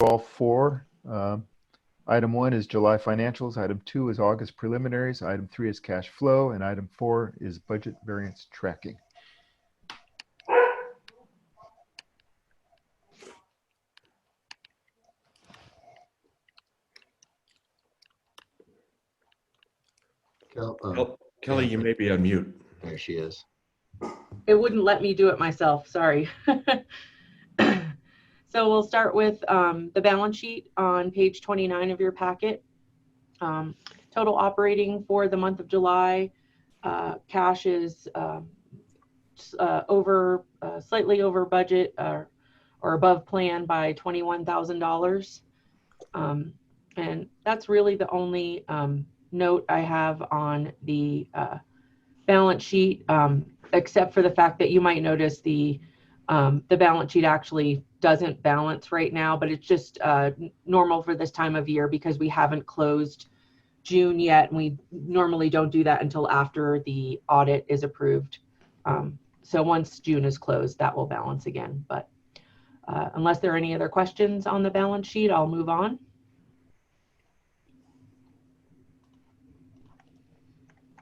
all four. Item 1 is July financials. Item 2 is August preliminaries. Item 3 is cash flow. And item 4 is budget variance tracking. Kelly, you may be on mute. There she is. It wouldn't let me do it myself, sorry. So we'll start with the balance sheet on page 29 of your packet. Total operating for the month of July, cash is slightly over budget or above plan by $21,000. And that's really the only note I have on the balance sheet, except for the fact that you might notice the balance sheet actually doesn't balance right now, but it's just normal for this time of year because we haven't closed June yet, and we normally don't do that until after the audit is approved. So once June is closed, that will balance again. But unless there are any other questions on the balance sheet, I'll move on.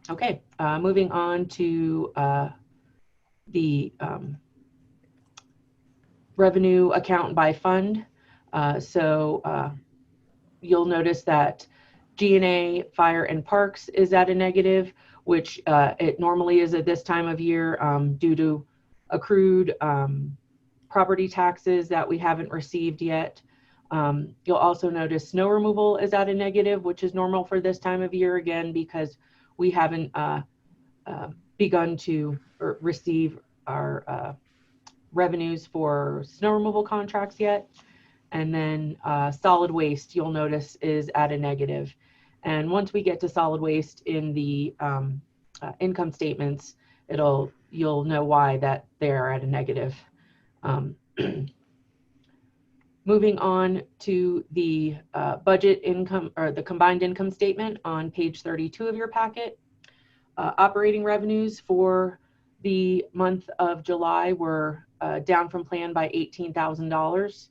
Okay, moving on to the revenue account by fund. You'll notice that G&A, fire, and parks is at a negative, which it normally is at this time of year due to accrued property taxes that we haven't received yet. You'll also notice snow removal is at a negative, which is normal for this time of year, again, because we haven't begun to receive our revenues for snow removal contracts yet. And then solid waste, you'll notice, is at a negative. And once we get to solid waste in the income statements, you'll know why that they're at a negative. Moving on to the budget income, or the combined income statement on page 32 of your packet. Operating revenues for the month of July were down from plan by $18,000.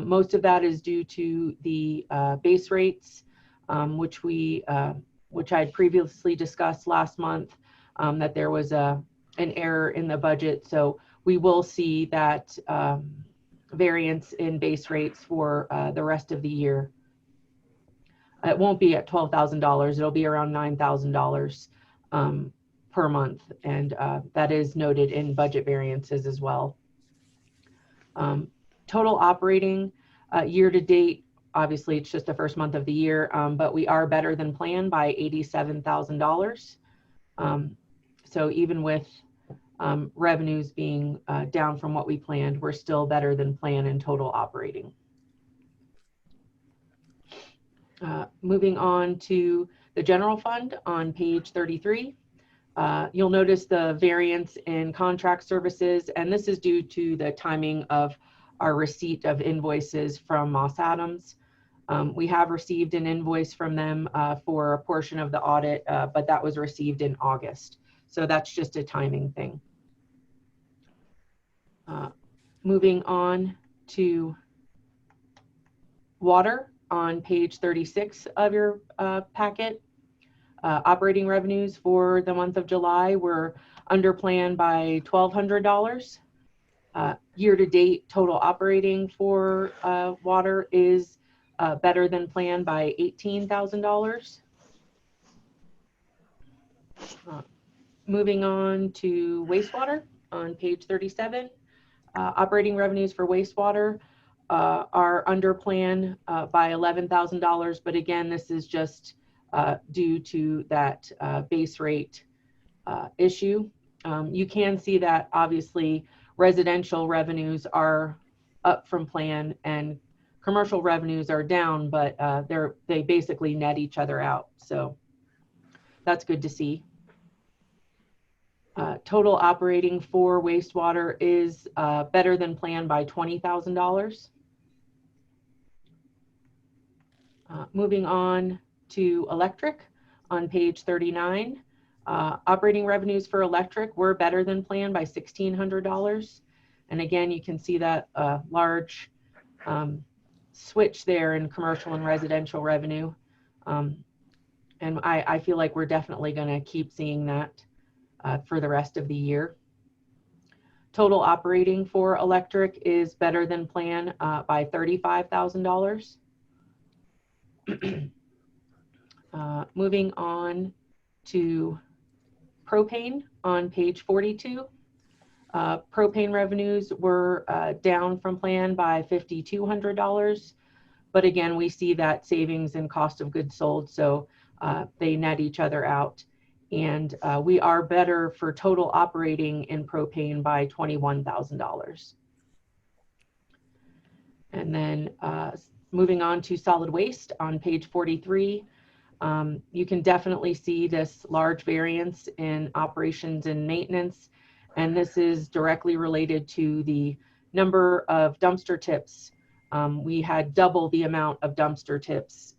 Most of that is due to the base rates, which I had previously discussed last month, that there was an error in the budget. So we will see that variance in base rates for the rest of the year. It won't be at $12,000. It'll be around $9,000 per month. And that is noted in budget variances as well. Total operating year to date, obviously it's just the first month of the year, but we are better than planned by $87,000. So even with revenues being down from what we planned, we're still better than planned in total operating. Moving on to the general fund on page 33. You'll notice the variance in contract services, and this is due to the timing of our receipt of invoices from Moss Adams. We have received an invoice from them for a portion of the audit, but that was received in August. So that's just a timing thing. Moving on to water on page 36 of your packet. Operating revenues for the month of July were under plan by $1,200. Year to date, total operating for water is better than planned by $18,000. Moving on to wastewater on page 37. Operating revenues for wastewater are under plan by $11,000, but again, this is just due to that base rate issue. You can see that obviously residential revenues are up from plan and commercial revenues are down, but they basically net each other out. So that's good to see. Total operating for wastewater is better than planned by $20,000. Moving on to electric on page 39. Operating revenues for electric were better than planned by $1,600. And again, you can see that large switch there in commercial and residential revenue. And I feel like we're definitely going to keep seeing that for the rest of the year. Total operating for electric is better than plan by $35,000. Moving on to propane on page 42. Propane revenues were down from plan by $5,200, but again, we see that savings in cost of goods sold, so they net each other out. And we are better for total operating in propane by $21,000. And then moving on to solid waste on page 43, you can definitely see this large variance in operations and maintenance. And this is directly related to the number of dumpster tips. We had double the amount of dumpster tips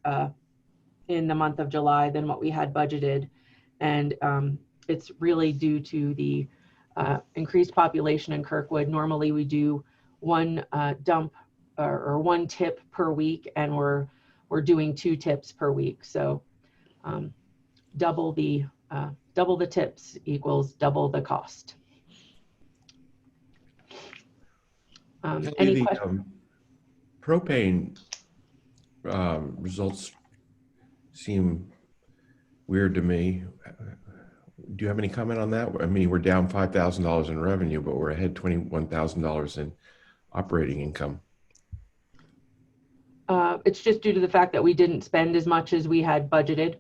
in the month of July than what we had budgeted. And it's really due to the increased population in Kirkwood. Normally we do one dump or one tip per week, and we're doing 2 tips per week. So double the tips equals double the cost. Any questions? Propane results seem weird to me. Do you have any comment on that? I mean, we're down $5,000 in revenue, but we're ahead $21,000 in operating income. It's just due to the fact that we didn't spend as much as we had budgeted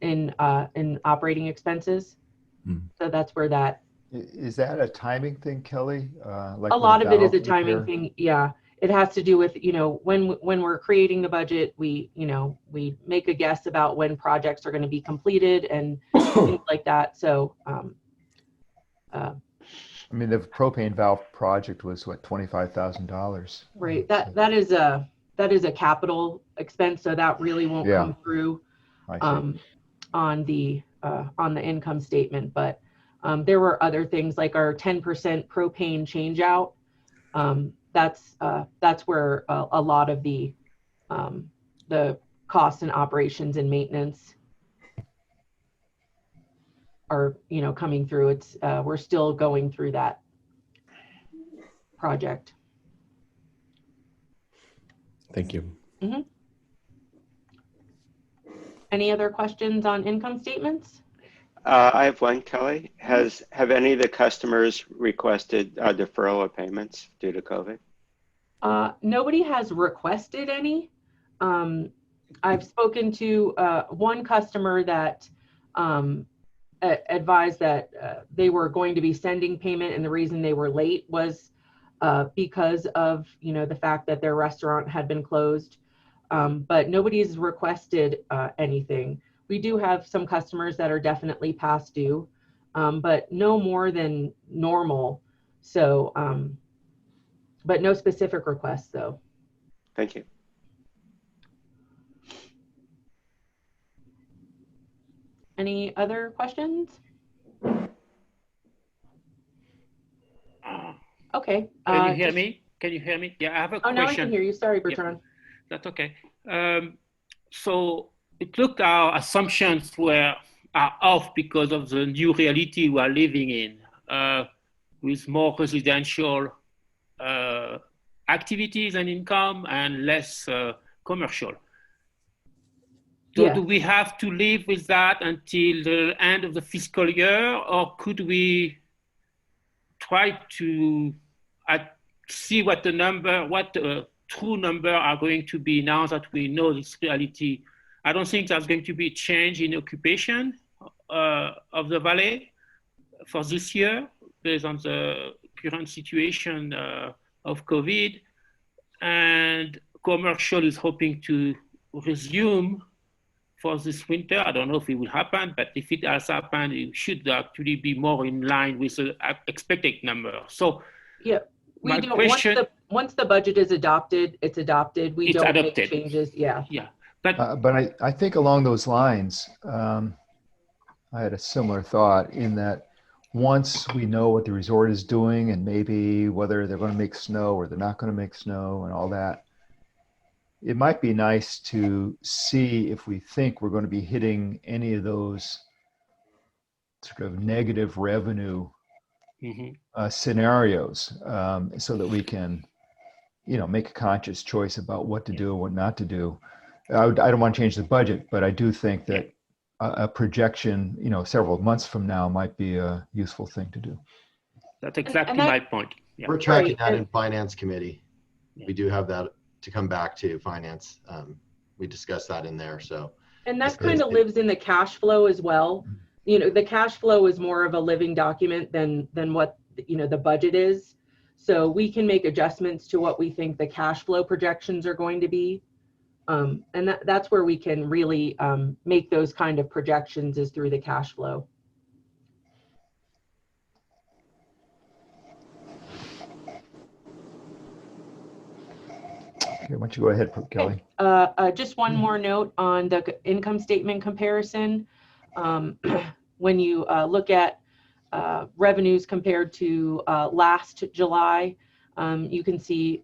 in operating expenses. So that's where that. Is that a timing thing, Kelly? Like a lot of it is a valve timing repair? thing. Yeah, it has to do with, when we're creating the budget, we make a guess about when projects are going to be completed and things like that. So, I mean, the propane valve project was what, $25,000? right. That is a capital expense, so that really won't come through on the income statement. But there were other things like our 10% propane change out. That's where a lot of the costs and operations and maintenance are, coming through. It's we're still going through that project. Thank you. Mm-hmm. Any other questions on income statements? I have one, Kelly. Have any of the customers requested deferral of payments due to COVID? Nobody has requested any. I've spoken to one customer that advised that they were going to be sending payment, and the reason they were late was because of the fact that their restaurant had been closed. But nobody's requested anything. We do have some customers that are definitely past due, but no more than normal. So, but no specific requests though. Thank you. Any other questions? Okay. Can you hear me? Can you hear me? Yeah, I have a question. Oh, now I can hear you. Sorry, Bertrand. Yeah, that's okay. So it looked our assumptions are off because of the new reality we are living in, with more residential activities and income and less commercial. So do we have to live with that until the end of the fiscal year, or could we try to see what the true number are going to be now that we know this reality? I don't think there's going to be a change in occupation of the valley for this year based on the current situation of COVID, and commercial is hoping to resume for this winter. I don't know if it will happen, but if it has happened, it should actually be more in line with the expected number. So yeah, we don't. Once the budget is adopted, it's adopted. We don't make changes. Yeah. Yeah. But I think along those lines, I had a similar thought in that once we know what the resort is doing and maybe whether they're going to make snow or they're not going to make snow and all that, it might be nice to see if we think we're going to be hitting any of those sort of negative revenue scenarios, so that we can, make a conscious choice about what to do and what not to do. I don't want to change the budget, but I do think that a projection, several months from now might be a useful thing to do. That's exactly my point. Yeah. We're tracking that in Finance Committee. We do have that to come back to Finance. We discussed that in there. So, and that kind of lives in the cash flow as well. The cash flow is more of a living document than what the budget is. So we can make adjustments to what we think the cash flow projections are going to be. And that's where we can really make those kind of projections, is through the cash flow. Okay, why don't you go ahead, Kelly? Just one more note on the income statement comparison. When you look at revenues compared to last July, you can see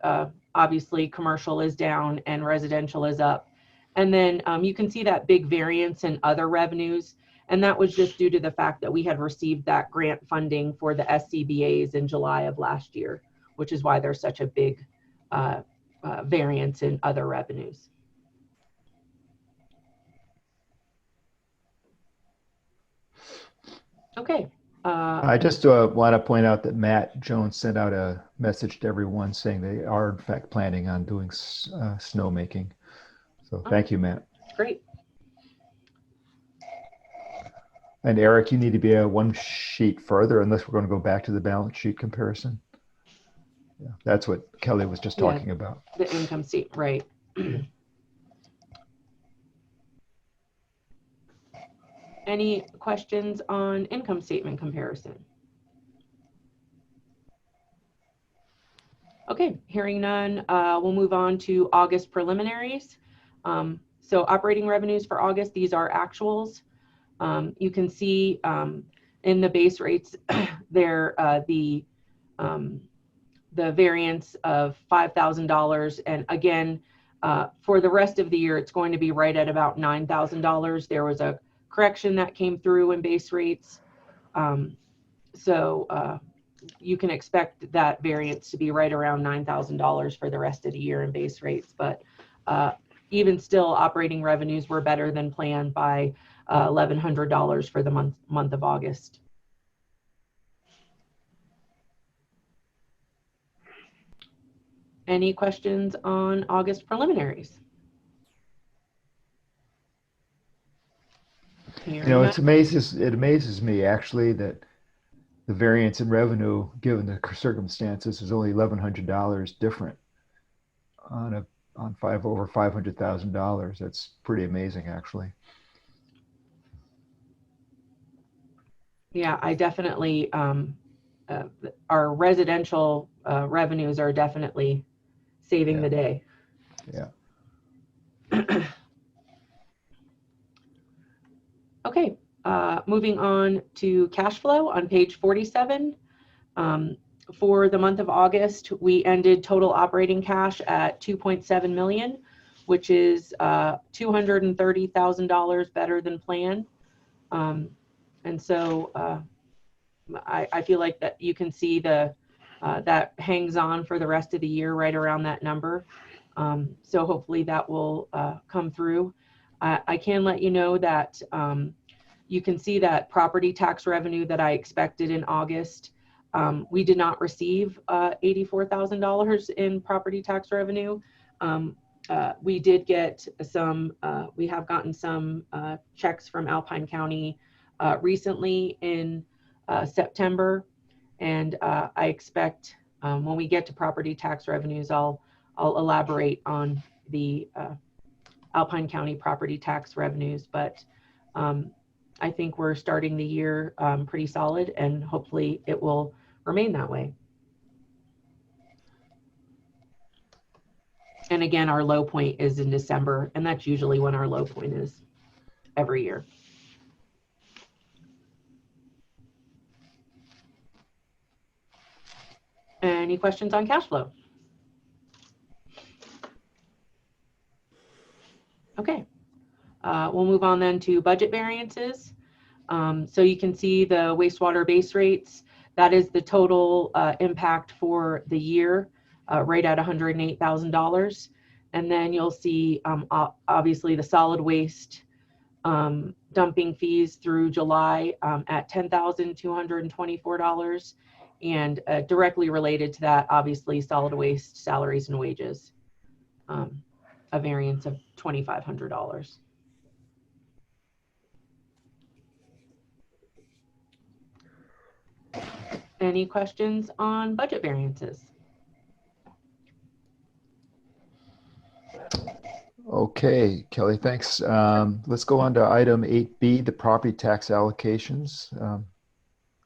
obviously commercial is down and residential is up. And then you can see that big variance in other revenues. And that was just due to the fact that we had received that grant funding for the SCBAs in July of last year, which is why there's such a big variance in other revenues. Okay. I just want to point out that Matt Jones sent out a message to everyone saying they are in fact planning on doing snowmaking. So thank you, Matt. Great. And Eric, you need to be one sheet further, unless we're going to go back to the balance sheet comparison. Yeah, that's what Kelly was just talking about. The income statement, right. Any questions on income statement comparison? Okay, hearing none, we'll move on to August preliminaries. So operating revenues for August, these are actuals. You can see in the base rates there the variance of $5,000. And again, for the rest of the year, it's going to be right at about $9,000. There was a correction that came through in base rates. So you can expect that variance to be right around $9,000 for the rest of the year in base rates. But even still, operating revenues were better than planned by $1,100 for the month of August. Any questions on August preliminaries? It amazes me actually that the variance in revenue, given the circumstances, is only $1,100 different on over $500,000. That's pretty amazing, actually. Yeah, I definitely our residential revenues are definitely saving the day. Yeah. Okay, moving on to cash flow on page 47. For the month of August, we ended total operating cash at $2.7 million, which is $230,000 better than planned. And so I feel like that you can see that hangs on for the rest of the year right around that number. So hopefully that will come through. I can let you know that you can see that property tax revenue that I expected in August. We did not receive $84,000 in property tax revenue. We did get some, we have gotten some checks from Alpine County recently in September. And I expect when we get to property tax revenues, I'll elaborate on the Alpine County property tax revenues. But I think we're starting the year pretty solid, and hopefully it will remain that way. And again, our low point is in December, and that's usually when our low point is every year. Any questions on cash flow? Okay. We'll move on then to budget variances. So you can see the wastewater base rates. That is the total impact for the year, right at $108,000. And then you'll see, obviously, the solid waste dumping fees through July at $10,224. And directly related to that, obviously, solid waste salaries and wages, a variance of $2,500. Any questions on budget variances? Okay, Kelly, thanks. Let's go on to item 8B, the property tax allocations.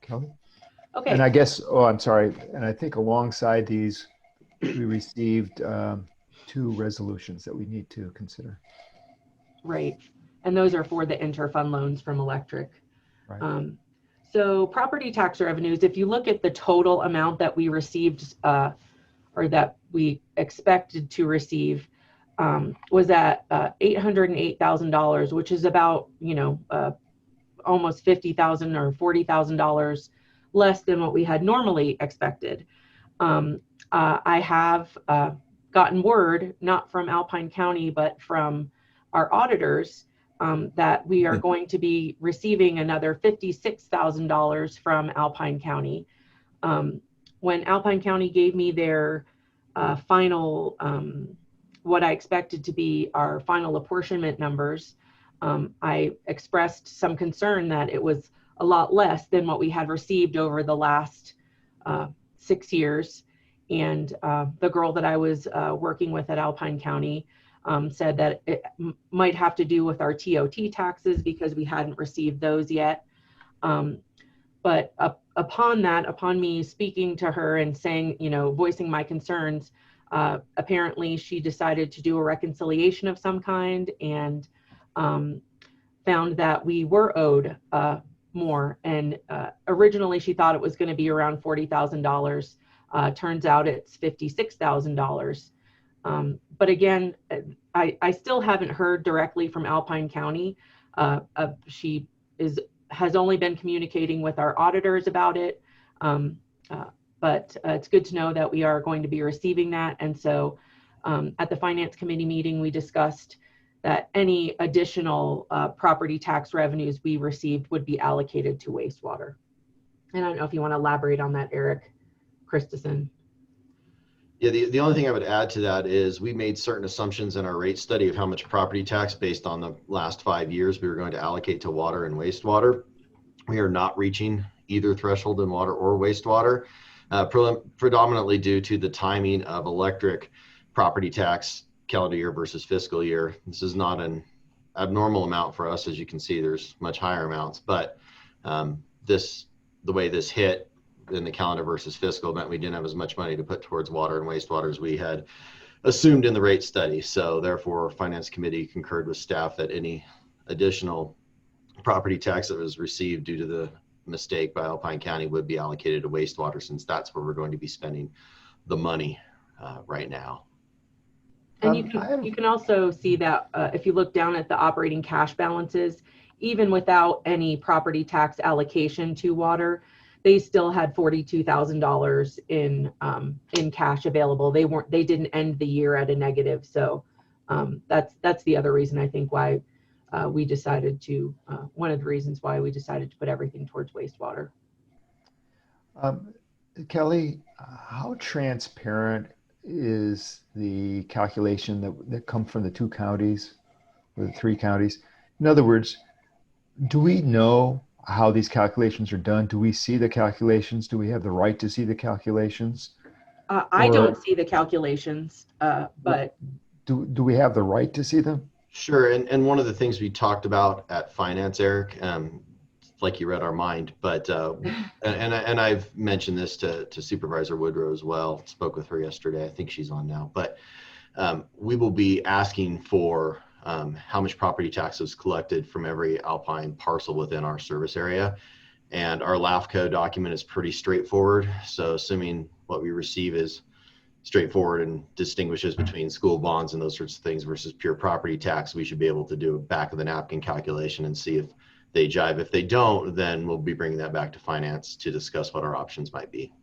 Kelly? Okay. And I guess, oh, I'm sorry. And I think alongside these, we received 2 resolutions that we need to consider. Right. And those are for the interfund loans from electric. Right. So property tax revenues, if you look at the total amount that we received or that we expected to receive, was at $808,000, which is about, almost $50,000 or $40,000 less than what we had normally expected. I have gotten word, not from Alpine County, but from our auditors, that we are going to be receiving another $56,000 from Alpine County. When Alpine County gave me their final, what I expected to be our final apportionment numbers, I expressed some concern that it was a lot less than what we had received over the last 6 years. And the girl that I was working with at Alpine County said that it might have to do with our TOT taxes because we hadn't received those yet. But upon me speaking to her and saying, voicing my concerns, apparently she decided to do a reconciliation of some kind and found that we were owed more. And originally she thought it was going to be around $40,000. Turns out it's $56,000. But again, I still haven't heard directly from Alpine County. She has only been communicating with our auditors about it. But it's good to know that we are going to be receiving that. And so at the Finance Committee meeting, we discussed that any additional property tax revenues we received would be allocated to wastewater. And I don't know if you want to elaborate on that, Eric Christensen. Yeah, the only thing I would add to that is we made certain assumptions in our rate study of how much property tax based on the last 5 years we were going to allocate to water and wastewater. We are not reaching either threshold in water or wastewater, predominantly due to the timing of electric property tax calendar year versus fiscal year. This is not an abnormal amount for us. As you can see, there's much higher amounts, but the way this hit in the calendar versus fiscal meant we didn't have as much money to put towards water and wastewater as we had assumed in the rate study. So therefore, Finance Committee concurred with staff that any additional property tax that was received due to the mistake by Alpine County would be allocated to wastewater, since that's where we're going to be spending the money right now. And you can also see that if you look down at the operating cash balances, even without any property tax allocation to water, they still had $42,000 in cash available. They didn't end the year at a negative. So that's the other reason I think why we decided to, one of the reasons why we decided to put everything towards wastewater. Kelly, how transparent is the calculation that come from the 2 counties or the 3 counties? In other words, do we know how these calculations are done? Do we see the calculations? Do we have the right to see the calculations? I don't see the calculations, but do we have the right to see them? Sure. And one of the things we talked about at Finance, Eric, like you read our mind, but and I've mentioned this to Supervisor Woodrow as well. Spoke with her yesterday. I think she's on now. But we will be asking for how much property tax was collected from every Alpine parcel within our service area. And our LAFCO document is pretty straightforward. So assuming what we receive is straightforward and distinguishes between school bonds and those sorts of things versus pure property tax, we should be able to do a back of the napkin calculation and see if they jive. If they don't, then we'll be bringing that back to finance to discuss what our options might be.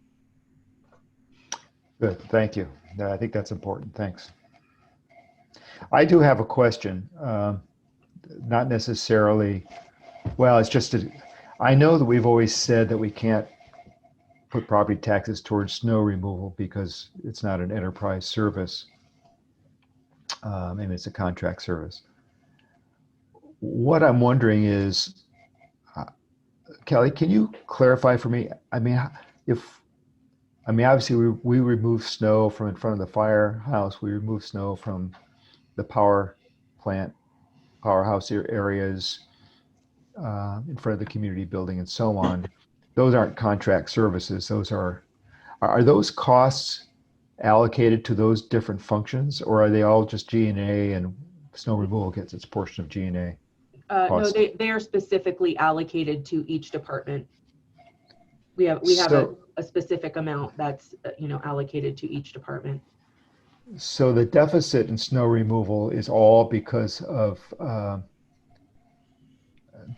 Good, thank you. I think that's important, thanks. I do have a question, not necessarily, well, it's just, I know that we've always said that we can't put property taxes towards snow removal because it's not an enterprise service, and it's a contract service. What I'm wondering is, Kelly, can you clarify for me? Obviously we remove snow from in front of the firehouse. We remove snow from the power plant, powerhouse areas, in front of the community building and so on. Those aren't contract services. Those are those costs allocated to those different functions, or are they all just G&A and snow removal gets its portion of G&A? No, they are specifically allocated to each department. We have a specific amount that's allocated to each department. So the deficit in snow removal is all because of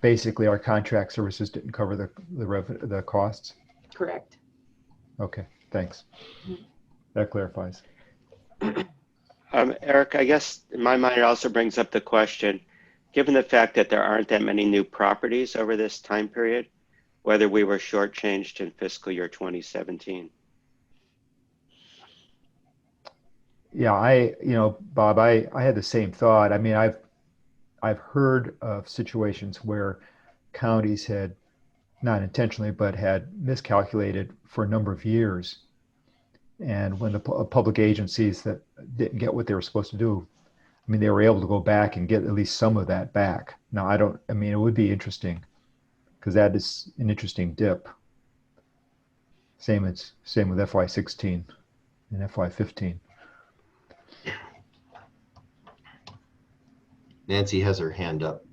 basically our contract services didn't cover the costs? Correct. Okay, thanks. That clarifies. Eric, I guess in my mind, it also brings up the question, given the fact that there aren't that many new properties over this time period, whether we were shortchanged in fiscal year 2017. Yeah, Bob, I had the same thought. I mean, I've heard of situations where counties had, not intentionally, but had miscalculated for a number of years. And when the public agencies that didn't get what they were supposed to do, I mean, they were able to go back and get at least some of that back. Now, it would be interesting because that is an interesting dip. Same with FY16 and FY15. Nancy has her hand up.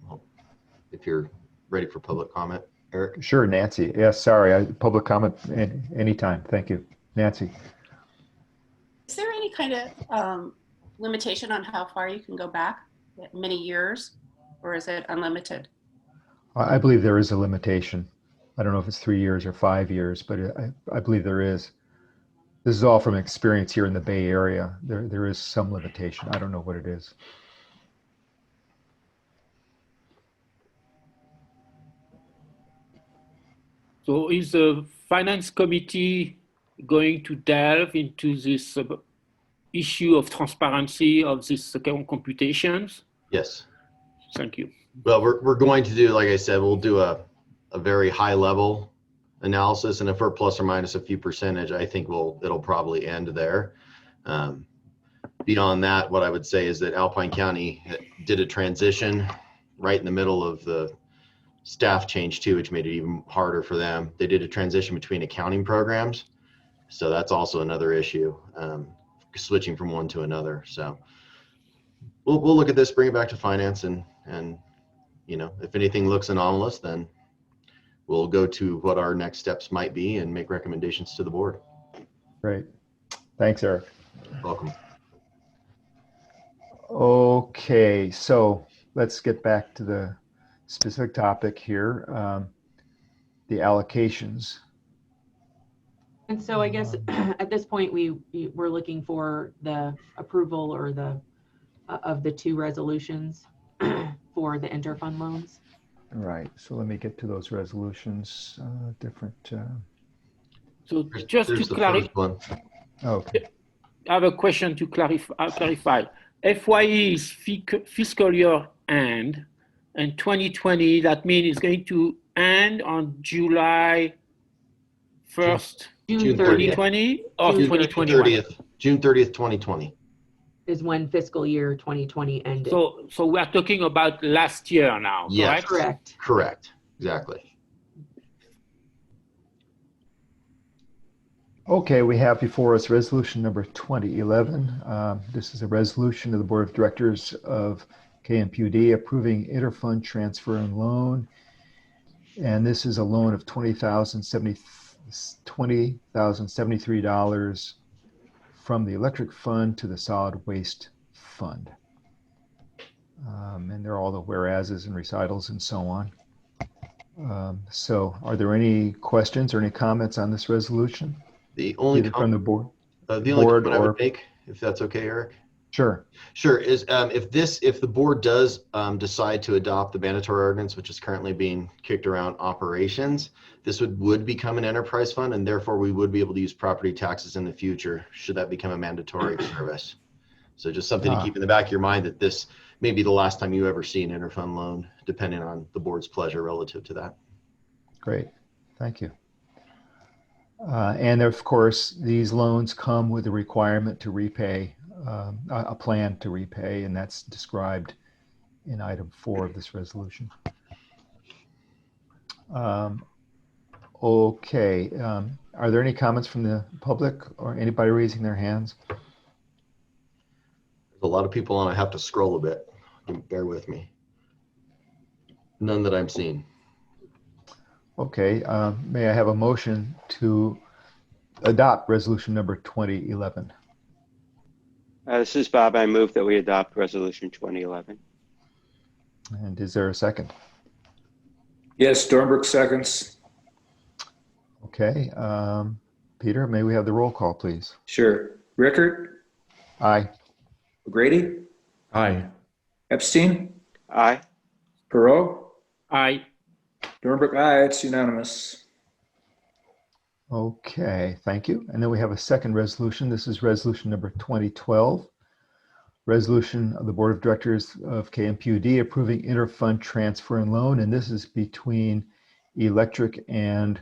If you're ready for public comment, Eric. Sure, Nancy. Yes, sorry. Public comment anytime. Thank you. Nancy. Is there any kind of limitation on how far you can go back? Many years? Or is it unlimited? I believe there is a limitation. I don't know if it's 3 years or 5 years, but I believe there is. This is all from experience here in the Bay Area. There is some limitation. I don't know what it is. So is the Finance Committee going to delve into this issue of transparency of these computations? Yes. Thank you. Well, we're going to do, like I said, we'll do a very high level analysis, and if we're plus or minus a few percentage, I think it'll probably end there. Beyond that, what I would say is that Alpine County did a transition right in the middle of the staff change too, which made it even harder for them. They did a transition between accounting programs, so that's also another issue, switching from one to another. So we'll look at this, bring it back to finance, and if anything looks anomalous, then we'll go to what our next steps might be and make recommendations to the board. Great. Thanks, Eric. Welcome. Okay, so let's get back to the specific topic here, the allocations. And so I guess at this point, we're looking for the approval or of the two resolutions for the interfund loans. All right, so let me get to those resolutions, So just to clarify, okay. I have a question to clarify. FYE is fiscal year end, and 2020, that means it's going to end on July 1st, June 2020 or June 2021? 30th, June 30th, 2020. Is when fiscal year 2020 ended. So we are talking about last year now, Yes. correct? Correct. Exactly. Okay, we have before us resolution number 2011. This is a resolution of the Board of Directors of KMPUD approving interfund transfer and loan. And this is a loan of $20,073 from the electric fund to the solid waste fund. And there are all the whereases and recitals and so on. So are there any questions or any comments on this resolution? The only Either from the board? the only board comment I or- would make, if that's okay, Eric. Sure. Sure. Is if the board does decide to adopt the mandatory ordinance, which is currently being kicked around operations, this would become an enterprise fund, and therefore we would be able to use property taxes in the future should that become a mandatory service. So just something to keep in the back of your mind, that this may be the last time you ever see an interfund loan, depending on the board's pleasure relative to that. Great. Thank you. And of course, these loans come with a requirement to repay, a plan to repay, and that's described in item 4 of this resolution. Okay. Are there any comments from the public or anybody raising their hands? There's a lot of people on. I have to scroll a bit. Bear with me. None that I'm seeing. Okay. May I have a motion to adopt resolution number 2011? This is Bob. I move that we adopt resolution 2011. And is there a second? Yes, Dornbrook seconds. Okay. Peter, may we have the roll call, please? Sure. Rickert, Aye. O'Grady, Aye. Epstein, Aye. Perot, Aye. Dornbrook, aye. It's unanimous. Okay, thank you. And then we have a second resolution. This is resolution number 2012. Resolution of the Board of Directors of KMPUD approving interfund transfer and loan. And this is between electric and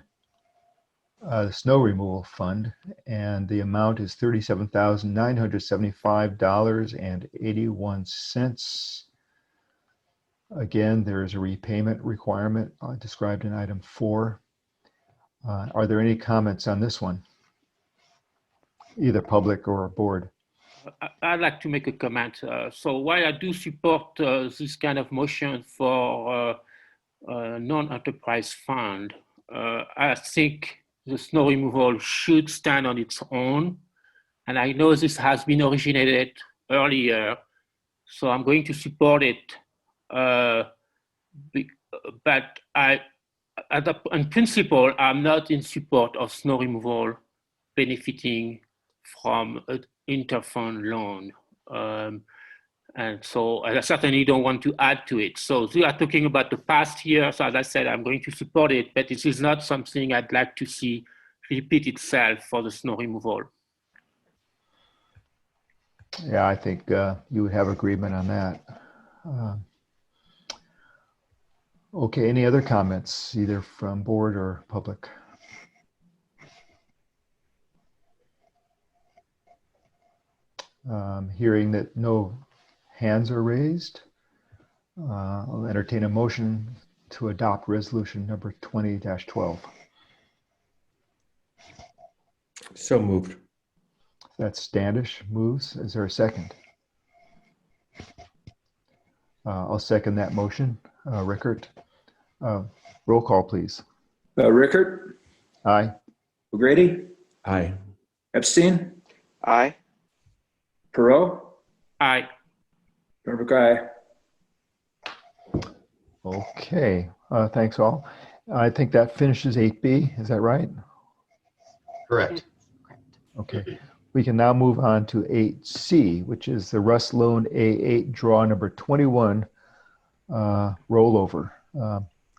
the snow removal fund. And the amount is $37,975.81. Again, there is a repayment requirement described in item 4. Are there any comments on this one? Either public or board? I'd like to make a comment. So while I do support this kind of motion for non-enterprise fund, I think the snow removal should stand on its own. And I know this has been originated earlier, so I'm going to support it. But in principle, I'm not in support of snow removal benefiting from an interfund loan. And so I certainly don't want to add to it. So we are talking about the past year. So as I said, I'm going to support it, but this is not something I'd like to see repeat itself for the snow removal. Yeah, I think you would have agreement on that. Okay, any other comments, either from board or public? Hearing that no hands are raised, I'll entertain a motion to adopt resolution number 20-12. So moved. That's Standish moves. Is there a second? I'll second that motion. Rickert, roll call, please. Rickert, Aye. O'Grady, Aye. Epstein, Aye. Perot, Aye. Dornbrook, aye. Okay, thanks all. I think that finishes 8B. Is that right? Correct. Okay. We can now move on to 8C, which is the Russ Loan A8 draw number 21 rollover.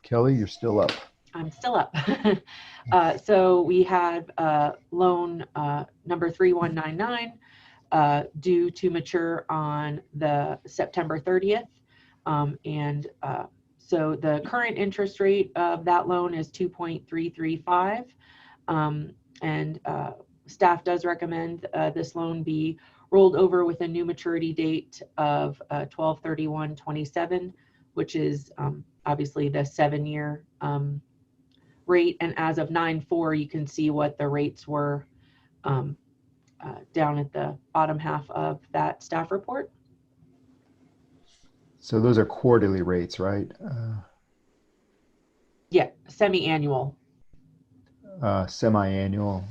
Kelly, you're still up. I'm still up. So we have loan number 3199 due to mature on the September 30th. So the current interest rate of that loan is 2.335. And staff does recommend this loan be rolled over with a new maturity date of 12/31/27, which is obviously the 7-year rate. And as of 9/4, you can see what the rates were down at the bottom half of that staff report. So those are quarterly rates, right? Yeah, semi-annual. Semi-annual.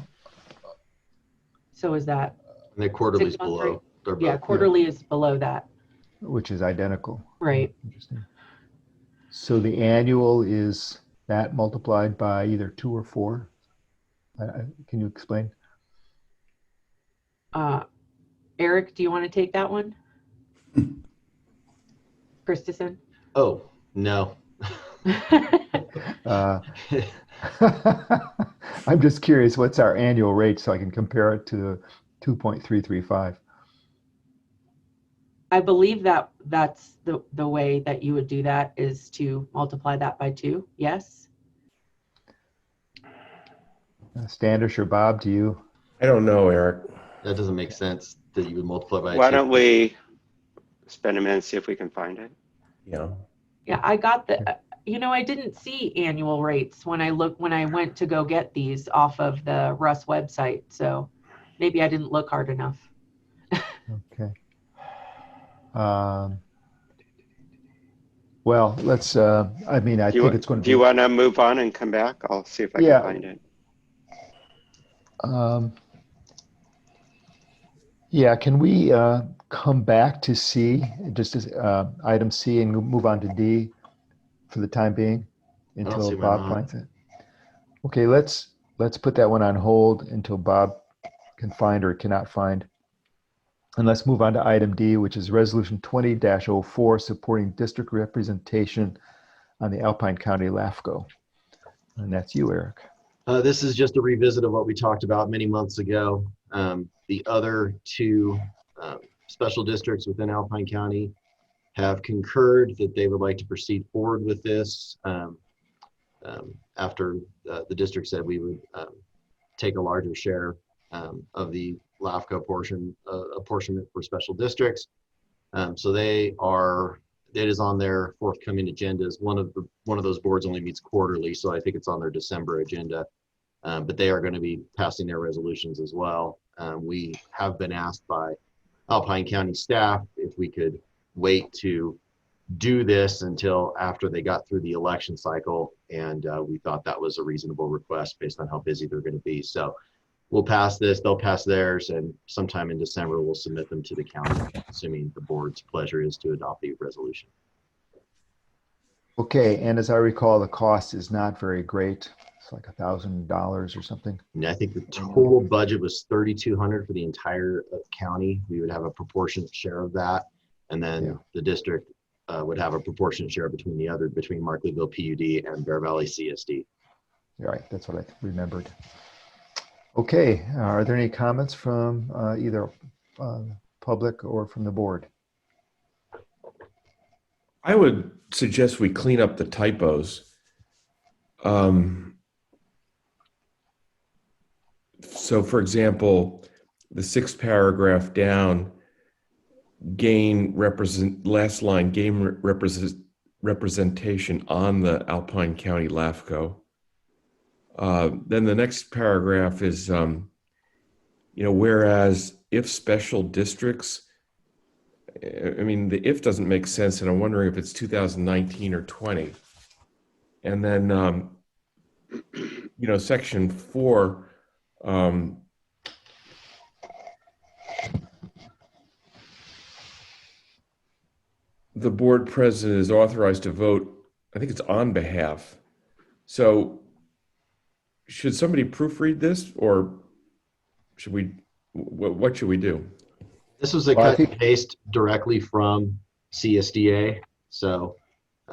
So is that And the quarterly's 6 month below. rate. They're Yeah, both- quarterly is below that. which is identical. Right. Interesting. So the annual is that multiplied by either 2 or 4? Can you explain? Eric, do you want to take that one? Christensen? Oh, no. Uh, I'm just curious, what's our annual rate so I can compare it to 2.335? I believe that that's the way that you would do that is to multiply that by 2. Yes. Standish or Bob, do you? I don't know, Eric. That doesn't make sense that you would multiply by Why 2. don't we spend a minute and see if we can find it? Yeah. Yeah, I got the, I didn't see annual rates when I went to go get these off of the Russ website. So maybe I didn't look hard enough. Okay. Well, let's, I think it's going to Do you be, want to move on and come back? I'll see if I Yeah. can find it. yeah, can we come back to C, just as item C, and move on to D for the time being see until why Bob not. finds it? Okay, let's put that one on hold until Bob can find or cannot find. And let's move on to item D, which is resolution 20-04, supporting district representation on the Alpine County LAFCO. And that's you, Eric. This is just a revisit of what we talked about many months ago. The other 2 special districts within Alpine County have concurred that they would like to proceed forward with this after the district said we would take a larger share of the LAFCO portion, apportionment for special districts. So it is on their forthcoming agendas. One of those boards only meets quarterly, so I think it's on their December agenda. But they are going to be passing their resolutions as well. We have been asked by Alpine County staff if we could wait to do this until after they got through the election cycle, and we thought that was a reasonable request based on how busy they're going to be. So we'll pass this, they'll pass theirs, and sometime in December we'll submit them to the county, assuming the board's pleasure is to adopt the resolution. Okay, and as I recall, the cost is not very great. It's like $1,000 or something. And I think the total budget was $3,200 for the entire county. We would have a proportionate share of that, and then the district would have a proportionate share between Markleyville PUD and Bear Valley CSD. Right, that's what I remembered. Okay, are there any comments from either public or from the board? I would suggest we clean up the typos. So, for example, the 6th paragraph down, last line, gain representation on the Alpine County LAFCO. Then the next paragraph is, whereas if special districts, the if doesn't make sense, and I'm wondering if it's 2019 or 20. And then, section 4, the board president is authorized to vote, I think it's on behalf. So should somebody proofread this, or should we, what should we do? This was a cut and paste directly from CSDA, so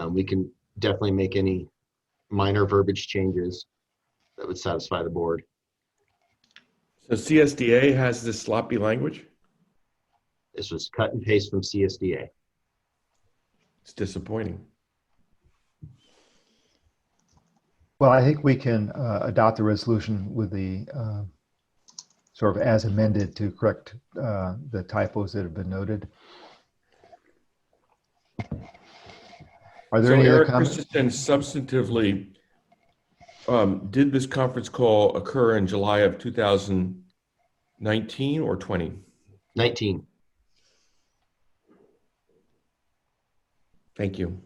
we can definitely make any minor verbiage changes that would satisfy the board. So CSDA has this sloppy language? This was cut and paste from CSDA. It's disappointing. Well, I think we can adopt the resolution with the sort of as amended to correct the typos that have been noted. Are there any other comments? Christensen, substantively, did this conference call occur in July of 2019 or 20? 19. Thank you.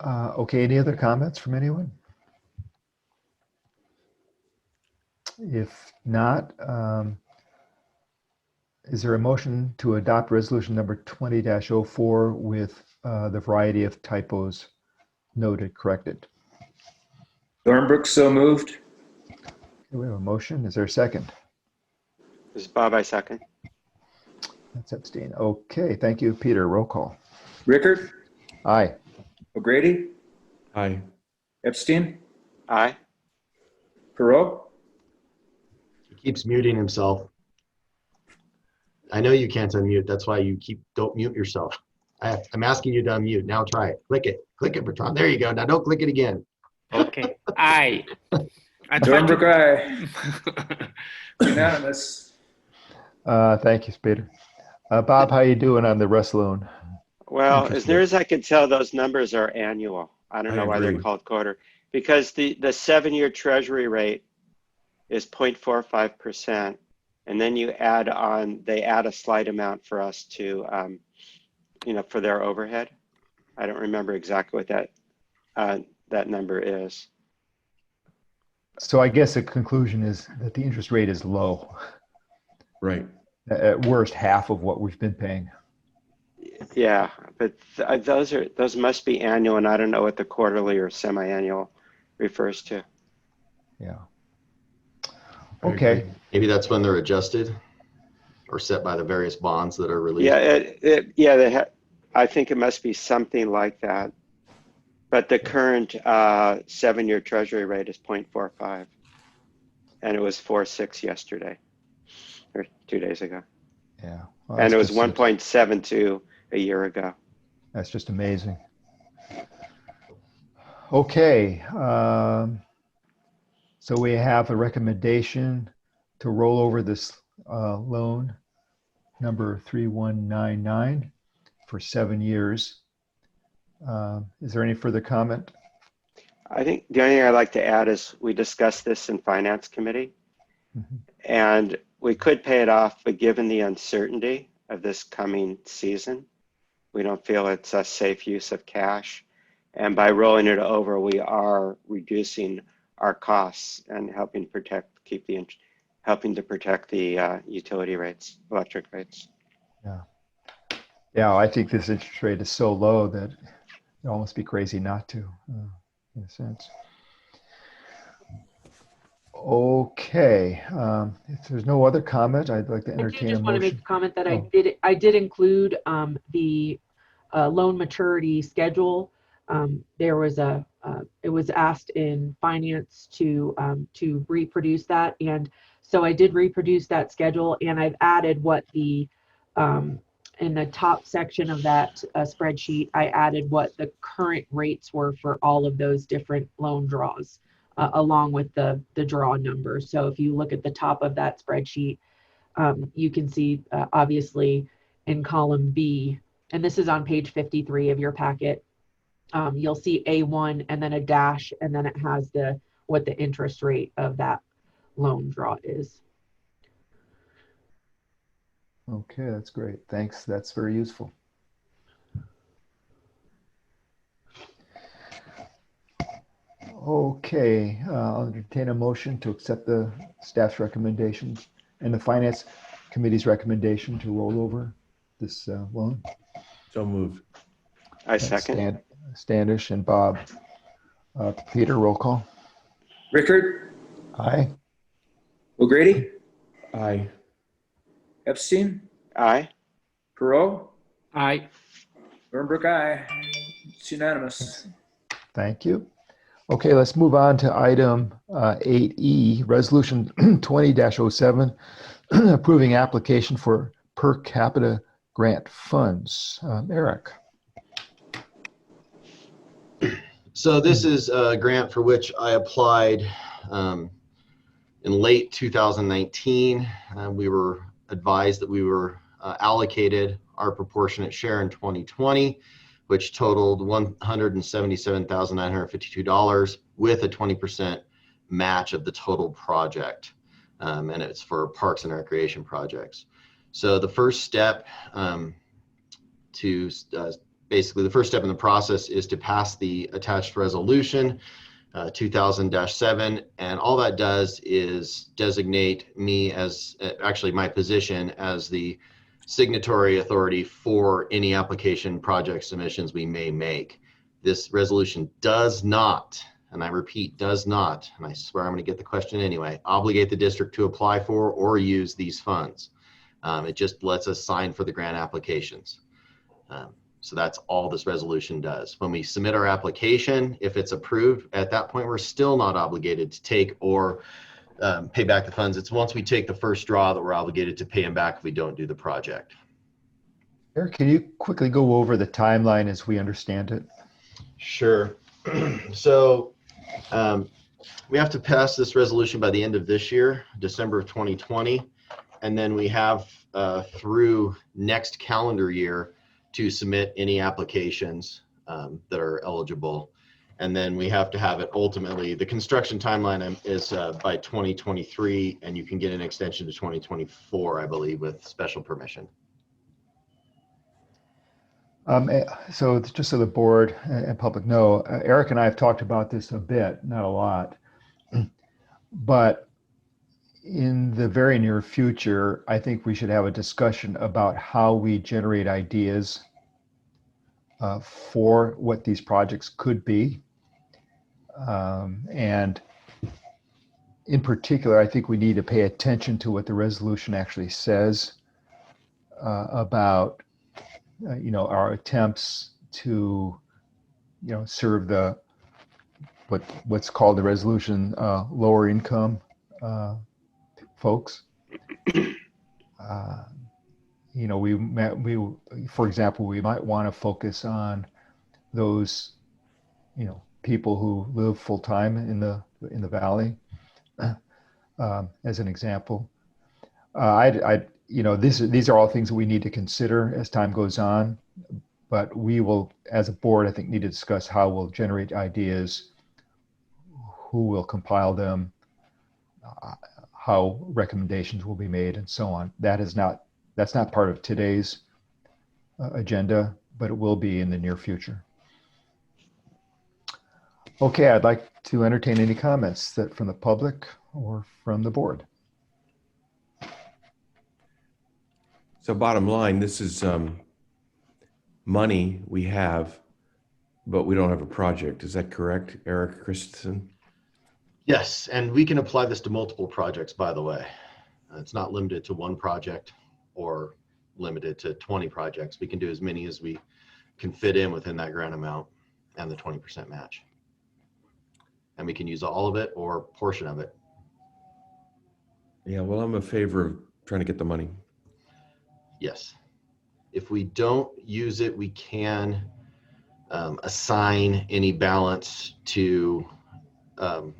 Okay, any other comments from anyone? If not, is there a motion to adopt resolution number 20-04 with the variety of typos noted, corrected? Thornbrook, so moved. Okay, we have a motion. Is there a second? This is Bob, I second. That's Epstein. Okay, thank you. Peter, roll call. Rickard, Aye. O'Grady, Aye. Epstein, Aye. Perot, He keeps muting himself. I know you can't unmute. That's why don't mute yourself. I'm asking you to unmute. Now try it. Click it, Bertrand. There you go. Now don't click it again. Okay. Aye. Thornbrook, aye. Unanimous. Thank you, Peter. Bob, how you doing on the Russ loan? Well, as Interesting. near as I can tell, those numbers are annual. I don't I know why they're agree. called quarter, because the 7-year treasury rate is 0.45%. And then they add a slight amount for us to, for their overhead. I don't remember exactly what that number is. So I guess the conclusion is that the interest rate is low. Right. At worst, half of what we've been paying. Yeah, but those must be annual, and I don't know what the quarterly or semi-annual refers to. Yeah. I Okay. agree. Maybe that's when they're adjusted or set by the various bonds that are released. Yeah, I think it must be something like that. But the current 7-year treasury rate is 0.45, and it was 4.6 yesterday, or 2 days ago, Yeah. Well, and it was that's just- 1.72 a year ago. That's just amazing. Okay. So we have a recommendation to roll over this loan number 3199 for 7 years. Is there any further comment? I think the only thing I'd like to add is we discussed this in Finance Committee, and we could pay it off, but given the uncertainty of this coming season, we don't feel it's a safe use of cash. And by rolling it over, we are reducing our costs and helping to protect the utility rates, electric rates. Yeah, I think this interest rate is so low that it'd almost be crazy not to, in a sense. Okay, if there's no other comment, I'd like to I do entertain a just want to make a motion. comment that Oh. I did include the loan maturity schedule. There was it was asked in finance to reproduce that, and so I did reproduce that schedule, and I've added what the in the top section of that spreadsheet, I added what the current rates were for all of those different loan draws, along with the draw numbers. So if you look at the top of that spreadsheet, you can see obviously in column B, and this is on page 53 of your packet, you'll see A1 and then a dash, and then it has what the interest rate of that loan draw is. Okay, that's great. Thanks. That's very useful. Okay, I'll entertain a motion to accept the staff's recommendations and the Finance Committee's recommendation to roll over this loan. So moved. I second. Standish and Bob. Peter, roll call. Rickard, Aye. O'Grady, Aye. Epstein, Aye. Perot, Aye. Thornbrook, aye. It's unanimous. Thank you. Okay, let's move on to item 8E, Resolution 20-07, approving application for per capita grant funds. Eric. So this is a grant for which I applied in late 2019. We were advised that we were allocated our proportionate share in 2020, which totaled $177,952 with a 20% match of the total project. And it's for parks and recreation projects. So the first step basically the first step in the process is to pass the attached resolution. 2000-7. And all that does is designate me as, actually my position as the signatory authority for any application project submissions we may make. This resolution does not, and I repeat, does not, and I swear I'm going to get the question anyway, obligate the district to apply for or use these funds. It just lets us sign for the grant applications. So that's all this resolution does. When we submit our application, if it's approved, at that point, we're still not obligated to take or pay back the funds. It's once we take the first draw that we're obligated to pay them back if we don't do the project. Eric, can you quickly go over the timeline as we understand it? Sure. So we have to pass this resolution by the end of this year, December of 2020. And then we have through next calendar year to submit any applications that are eligible. And then we have to have it ultimately, the construction timeline is by 2023, and you can get an extension to 2024, I believe, with special permission. So just so the board and public know, Eric and I have talked about this a bit, not a lot, but in the very near future, I think we should have a discussion about how we generate ideas for what these projects could be. And in particular, I think we need to pay attention to what the resolution actually says about our attempts to serve the what's called the resolution lower income folks. For example, we might want to focus on those people who live full time in the valley as an example. These are all things that we need to consider as time goes on, but we will, as a board, I think, need to discuss how we'll generate ideas, who will compile them, how recommendations will be made, and so on. That's not part of today's agenda, but it will be in the near future. Okay, I'd like to entertain any comments from the public or from the board. So bottom line, this is money we have, but we don't have a project. Is that correct, Eric Christensen? Yes, and we can apply this to multiple projects, by the way. It's not limited to one project or limited to 20 projects. We can do as many as we can fit in within that grant amount and the 20% match. And we can use all of it or portion of it. Yeah, well, I'm in favor of trying to get the money. Yes. If we don't use it, we can assign any balance to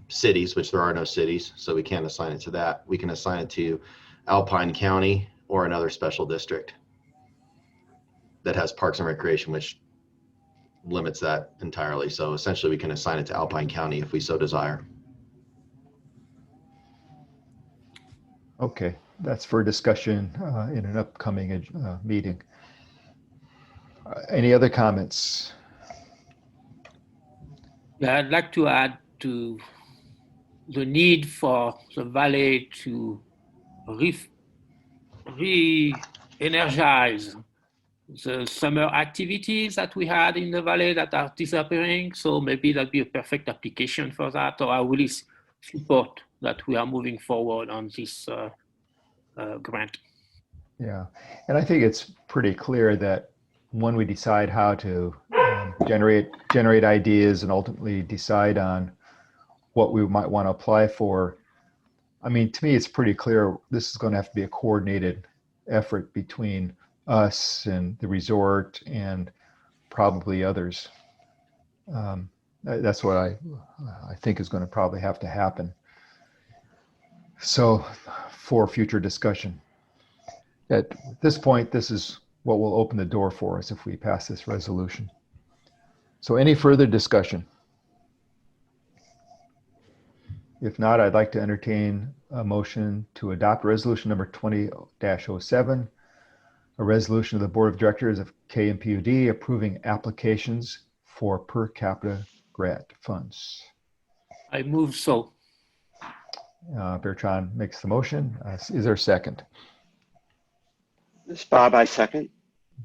cities, which there are no cities, so we can't assign it to that. We can assign it to Alpine County or another special district that has Parks and Recreation, which limits that entirely. So essentially we can assign it to Alpine County if we so desire. Okay, that's for discussion in an upcoming meeting. Any other comments? Yeah, I'd like to add to the need for the valley to re-energize the summer activities that we had in the valley that are disappearing. So maybe that'd be a perfect application for that. Or I really support that we are moving forward on this grant. Yeah, and I think it's pretty clear that when we decide how to generate ideas and ultimately decide on what we might want to apply for, I mean, to me, it's pretty clear this is going to have to be a coordinated effort between us and the resort and probably others. That's what I think is going to probably have to happen. So for future discussion. At this point, this is what will open the door for us if we pass this resolution. So any further discussion? If not, I'd like to entertain a motion to adopt resolution number 20-07, a resolution of the Board of Directors of KMPUD approving applications for per capita grant funds. I move so. Bertrand makes the motion. Is there a second? This is Bob, I second.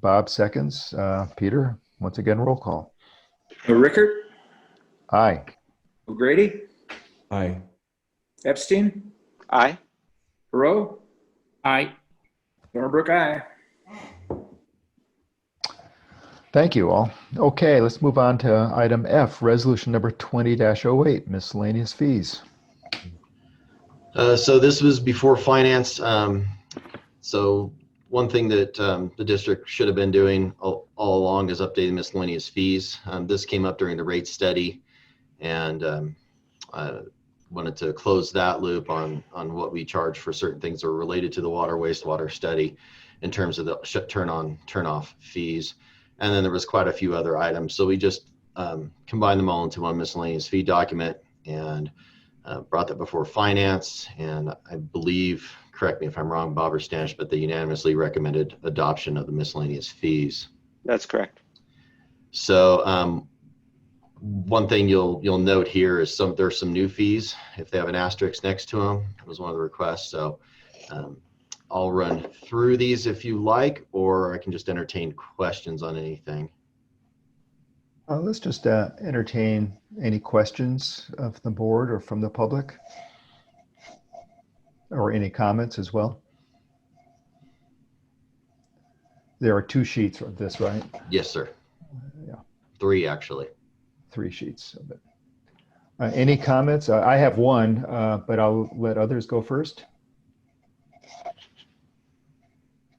Bob seconds. Peter, once again, roll call. Rickert, Aye. O'Grady, Aye. Epstein, Aye. Perot, Aye. Thornbrook, aye. Thank you all. Okay, let's move on to item F, resolution number 20-08, miscellaneous fees. So this was before finance. So one thing that the district should have been doing all along is updating miscellaneous fees. This came up during the rate study, and I wanted to close that loop on what we charge for certain things that are related to the water wastewater study in terms of the turn on, turn off fees. And then there was quite a few other items. So we just combined them all into one miscellaneous fee document and brought that before finance. And I believe, correct me if I'm wrong, Bob or Stanish, but they unanimously recommended adoption of the miscellaneous fees. That's correct. So one thing you'll note here is there's some new fees if they have an asterisk next to them. That was one of the requests. So I'll run through these if you like, or I can just entertain questions on anything. Let's just entertain any questions of the board or from the public, or any comments as well. There are 2 sheets of this, right? Yes, sir. Yeah. 3 actually. 3 sheets of it. Any comments? I have one, but I'll let others go first.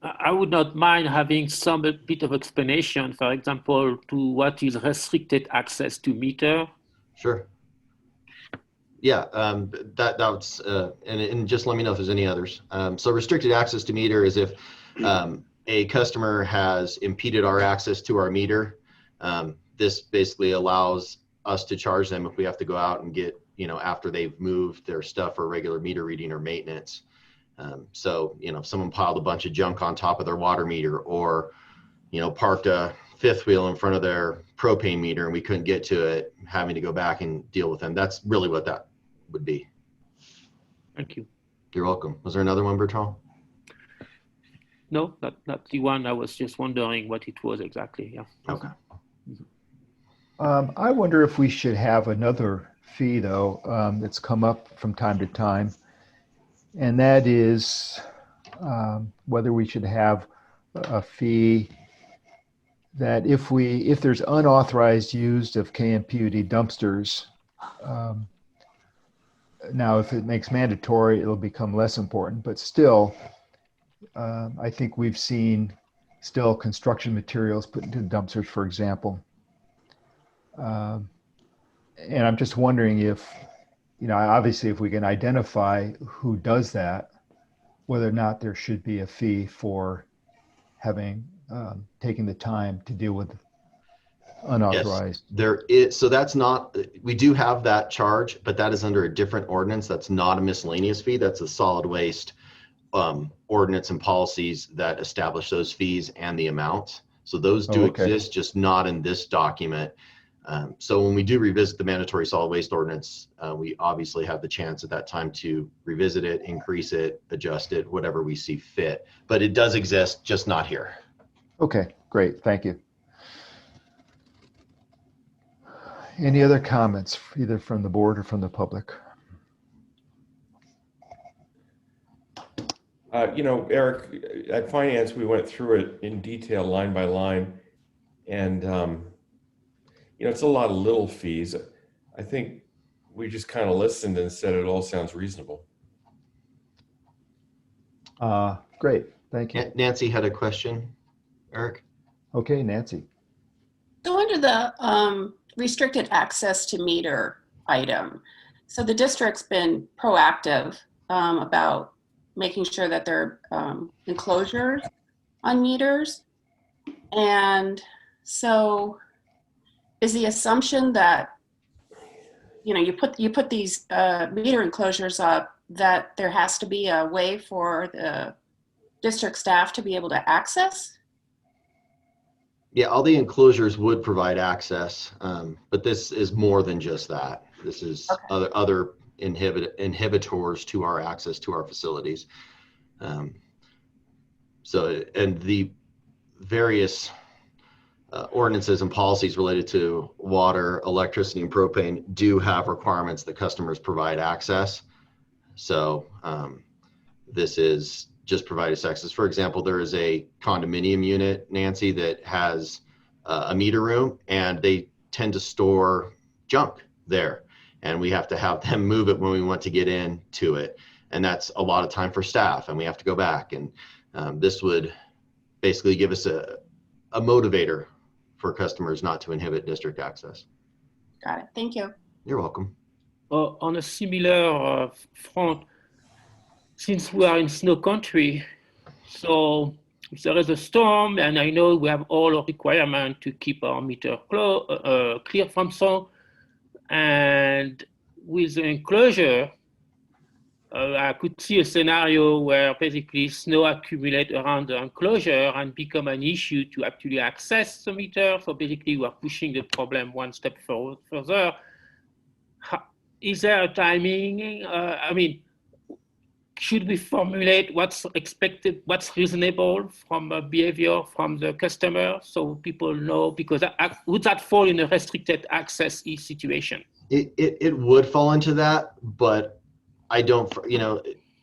I would not mind having some bit of explanation, for example, to what is restricted access to meter. Sure. Yeah, that's and just let me know if there's any others. So restricted access to meter is if a customer has impeded our access to our meter. This basically allows us to charge them if we have to go out and get, after they've moved their stuff for regular meter reading or maintenance. So, if someone piled a bunch of junk on top of their water meter, or, parked a fifth wheel in front of their propane meter and we couldn't get to it, having to go back and deal with them. That's really what that would be. Thank you. You're welcome. Was there another one, Bertrand? No, not the one. I was just wondering what it was exactly. Yeah. Okay. I wonder if we should have another fee, though, that's come up from time to time. And that is whether we should have a fee that if there's unauthorized use of KMPUD dumpsters, now if it makes mandatory, it'll become less important. But still, I think we've seen still construction materials put into dumpsters, for example. And I'm just wondering if, obviously if we can identify who does that, whether or not there should be a fee for having, taking the time to deal with unauthorized. Yes, there is. So that's not, we do have that charge, but that is under a different ordinance. That's not a miscellaneous fee. That's a solid waste ordinance and policies that establish those fees and the amounts. So those do exist, just not in this document. So when we do revisit the mandatory solid waste ordinance, we obviously have the chance at that time to revisit it, increase it, adjust it, whatever we see fit. But it does exist, just not here. Okay, great. Thank you. Any other comments, either from the board or from the public? Eric, at finance, we went through it in detail, line by line. And, it's a lot of little fees. I think we just kind of listened and said it all sounds reasonable. Great, thank you. Nancy had a question, Eric. Okay, Nancy. So under the restricted access to meter item, so the district's been proactive about making sure that there are enclosures on meters. And so is the assumption that, you put these meter enclosures up, that there has to be a way for the district staff to be able to access? Yeah, all the enclosures would provide access, but this is more than just that. This is Okay. other inhibitors to our access to our facilities. And the various ordinances and policies related to water, electricity, and propane do have requirements that customers provide access. So this is just provided access. For example, there is a condominium unit, Nancy, that has a meter room, and they tend to store junk there. And we have to have them move it when we want to get into it. And that's a lot of time for staff, and we have to go back. And this would basically give us a motivator for customers not to inhibit district access. Got it. Thank you. You're welcome. On a similar front, since we are in snow country, so if there is a storm, and I know we have all our requirement to keep our meter clear from snow, and with the enclosure, I could see a scenario where basically snow accumulate around the enclosure and become an issue to actually access the meter. So basically, we are pushing the problem one step further. Is there a timing? I mean, should we formulate what's expected, what's reasonable from behavior from the customer, so people know? Because would that fall in a restricted access situation? It would fall into that, but I don't,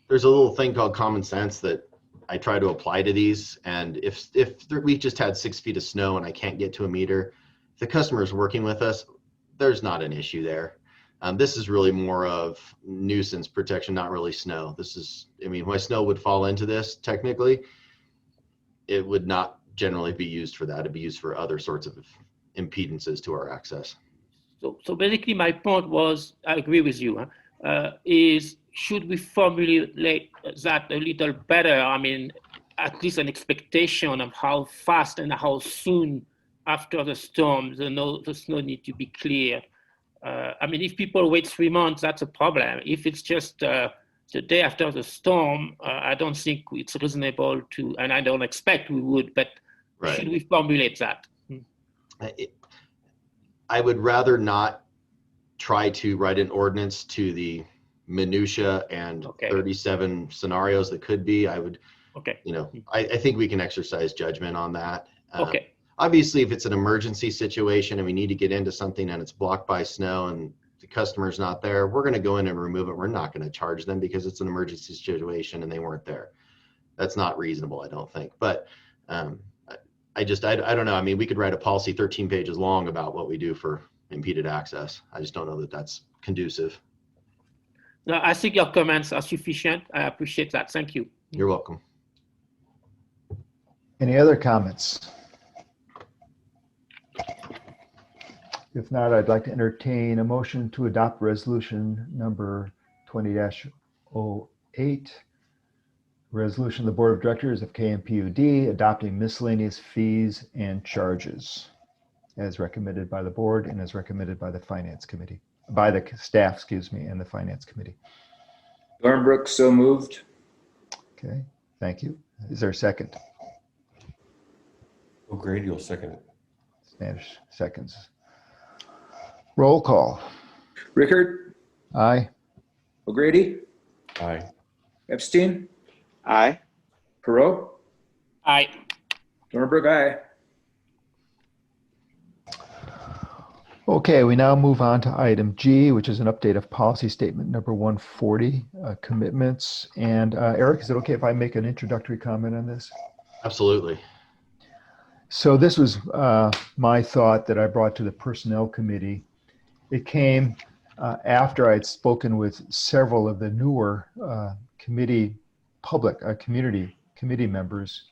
there's a little thing called common sense that I try to apply to these. And if we just had 6 feet of snow and I can't get to a meter, if the customer is working with us, there's not an issue there. This is really more of nuisance protection, not really snow. My snow would fall into this technically. It would not generally be used for that. It'd be used for other sorts of impedances to our access. So basically my point was, I agree with you, is should we formulate that a little better? I mean, at least an expectation of how fast and how soon after the storm the snow need to be cleared. If people wait 3 months, that's a problem. If it's just the day after the storm, I don't think it's reasonable to, and I don't expect we would, but right. Should we formulate that? I would rather not try to write an ordinance to the minutia and 37 scenarios that could be. I would, I think we can exercise judgment on that. Obviously, if it's an emergency situation and we need to get into something and it's blocked by snow and the customer's not there, we're going to go in and remove it. We're not going to charge them because it's an emergency situation and they weren't there. That's not reasonable, I don't think. But I don't know. We could write a policy 13 pages long about what we do for impeded access. I just don't know that that's conducive. No, I think your comments are sufficient. I appreciate that. Thank you. You're welcome. Any other comments? If not, I'd like to entertain a motion to adopt resolution number 20-08, resolution of the Board of Directors of KMPUD adopting miscellaneous fees and charges as recommended by the board and as recommended by the Finance Committee, by the staff, and the Finance Committee. Dornbrook, so moved. Okay, thank you. Is there a second? O'Grady will second it. Spanish seconds. Roll call. Rickard, Aye. O'Grady, Aye. Epstein, Aye. Perot, Aye. Dornbrook, aye. Okay, we now move on to item G, which is an update of policy statement number 140, commitments. And Eric, is it okay if I make an introductory comment on this? Absolutely. So this was my thought that I brought to the Personnel Committee. It came after I'd spoken with several of the newer community committee members,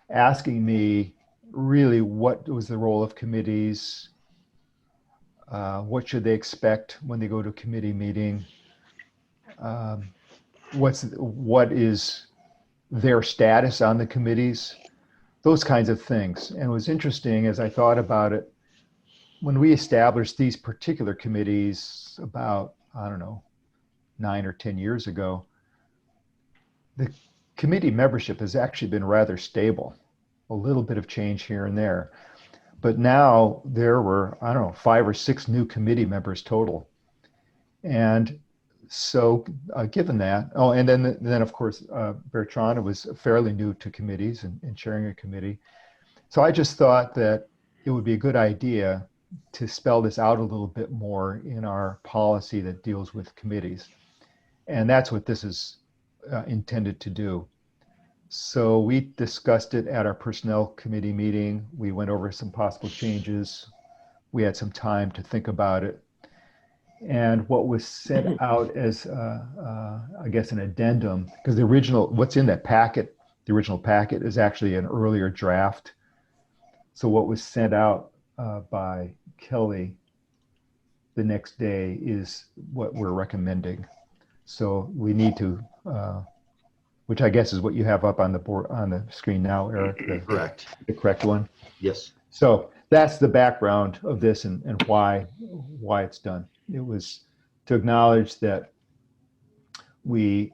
asking me really what was the role of committees, what should they expect when they go to a committee meeting, what is their status on the committees, those kinds of things. And it was interesting as I thought about it, when we established these particular committees about, 9 or 10 years ago, the committee membership has actually been rather stable, a little bit of change here and there. But now there were, 5 or 6 new committee members total And so given that, oh, and then of course, Bertrand was fairly new to committees and chairing a committee. So I just thought that it would be a good idea to spell this out a little bit more in our policy that deals with committees. And that's what this is intended to do. So we discussed it at our personnel committee meeting. We went over some possible changes. We had some time to think about it. And what was sent out as, I guess, an addendum, because the original, what's in that packet, the original packet is actually an earlier draft. So what was sent out by Kelly the next day is what we're recommending. So we need to, which I guess is what you have up on the board, on the screen now, Eric. Correct. The correct one. Yes. So that's the background of this and why it's done. It was to acknowledge that we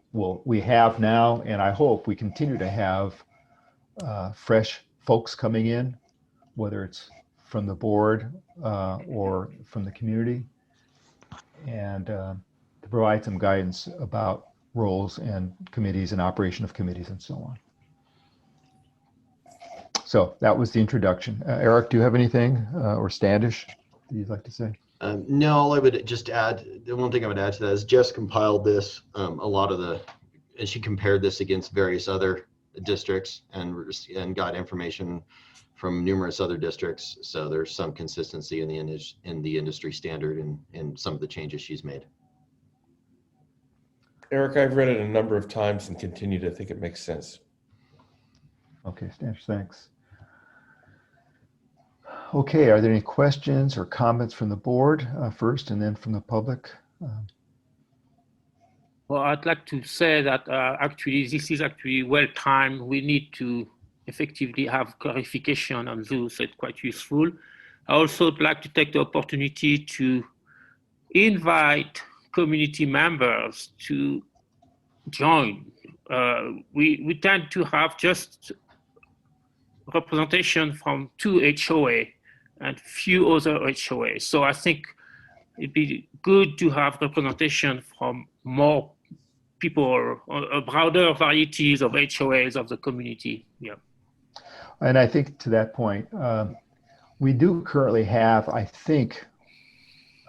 have now, and I hope we continue to have fresh folks coming in, whether it's from the board or from the community, and to provide some guidance about roles and committees and operation of committees and so on. So that was the introduction. Eric, do you have anything, or Standish, that you'd like to say? No, all I would just add, the one thing I would add to that is Jess compiled this, and she compared this against various other districts and got information from numerous other districts. So there's some consistency in the industry standard and some of the changes she's made. Eric, I've read it a number of times and continue to think it makes sense. Okay, Standish, thanks. Okay, are there any questions or comments from the board first and then from the public? Well, I'd like to say that actually this is actually well timed. We need to effectively have clarification on those. It's quite useful. I also would like to take the opportunity to invite community members to join. We tend to have just representation from 2 HOA and few other HOA. So I think it'd be good to have representation from more people, a broader varieties of HOAs of the community. Yeah. And I think to that point, we do currently have, I think,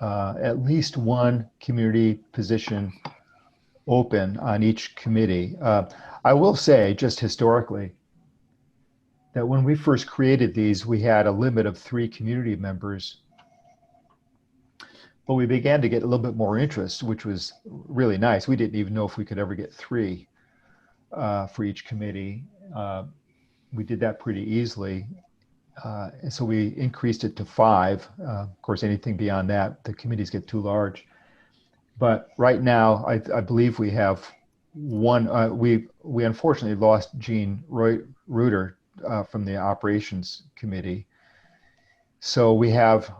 at least one community position open on each committee. I will say, just historically, that when we first created these, we had a limit of 3 community members. But we began to get a little bit more interest, which was really nice. We didn't even know if we could ever get 3 for each committee. We did that pretty easily. And so we increased it to 5. Of course, anything beyond that, the committees get too large. But right now, I believe we have one. We unfortunately lost Jean Reuter from the operations committee. So we have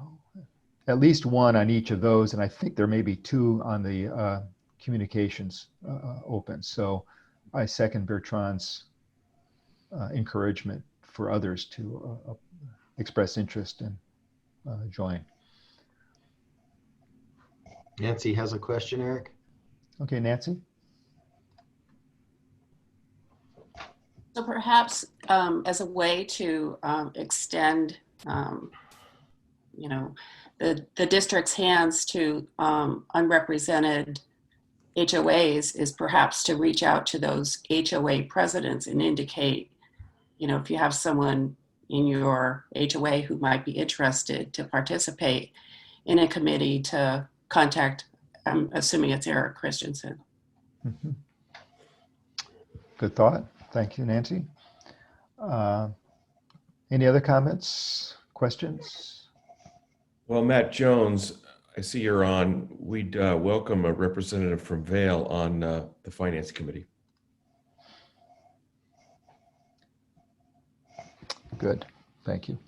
at least one on each of those, and I think there may be 2 on the communications open. So I second Bertrand's encouragement for others to express interest and join. Nancy has a question, Eric. Okay, Nancy. So perhaps as a way to extend, the district's hands to unrepresented HOAs is perhaps to reach out to those HOA presidents and indicate, if you have someone in your HOA who might be interested to participate in a committee, to contact, I'm assuming it's Eric Christensen. Mm-hmm. Good thought. Thank you, Nancy. Any other comments, questions? Well, Matt Jones, I see you're on. We'd welcome a representative from Vail on the Finance Committee. Good. Thank you.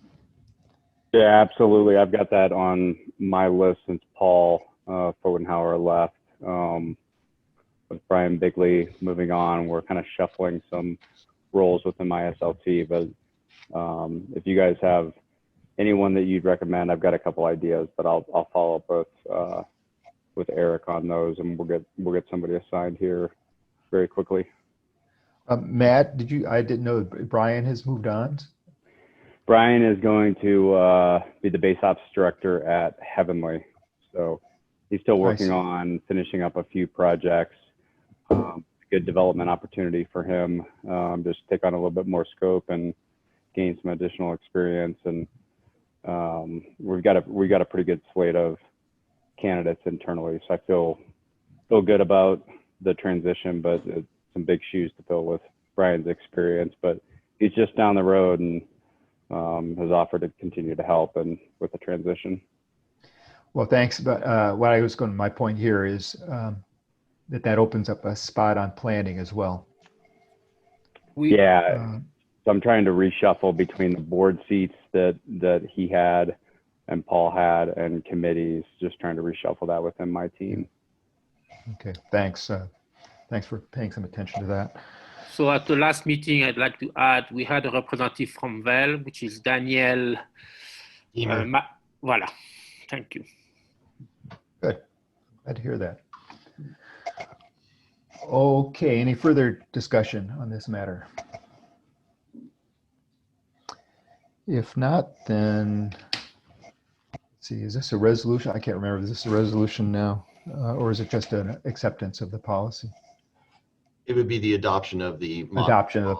Yeah, absolutely. I've got that on my list since Paul Fogenhauer left. With Brian Bigley moving on, we're kind of shuffling some roles within my SLT. But if you guys have anyone that you'd recommend, I've got a couple ideas, but I'll follow up with Eric on those, and we'll get somebody assigned here very quickly. Matt, I didn't know Brian has moved on. Brian is going to be the base ops director at Heavenly. So he's still working on finishing up a few projects. Good development opportunity for him. Just take on a little bit more scope and gain some additional experience. And we got a pretty good slate of candidates internally. So I feel good about the transition, but it's some big shoes to fill with Brian's experience. But he's just down the road and has offered to continue to help and with the transition. Well, thanks. But my point here is that opens up a spot on planning as well. So I'm trying to reshuffle between the board seats that he had and Paul had and committees, just trying to reshuffle that within my team. Okay, thanks. Thanks for paying some attention to that. So at the last meeting, I'd like to add, we had a representative from VEL, which is Daniel. Voilà. Thank you. Good. Glad to hear that. Okay, any further discussion on this matter? If not, then let's see, is this a resolution? I can't remember. Is this a resolution now, or is it just an acceptance of the policy? It would be the adoption of the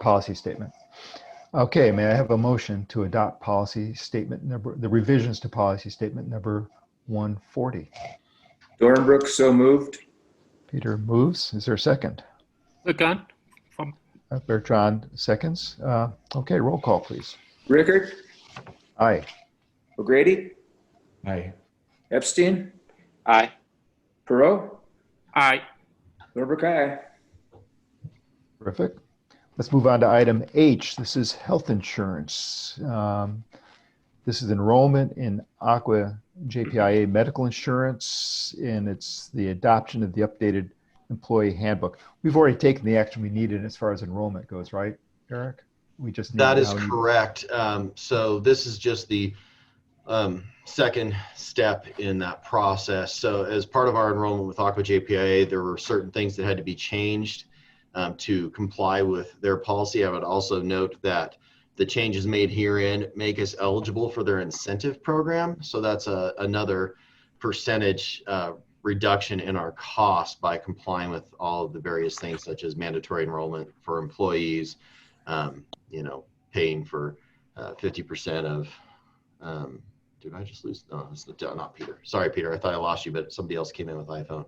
policy statement. Okay, may I have a motion to adopt policy statement the revisions to policy statement number 140? Dornbrook, so moved. Peter moves. Is there a second? Second. Bertrand seconds. Okay, roll call, please. Rickard, Aye. O'Grady, Aye. Epstein, Aye. Perot, Aye. Dornbrook, aye. Terrific. Let's move on to item H. This is health insurance. This is enrollment in Aqua JPIA medical insurance, and it's the adoption of the updated employee handbook. We've already taken the action we needed as far as enrollment goes, right, Eric? We just that is correct. So this is just the second step in that process. So as part of our enrollment with Aqua JPIA, there were certain things that had to be changed to comply with their policy. I would also note that the changes made herein make us eligible for their incentive program. So that's another percentage reduction in our cost by complying with all of the various things such as mandatory enrollment for employees, paying for 50% of, did I just lose? No, it's not Peter. Sorry, Peter. I thought I lost you, but somebody else came in with iPhone.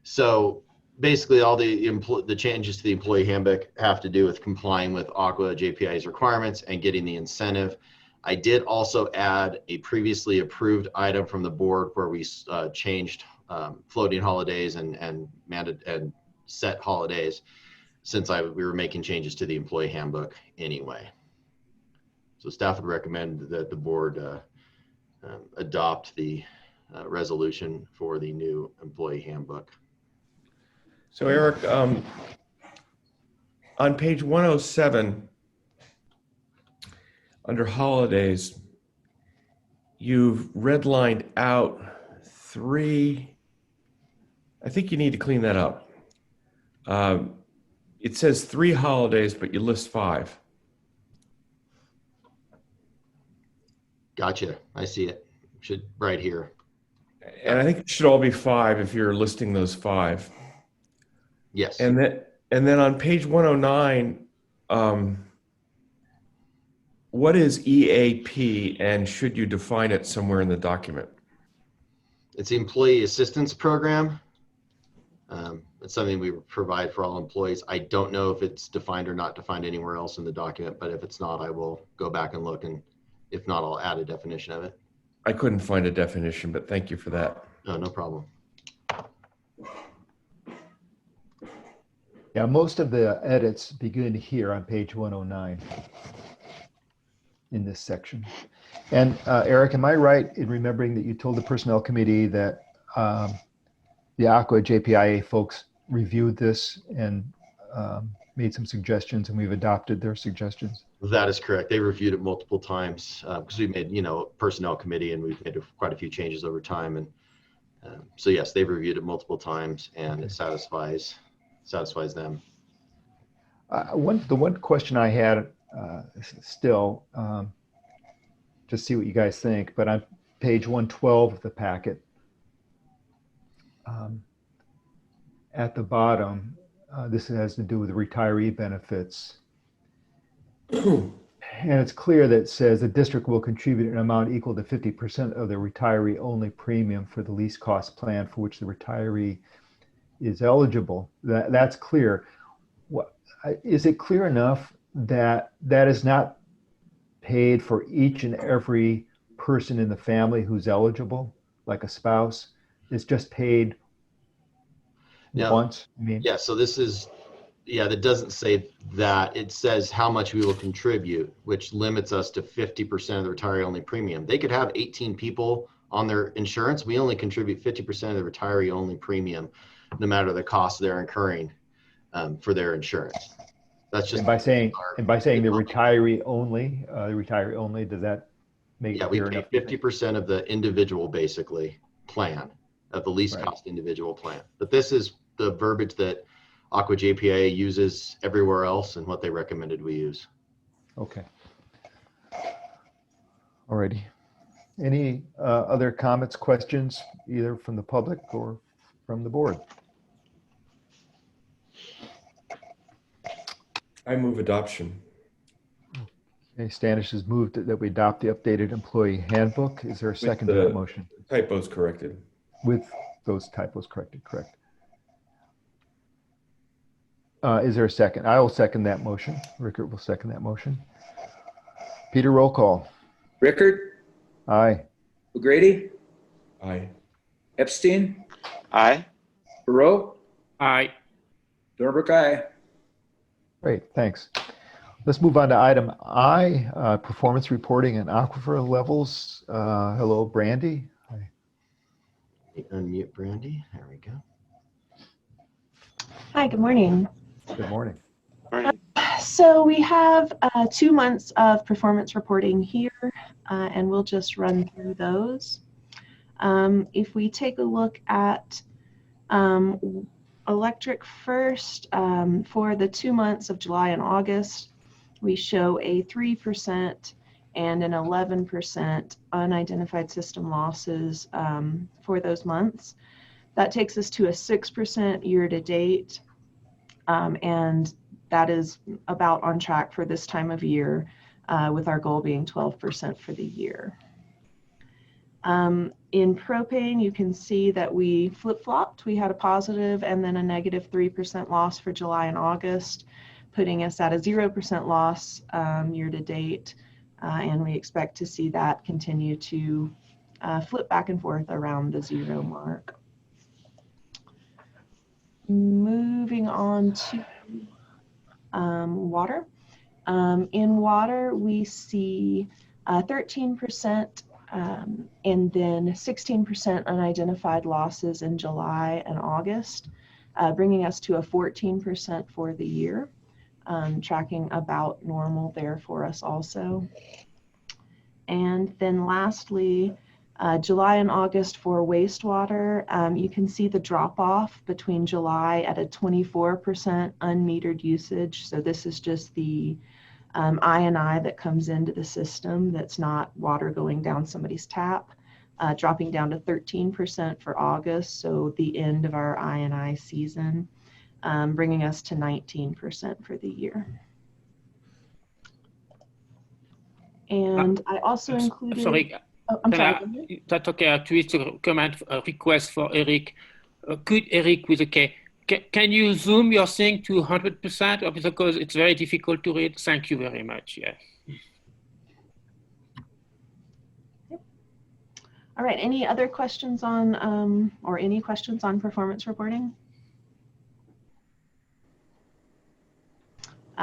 So basically all the changes to the employee handbook have to do with complying with Aqua JPI's requirements and getting the incentive. I did also add a previously approved item from the board where we changed floating holidays and set holidays since we were making changes to the employee handbook anyway. So staff would recommend that the board adopt the resolution for the new employee handbook. So Eric, on page 107, under holidays, you've redlined out 3. I think you need to clean that up. It says 3 holidays, but you list 5. Gotcha. I see it. Should right here. And I think it should all be 5 if you're listing those 5. Yes. And then on page 109, what is EAP and should you define it somewhere in the document? It's the Employee Assistance Program. It's something we provide for all employees. I don't know if it's defined or not defined anywhere else in the document, but if it's not, I will go back and look, and if not, I'll add a definition of it. I couldn't find a definition, but thank you for that. No problem. Yeah, most of the edits begin here on page 109 in this section. And Eric, am I right in remembering that you told the Personnel Committee that the Aqua JPIA folks reviewed this and made some suggestions, and we've adopted their suggestions? That is correct. They reviewed it multiple times because we made, Personnel Committee, and we've made quite a few changes over time. And So yes, they've reviewed it multiple times, and it satisfies them. The one question I had still, just see what you guys think, but on page 112 of the packet, at the bottom, this has to do with the retiree benefits. And it's clear that it says the district will contribute an amount equal to 50% of the retiree-only premium for the least cost plan for which the retiree is eligible. That's clear. Is it clear enough that that is not paid for each and every person in the family who's eligible, like a spouse? It's just paid once? I mean, yeah, so this is, that doesn't say that. It says how much we will contribute, which limits us to 50% of the retiree-only premium. They could have 18 people on their insurance. We only contribute 50% of the retiree-only premium, no matter the cost they're incurring for their insurance. That's just and by saying the retiree only, does that make it we clear pay enough? 50% of the individual, basically, plan of the least cost individual plan. But this is the verbiage that Aqua JPA uses everywhere else and what they recommended we use. Okay. Alrighty. Any other comments, questions, either from the public or from the board? I move adoption. Okay, Standish has moved that we adopt the updated employee handbook. Is there a second to that motion? Typos corrected. With those typos corrected, correct. Is there a second? I will second that motion. Rickert will second that motion. Peter, roll call. Rickert, Aye. O'Grady, Aye. Epstein, Aye. Perot, Aye. Dornbrook, aye. Great, thanks. Let's move on to item I, performance reporting and aquifer levels. Hello, Brandy. Hi. Unmute Brandy. There we go. Hi, good morning. Good morning. Morning. So we have 2 months of performance reporting here, and we'll just run through those. If we take a look at electric first, for the 2 months of July and August, we show a 3% and an 11% unidentified system losses for those months. That takes us to a 6% year to date, and that is about on track for this time of year, with our goal being 12% for the year. In propane, you can see that we flip-flopped. We had a positive and then a negative 3% loss for July and August, putting us at a 0% loss year to date, and we expect to see that continue to flip back and forth around the 0 mark. Moving on to water. In water, we see 13% and then 16% unidentified losses in July and August, bringing us to a 14% for the year, tracking about normal there for us also. And then lastly, July and August for wastewater, you can see the drop off between July at a 24% unmetered usage. So this is just the I&I that comes into the system that's not water going down somebody's tap, dropping down to 13% for August, so the end of our I&I season, bringing us to 19% for the year. And I also included... Sorry. Oh, I'm sorry. That's okay. I tweet a comment, a request for Eric. Could Eric with a K, can you zoom your thing to 100%? Or because it's very difficult to read? Thank you very much. Yeah. All right. Any other questions on, or any questions on performance reporting?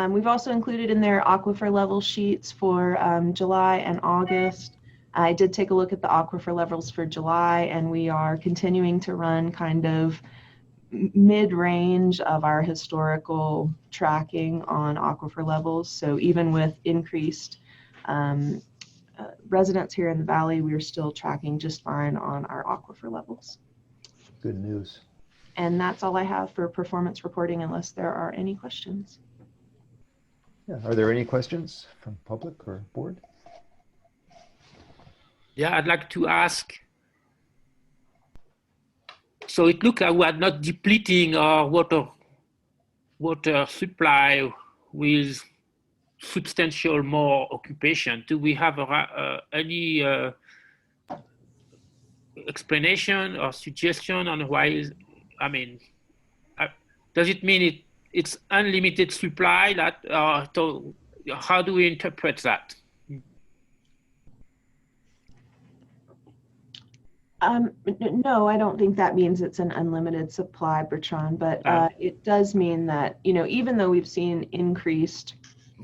We've also included in there aquifer level sheets for July and August. I did take a look at the aquifer levels for July, and we are continuing to run kind of mid-range of our historical tracking on aquifer levels. So even with increased residents here in the valley, we're still tracking just fine on our aquifer levels. Good news. And that's all I have for performance reporting unless there are any questions. Yeah. Are there any questions from public or board? Yeah, I'd like to ask. So it looks like we are not depleting our water supply with substantial more occupation. Do we have any explanation or suggestion on why? I mean, does it mean it's unlimited supply? How do we interpret that? No, I don't think that means it's an unlimited supply, Bertrand, but it does mean that, even though we've seen increased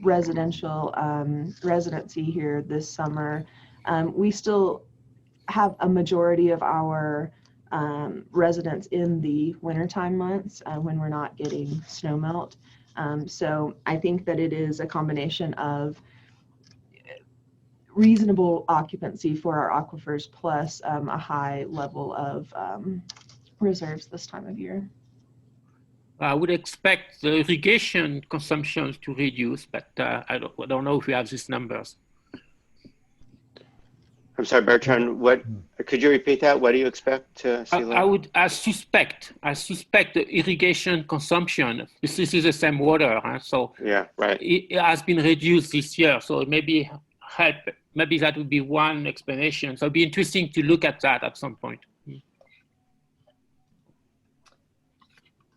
residential residency here this summer, we still have a majority of our residents in the wintertime months when we're not getting snow melt. So I think that it is a combination of reasonable occupancy for our aquifers plus a high level of reserves this time of year. I would expect the irrigation consumption to reduce, but I don't know if we have these numbers. I'm sorry, Bertrand, could you repeat that? What do you expect to see? I suspect the irrigation consumption, this is the same water, huh? So yeah, right. It has been reduced this year, so maybe that would be one explanation. So it'd be interesting to look at that at some point.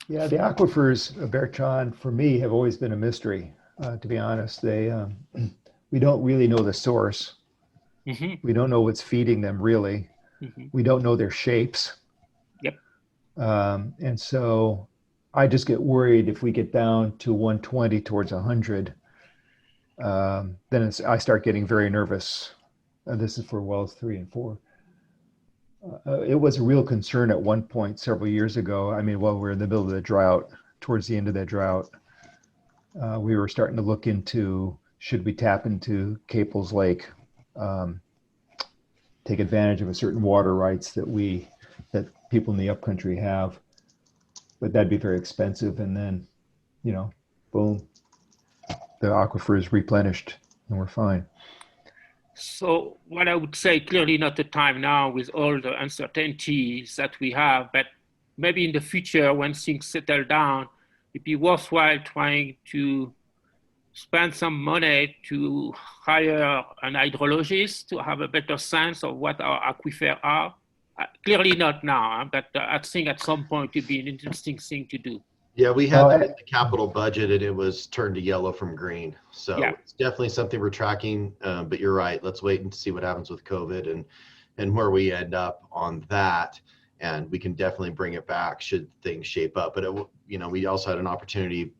Yeah, the aquifers, Bertrand, for me, have always been a mystery, to be honest. We don't really know the source. Mm-hmm. We don't know what's feeding them, really. Mm-hmm. We don't know their shapes. Yep. And so I just get worried if we get down to 120 towards 100, then I start getting very nervous. This is for wells 3 and 4. It was a real concern at one point several years ago. I mean, while we were in the middle of the drought, towards the end of that drought, we were starting to look into, should we tap into Caples Lake, take advantage of a certain water rights that people in the upcountry have, but that'd be very expensive. And then, boom, the aquifer is replenished and we're fine. So what I would say, clearly not the time now with all the uncertainties that we have, but maybe in the future when things settle down, it'd be worthwhile trying to spend some money to hire an hydrologist to have a better sense of what our aquifers are. Clearly not now, but I think at some point it'd be an interesting thing to do. Yeah, we had that in the capital budget and it was turned to yellow from green. So yeah, it's definitely something we're tracking, but you're right. Let's wait and see what happens with COVID and where we end up on that. And we can definitely bring it back should things shape up. But, we also had an opportunity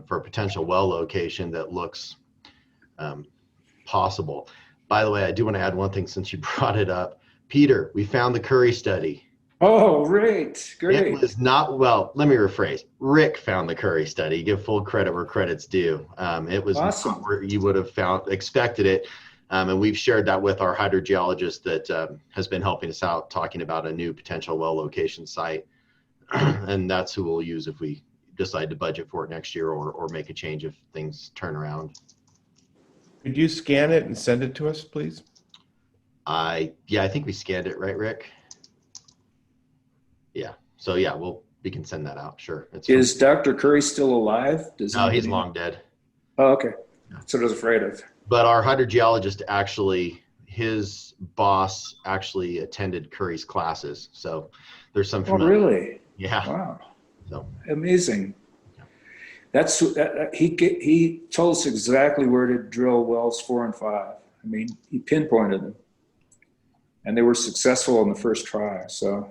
for a potential well location that looks possible. By the way, I do want to add one thing since you brought it up. Peter, we found the Curry study. Oh, great. Great. It was not, well, let me rephrase. Rick found the Curry study. Give full credit where credit's due. It was awesome. Not where you would have expected it. And we've shared that with our hydrogeologist that has been helping us out, talking about a new potential well location site. And that's who we'll use if we decide to budget for it next year or make a change if things turn around. Could you scan it and send it to us, please? Yeah, I think we scanned it, right, Rick? Yeah. So yeah, we can send that out. Sure. Is Dr. Curry still alive? No, he's long dead. Oh, okay. That's what I was afraid of. But our hydrogeologist his boss actually attended Curry's classes. So there's some familiarity. Oh, really? Yeah. Wow. So amazing. He told us exactly where to drill wells 4 and 5. I mean, he pinpointed them, and they were successful in the first try. So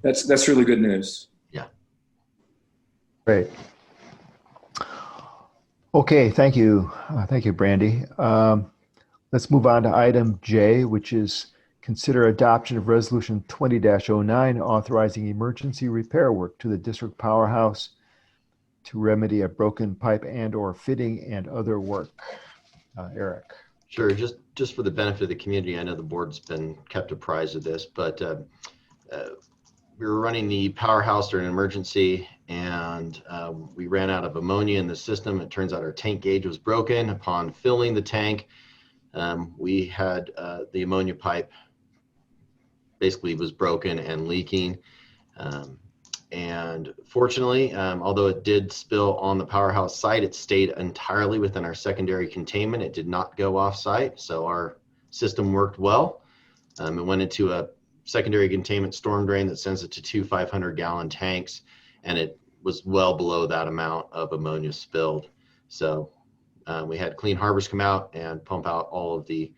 that's really good news. Yeah. Great. Okay, thank you. Thank you, Brandy. Let's move on to item J, which is consider adoption of resolution 20-09 authorizing emergency repair work to the district powerhouse to remedy a broken pipe and or fitting and other work. Eric. Sure. Just for the benefit of the community, I know the board's been kept apprised of this, but we were running the powerhouse during an emergency, and we ran out of ammonia in the system. It turns out our tank gauge was broken. Upon filling the tank, we had the ammonia pipe basically was broken and leaking. And fortunately, although it did spill on the powerhouse site, it stayed entirely within our secondary containment. It did not go off site, so our system worked well. It went into a secondary containment storm drain that sends it to two 500-gallon tanks, and it was well below that amount of ammonia spilled. So we had Clean Harbors come out and pump out all of the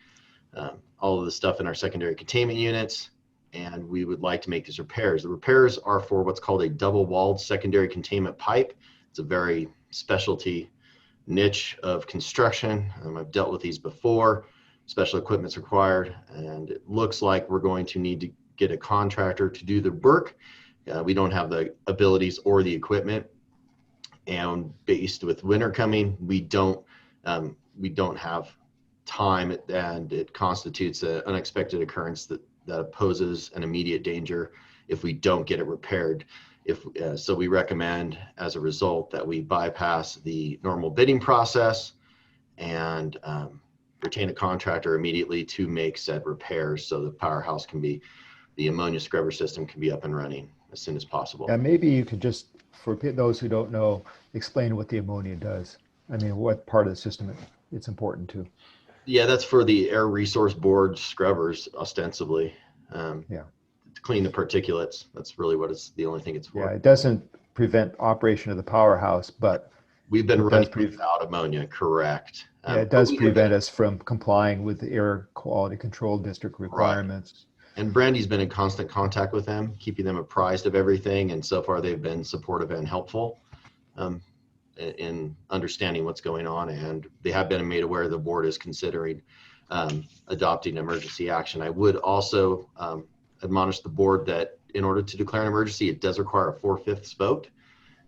stuff in our secondary containment units, and we would like to make these repairs. The repairs are for what's called a double-walled secondary containment pipe. It's a very specialty niche of construction. I've dealt with these before. Special equipment's required, and it looks like we're going to need to get a contractor to do the work. We don't have the abilities or the equipment, and based with winter coming, we don't have time, and it constitutes an unexpected occurrence that poses an immediate danger if we don't get it repaired. So we recommend, as a result, that we bypass the normal bidding process and retain a contractor immediately to make said repairs, so the ammonia scrubber system can be up and running as soon as possible. And maybe you could just, for those who don't know, explain what the ammonia does. I mean, what part of the system it's important to. Yeah, that's for the Air Resource Board scrubbers, ostensibly. To clean the particulates. That's really what the only thing it's for. Yeah, it doesn't prevent operation of the powerhouse, but we've been running without ammonia, correct. Yeah, it does prevent us from complying with the Air Quality Control District requirements. Right. And Brandy's been in constant contact with them, keeping them apprised of everything, and so far they've been supportive and helpful in understanding what's going on, and they have been made aware the board is considering adopting emergency action. I would also admonish the board that in order to declare an emergency, it does require a 4/5 vote.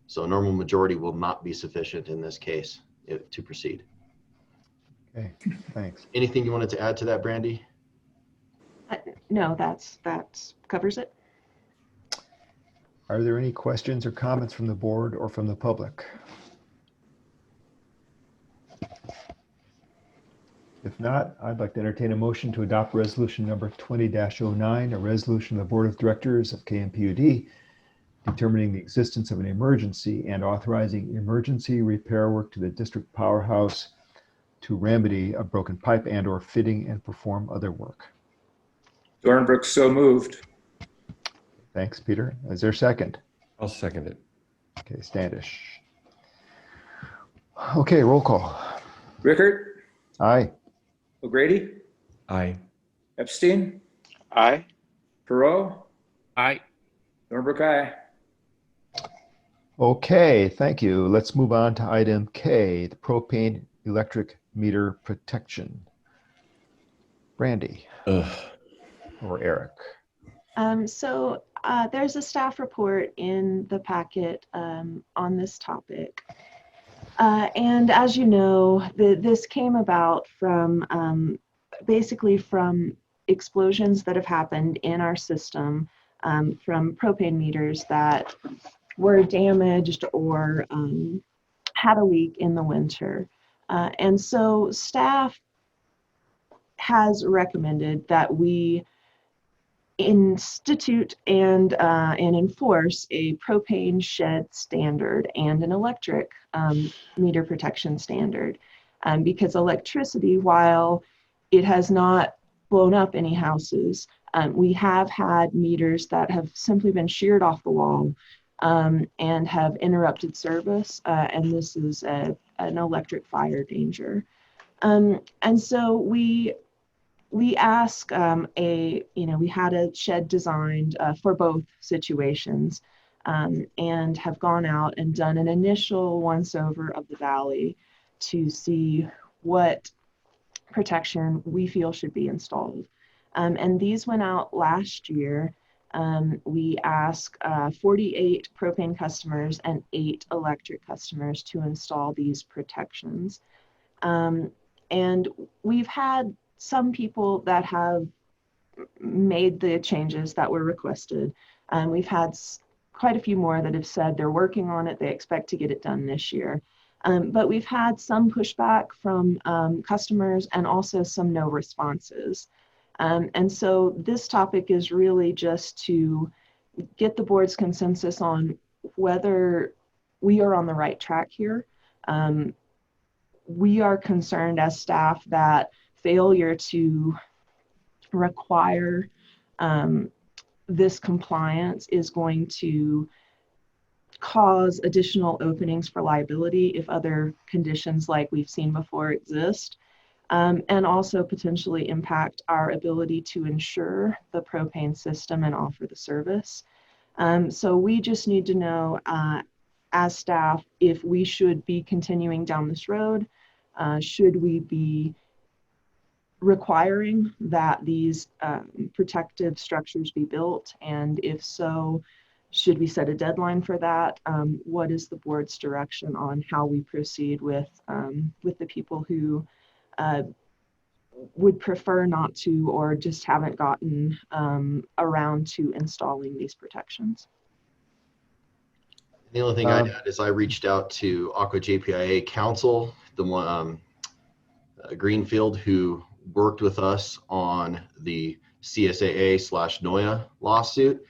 So a normal majority will not be sufficient in this case to proceed. Okay, thanks. Anything you wanted to add to that, Brandy? No, that covers it. Are there any questions or comments from the board or from the public? If not, I'd like to entertain a motion to adopt resolution number 20-09, a resolution of the Board of Directors of KMPUD determining the existence of an emergency and authorizing emergency repair work to the district powerhouse to remedy a broken pipe and or fitting and perform other work. Dornbrook, so moved. Thanks, Peter. Is there a second? I'll second it. Okay, Standish. Okay, roll call. Rickert, Aye. O'Grady, Aye. Epstein, Aye. Perot, Aye. Dornbrook, aye. Okay, thank you. Let's move on to item K, the propane electric meter protection. Brandy or Eric? So there's a staff report in the packet on this topic. And as you know, this came about from basically from explosions that have happened in our system from propane meters that were damaged or had a leak in the winter. And so staff has recommended that we institute and enforce a propane shed standard and an electric meter protection standard, because electricity, while it has not blown up any houses, we have had meters that have simply been sheared off the wall and have interrupted service, and this is an electric fire danger. And so we ask we had a shed designed for both situations, and have gone out and done an initial once over of the valley to see what protection we feel should be installed. And these went out last year. We asked 48 propane customers and 8 electric customers to install these protections. And we've had some people that have made the changes that were requested. We've had quite a few more that have said they're working on it. They expect to get it done this year. But we've had some pushback from customers and also some no responses. And so this topic is really just to get the board's consensus on whether we are on the right track here. We are concerned as staff that failure to require this compliance is going to cause additional openings for liability if other conditions like we've seen before exist, and also potentially impact our ability to insure the propane system and offer the service. So we just need to know as staff if we should be continuing down this road. Should we be requiring that these protective structures be built? And if so, should we set a deadline for that? What is the board's direction on how we proceed with the people who would prefer not to or just haven't gotten around to installing these protections? The only thing I'd add is I reached out to Aqua JPIA Council, the one Greenfield, who worked with us on the CSAA/NOIA lawsuit,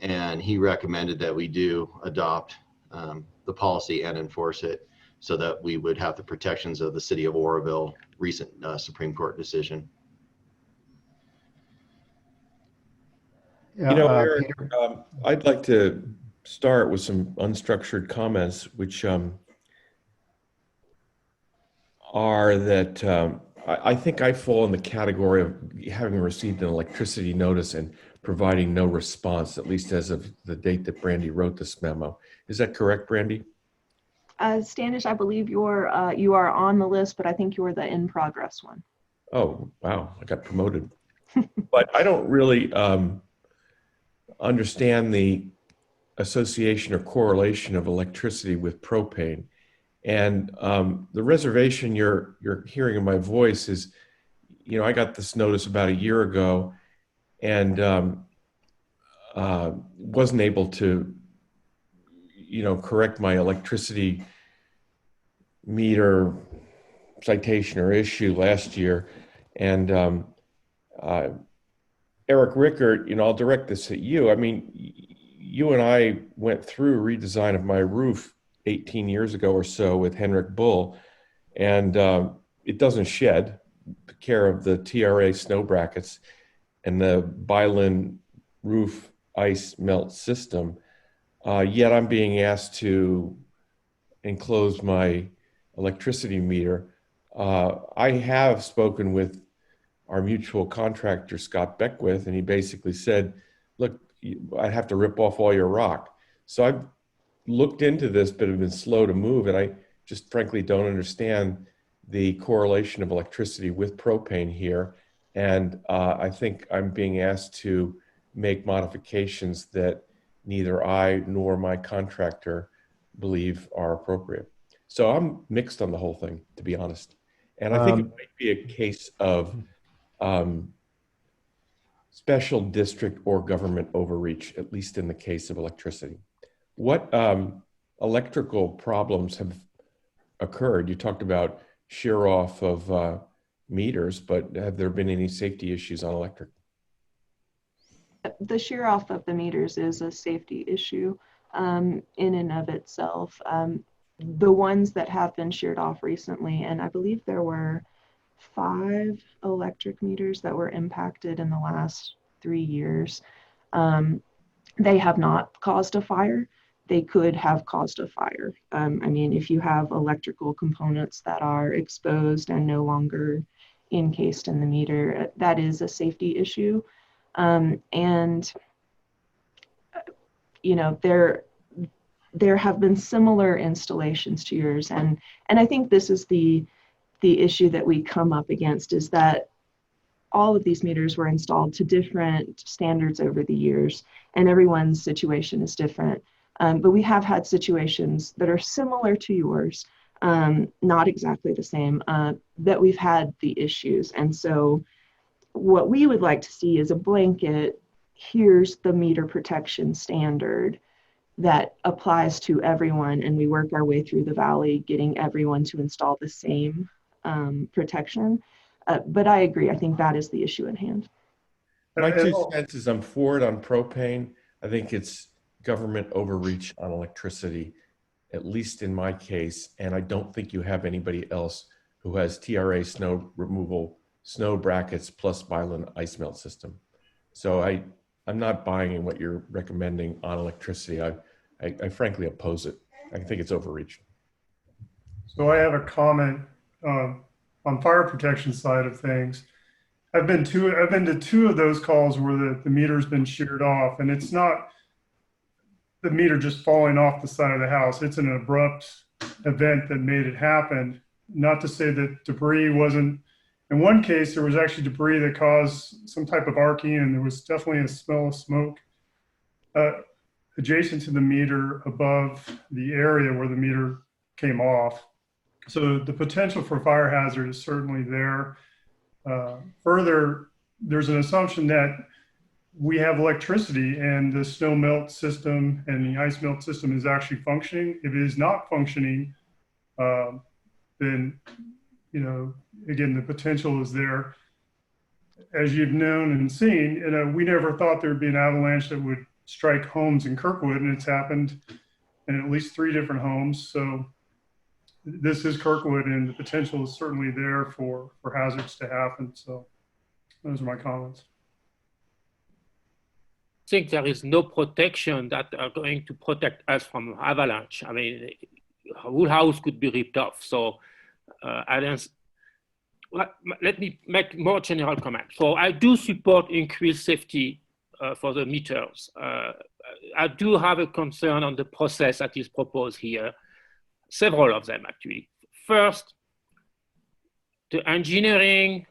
and he recommended that we do adopt the policy and enforce it so that we would have the protections of the city of Oroville recent Supreme Court decision. You know, Eric, I'd like to start with some unstructured comments, which are that I think I fall in the category of having received an electricity notice and providing no response, at least as of the date that Brandy wrote this memo. Is that correct, Brandy? Standish, I believe you are on the list, but I think you're the in progress one. Oh, wow, I got promoted. But I don't really understand the association or correlation of electricity with propane. And the reservation you're hearing in my voice is, you know, I got this notice about a year ago and wasn't able to, you know, correct my electricity meter citation or issue last year. And Eric Rickert, you know, I'll direct this at you. I mean, you and I went through a redesign of my roof 18 years ago or so with Henrik Bull, and it doesn't shed. The care of the TRA snow brackets and the Bylin roof ice melt system. Yet I'm being asked to enclose my electricity meter. I have spoken with our mutual contractor, Scott Beckwith, and he basically said, look, I'd have to rip off all your rock. So I've looked into this, but have been slow to move. And I just frankly don't understand the correlation of electricity with propane here. And I think I'm being asked to make modifications that neither I nor my contractor believe are appropriate. So I'm mixed on the whole thing, to be honest. And I think it might be a case of special district or government overreach, at least in the case of electricity. What electrical problems have occurred? You talked about shear off of meters, but have there been any safety issues on electric? The shear off of the meters is a safety issue in and of itself. The ones that have been sheared off recently, and I believe there were 5 electric meters that were impacted in the last 3 years. They have not caused a fire. They could have caused a fire. I mean, if you have electrical components that are exposed and no longer encased in the meter, that is a safety issue. And, you know, there have been similar installations to yours. And I think this is the issue that we come up against, is that all of these meters were installed to different standards over the years, and everyone's situation is different. But we have had situations that are similar to yours, not exactly the same, that we've had the issues. And so what we would like to see is a blanket here's the meter protection standard that applies to everyone, and we work our way through the valley, getting everyone to install the same protection. But I agree, I think that is the issue at hand. My 2 cents is I'm for it on propane. I think it's government overreach on electricity, at least in my case. And I don't think you have anybody else who has TRA snow removal, snow brackets plus Byland ice melt system. So I'm not buying in what you're recommending on electricity. I frankly oppose it. I think it's overreach. So I have a comment on fire protection side of things. I've been to 2 of those calls where the meter's been sheared off, and it's not the meter just falling off the side of the house. It's an abrupt event that made it happen. Not to say that debris wasn't. In one case, there was actually debris that caused some type of arcing, and there was definitely a smell of smoke adjacent to the meter above the area where the meter came off. So the potential for fire hazard is certainly there. Further, there's an assumption that we have electricity and the snow melt system and the ice melt system is actually functioning. If it is not functioning, then, you know, again, the potential is there. As you've known and seen, we never thought there would be an avalanche that would strike homes in Kirkwood, and it's happened in at least 3 different homes. So this is Kirkwood, and the potential is certainly there for hazards to happen. So those are my comments. I think there is no protection that are going to protect us from avalanche. I mean, a whole house could be ripped off. So let me make more general comment. So I do support increased safety for the meters. I do have a concern on the process that is proposed here. Several of them, actually. First, the engineering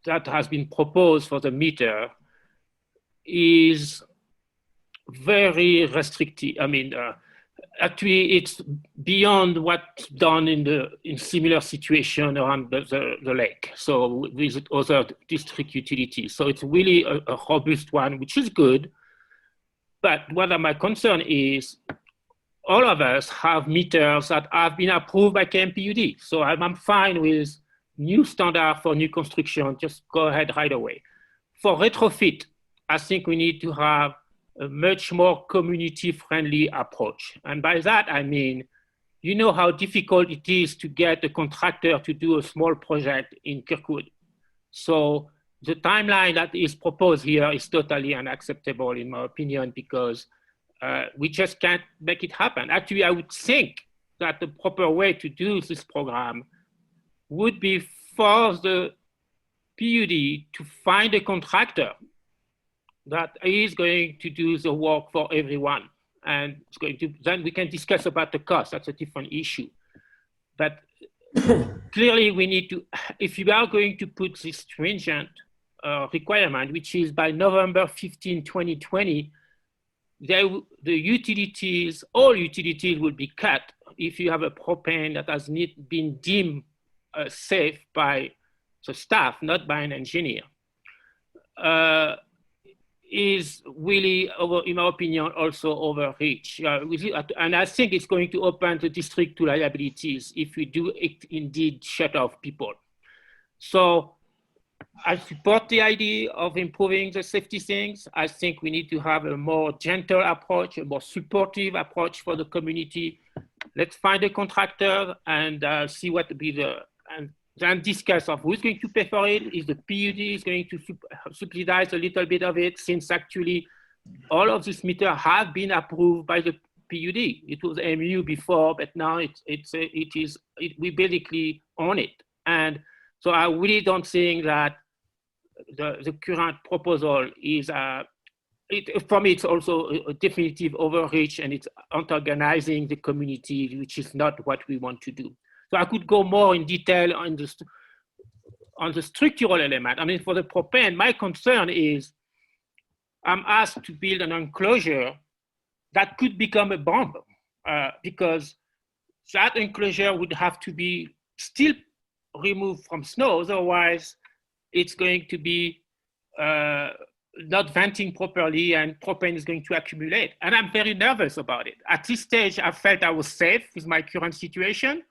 that has been proposed for the meter is very restrictive. I mean, actually, it's beyond what's done in similar situation around the lake. So with other district utilities. So it's really a robust one, which is good. But what my concern is, all of us have meters that have been approved by KMPUD. So I'm fine with new standard for new construction, just go ahead right away. For retrofit, I think we need to have a much more community-friendly approach. And by that, I mean, you know how difficult it is to get a contractor to do a small project in Kirkwood. So the timeline that is proposed here is totally unacceptable, in my opinion, because we just can't make it happen. Actually, I would think that the proper way to do this program would be for the PUD to find a contractor that is going to do the work for everyone. And it's going to, then we can discuss about the cost. That's a different issue. But clearly we need to, if you are going to put this stringent requirement, which is by November 15, 2020, the utilities, all utilities will be cut if you have a propane that has been deemed safe by the staff, not by an engineer. Is really, in my opinion, also overreach. And I think it's going to open the district to liabilities if we do indeed shut off people. So I support the idea of improving the safety things. I think we need to have a more gentle approach, a more supportive approach for the community. Let's find a contractor and see what will be and then discuss of who's going to pay for it. Is the PUD is going to subsidize a little bit of it, since actually all of these meters have been approved by the PUD. It was MU before, but now we basically own it. And so I really don't think that the current proposal is, for me, it's also a definitive overreach, and it's antagonizing the community, which is not what we want to do. So I could go more in detail on the structural element. I mean, for the propane, my concern is I'm asked to build an enclosure that could become a bomb, because that enclosure would have to be still removed from snow. Otherwise, it's going to be not venting properly and propane is going to accumulate. And I'm very nervous about it. At this stage, I felt I was safe with my current situation.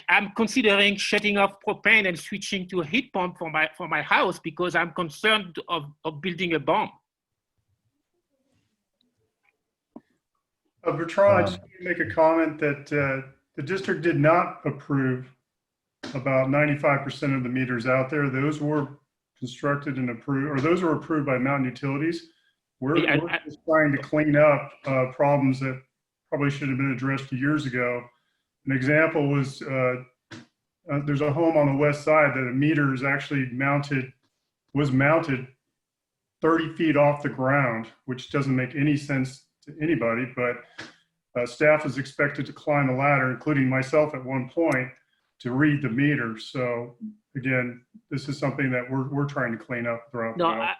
I'm considering shutting off propane and switching to a heat pump for my house because I'm concerned of building a bomb. Bertrand, I just want to make a comment that the district did not approve about 95% of the meters out there. Those were constructed and approved, or those were approved by Mountain Utilities. We're just trying to clean up problems that probably should have been addressed years ago. An example was there's a home on the west side that a meter is actually was mounted 30 feet off the ground, which doesn't make any sense to anybody, but staff is expected to climb a ladder, including myself at one point, to read the meter. So again, this is something that we're trying to clean up throughout.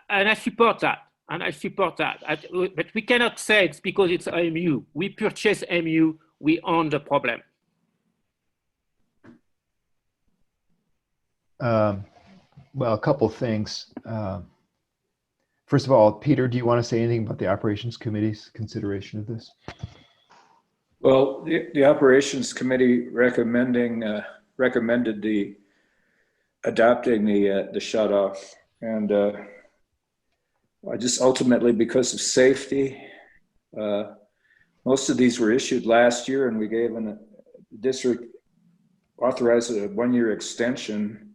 And I support that. But we cannot say it's because it's MU. We purchase MU, we own the problem. Well, a couple of things. First of all, Peter, do you want to say anything about the Operations Committee's consideration of this? Well, the Operations Committee recommended adopting the shut off, and I just ultimately, because of safety, most of these were issued last year, and we gave the district authorized a 1-year extension.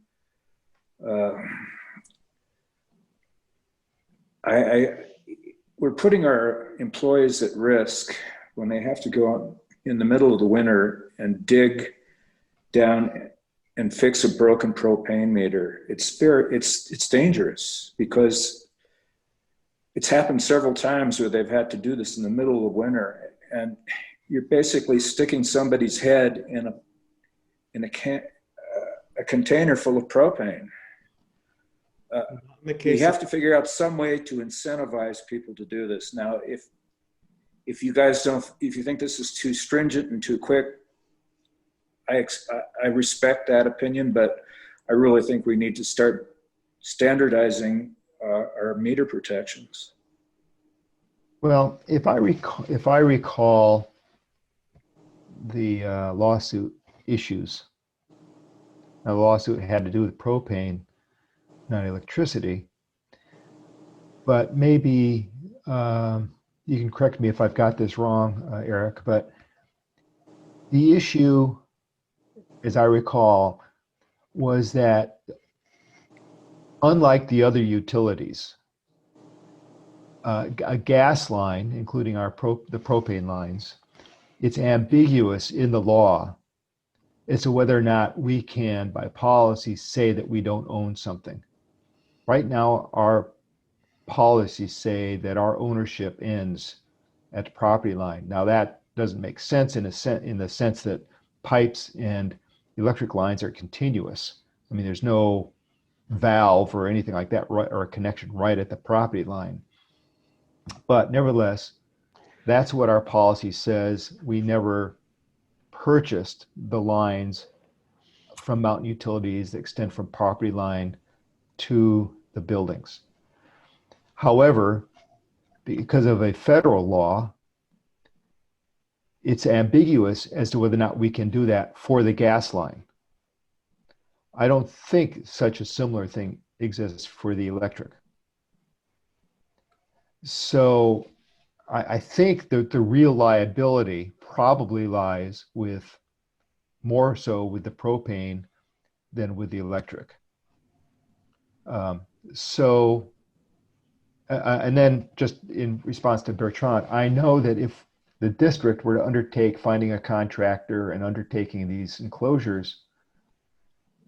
We're putting our employees at risk when they have to go out in the middle of the winter and dig down and fix a broken propane meter. It's dangerous because it's happened several times where they've had to do this in the middle of the winter, and you're basically sticking somebody's head in a container full of propane. We have to figure out some way to incentivize people to do this. Now, if you guys if you think this is too stringent and too quick, I respect that opinion, but I really think we need to start standardizing our meter protections. Well, if I recall the lawsuit issues, now the lawsuit had to do with propane, not electricity, but maybe you can correct me if I've got this wrong, Eric, but the issue, as I recall, was that unlike the other utilities, a gas line, including the propane lines, it's ambiguous in the law as to whether or not we can, by policy, say that we don't own something. Right now, our policies say that our ownership ends at the property line. Now, that doesn't make sense in the sense that pipes and electric lines are continuous. I mean, there's no valve or anything like that, or a connection right at the property line. But nevertheless, that's what our policy says. We never purchased the lines from Mountain Utilities that extend from property line to the buildings. However, because of a federal law, it's ambiguous as to whether or not we can do that for the gas line. I don't think such a similar thing exists for the electric. So I think that the real liability probably lies more so with the propane than with the electric. And then just in response to Bertrand, I know that if the district were to undertake finding a contractor and undertaking these enclosures,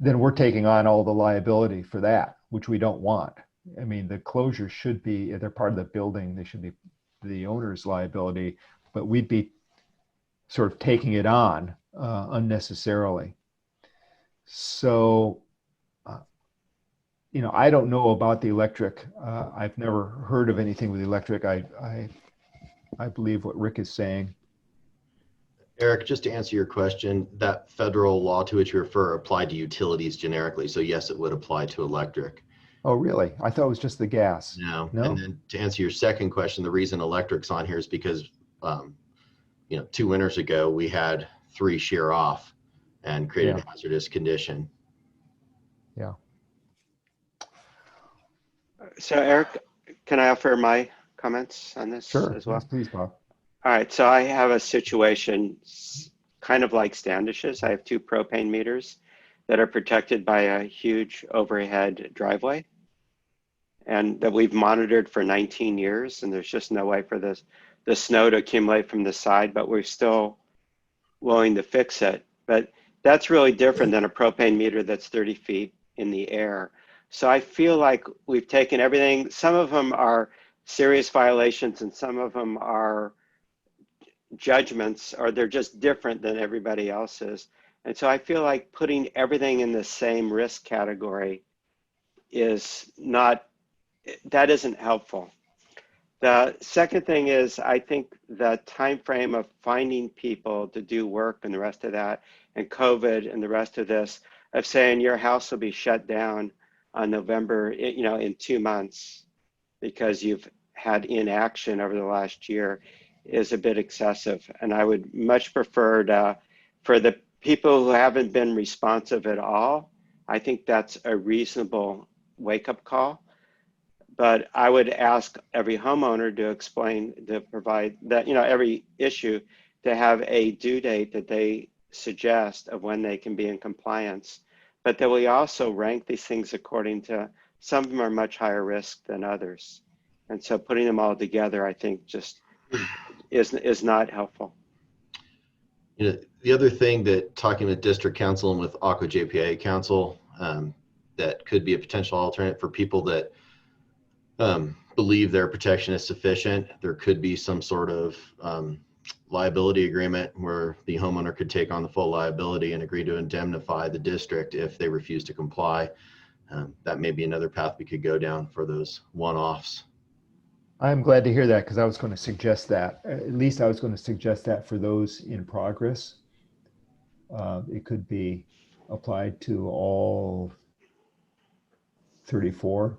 then we're taking on all the liability for that, which we don't want. I mean, the closures should be, if they're part of the building, they should be the owner's liability, but we'd be sort of taking it on unnecessarily. So, I don't know about the electric. I've never heard of anything with the electric. I believe what Rick is saying. Eric, just to answer your question, that federal law to which you refer applied to utilities generically. So yes, it would apply to electric. Oh, really? I thought it was just the gas. No. No? And then to answer your second question, the reason electric's on here is because, 2 winters ago, we had 3 shear off and created a hazardous condition. Yeah. So Eric, can I offer my comments on this Sure. as well? Yes, please, Bob. All right, so I have a situation kind of like Standish's. I have 2 propane meters that are protected by a huge overhead driveway and that we've monitored for 19 years. And there's just no way for the snow to accumulate from the side, but we're still willing to fix it. But that's really different than a propane meter that's 30 feet in the air. So I feel like we've taken everything. Some of them are serious violations and some of them are judgments, or they're just different than everybody else's. And so I feel like putting everything in the same risk category is not, that isn't helpful. The second thing is, I think the time frame of finding people to do work and the rest of that, and COVID and the rest of this, of saying your house will be shut down on November, in 2 months because you've had inaction over the last year, is a bit excessive. And I would much prefer for the people who haven't been responsive at all, I think that's a reasonable wake-up call. But I would ask every homeowner to explain, to provide that, every issue, to have a due date that they suggest of when they can be in compliance. But that we also rank these things according to, some of them are much higher risk than others. And so putting them all together, I think just is not helpful. The other thing that talking with district council and with Aqua JPA council, that could be a potential alternate for people that believe their protection is sufficient. There could be some sort of liability agreement where the homeowner could take on the full liability and agree to indemnify the district if they refuse to comply. That may be another path we could go down for those one-offs. I'm glad to hear that, because I was going to suggest that. At least I was going to suggest that for those in progress. It could be applied to all 34.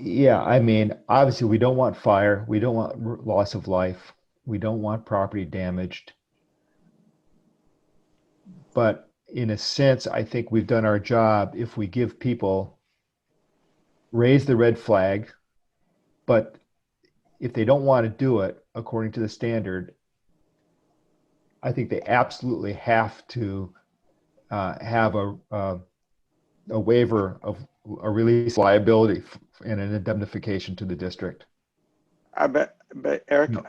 Yeah, I mean, obviously we don't want fire. We don't want loss of life. We don't want property damaged. But in a sense, I think we've done our job if we give people, raise the red flag, but if they don't want to do it according to the standard, I think they absolutely have to have a waiver of a release liability and an indemnification to the district. But Eric, No.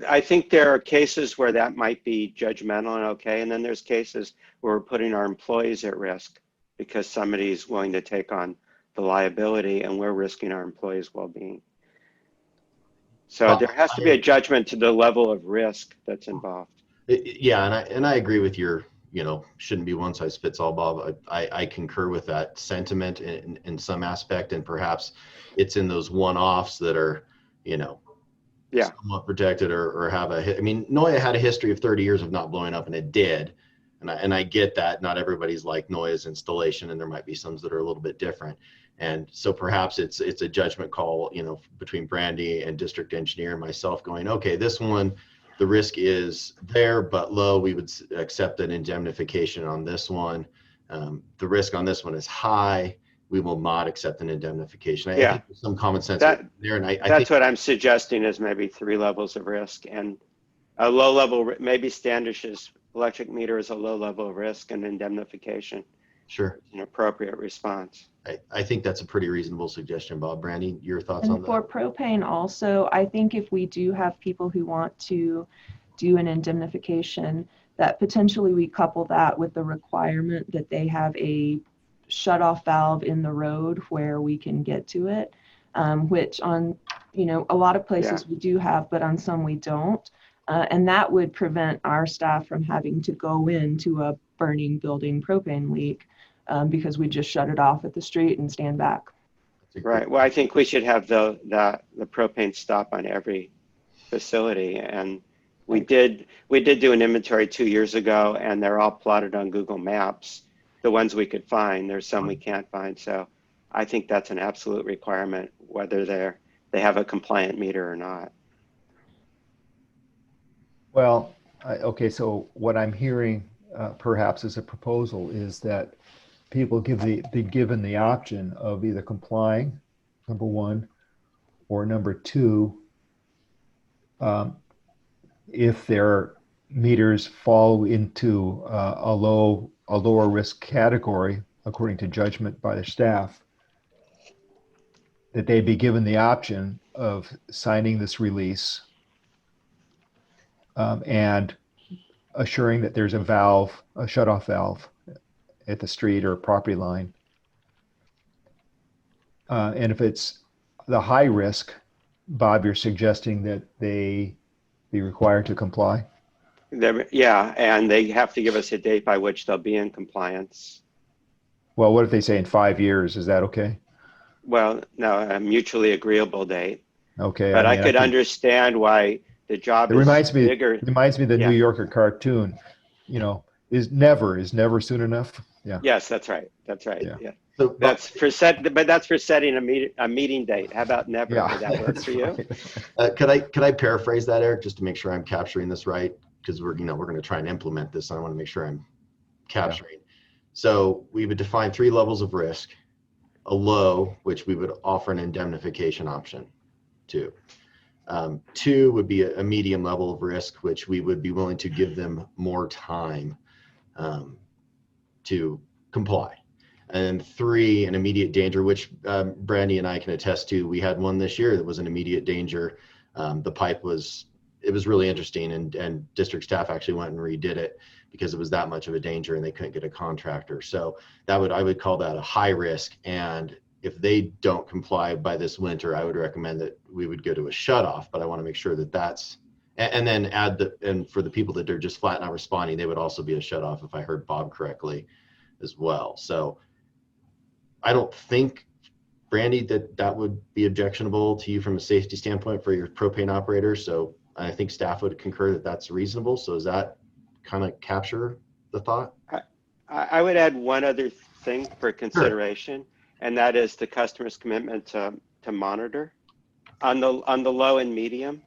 I think there are cases where that might be judgmental and okay, and then there's cases where we're putting our employees at risk because somebody's willing to take on the liability and we're risking our employees' well-being. So there has to be a judgment to the level of risk that's involved. Yeah, and I agree with your, shouldn't be one size fits all, Bob. I concur with that sentiment in some aspect, and perhaps it's in those one-offs that are, somewhat protected or have Noya had a history of 30 years of not blowing up, and it did. And I get that not everybody's like Noya's installation, and there might be some that are a little bit different. And so perhaps it's a judgment call, between Brandy and district engineer and myself going, okay, this one, the risk is there, but low. We would accept an indemnification on this one. The risk on this one is high. We will not accept an indemnification. I think there's some common sense there. And I that's think what I'm suggesting is maybe 3 levels of risk, and a low level, maybe Standish's electric meter is a low level of risk, and indemnification. Sure. An appropriate response. I think that's a pretty reasonable suggestion, Bob. Brandy, your thoughts on And that? for propane also, I think if we do have people who want to do an indemnification, that potentially we couple that with the requirement that they have a shut-off valve in the road where we can get to it, which on, a lot of places we do have, but on some we don't. And that would prevent our staff from having to go into a burning building propane leak because we just shut it off at the street and stand back. Right. Well, I think we should have the propane stop on every facility, and We did do an inventory 2 years ago, and they're all plotted on Google Maps, the ones we could find. There's some we can't find. So I think that's an absolute requirement, whether they have a compliant meter or not. Well, okay, so what I'm hearing perhaps as a proposal is that people be given the option of either complying, number one, or number two, if their meters fall into a lower risk category, according to judgment by the staff, that they be given the option of signing this release and assuring that there's a shutoff valve at the street or property line. And if it's the high risk, Bob, you're suggesting that they be required to comply? Yeah, and they have to give us a date by which they'll be in compliance. Well, what if they say in 5 years? Is that okay? Well, no, a mutually agreeable date. Okay. But I mean, could understand why the job it reminds is me, bigger. It reminds me of the Yeah. New Yorker cartoon, is never soon enough. Yeah. Yes, that's right. That's right. Yeah. Yeah. So, That's for setting a meeting date. How about never? Yeah, Would that work that's for you? right. could I paraphrase that, Eric, just to make sure I'm capturing this right? Because we're going to try and implement this. So I want to make sure I'm capturing. So we would define 3 levels of risk: a low, which we would offer an indemnification option to. 2 would be a medium level of risk, which we would be willing to give them more time to comply. And 3, an immediate danger, which Brandy and I can attest to. We had one this year that was an immediate danger. The pipe was really interesting, and district staff actually went and redid it because it was that much of a danger and they couldn't get a contractor. So I would call that a high risk. And if they don't comply by this winter, I would recommend that we would go to a shutoff, but I want to make sure that that's, and then and for the people that are just flat not responding, they would also be a shutoff, if I heard Bob correctly as well. So I don't think, Brandy, that would be objectionable to you from a safety standpoint for your propane operator. So I think staff would concur that that's reasonable. So does that kind of capture the thought? I would add one other thing for consideration, and that is the customer's commitment to monitor on the low and medium.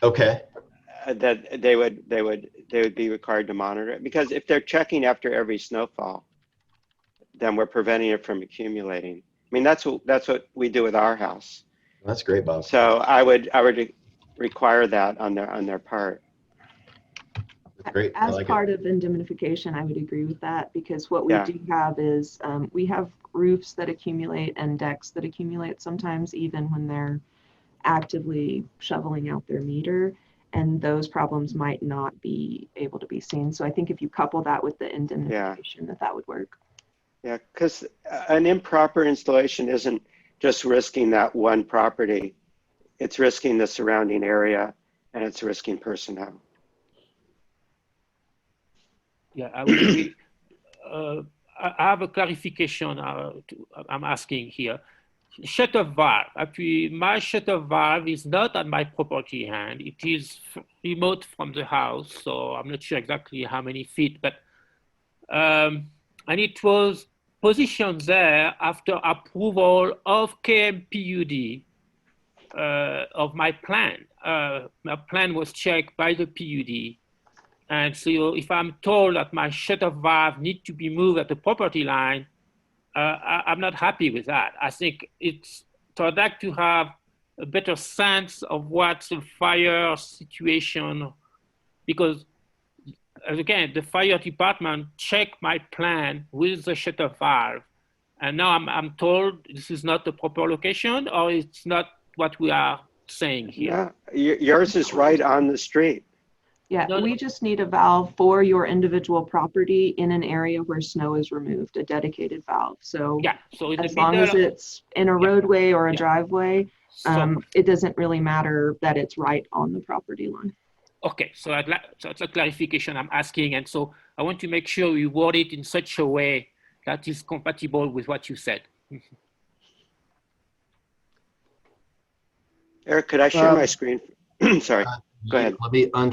Okay. That they would be required to monitor it, because if they're checking after every snowfall, then we're preventing it from accumulating. I mean, that's what we do with our house. That's great, Bob. So I would require that on their part. That's great. As part of indemnification, I would agree with that, because what we do have is we have roofs that accumulate and decks that accumulate sometimes, even when they're actively shoveling out their meter, and those problems might not be able to be seen. So I think if you couple that with the indemnification, that would work. Yeah, because an improper installation isn't just risking that one property. It's risking the surrounding area, and it's risking personnel. Yeah, I would agree. I have a clarification I'm asking here. Shutoff valve. Actually, my shutoff valve is not on my property hand. It is remote from the house, so I'm not sure exactly how many feet, but and it was positioned there after approval of KMPUD of my plan. My plan was checked by the PUD. And so if I'm told that my shutoff valve needs to be moved at the property line, I'm not happy with that. I think so I'd like to have a better sense of what's the fire situation, because again, the fire department checked my plan with the shutoff valve, and now I'm told this is not the proper location, or it's not what we are saying here. Yeah, yours is right on the street. Yeah, No, we just need a valve for your individual property in an area where snow is removed, a dedicated valve. So yeah, so in as the long as middle, it's in a roadway or a Yeah. driveway, so, it doesn't really matter that it's right on the property line. okay, so so it's a clarification I'm asking, and so I want to make sure you word it in such a way that is compatible with what you said. Eric, could I share my screen? Sorry. Go ahead. Let me, I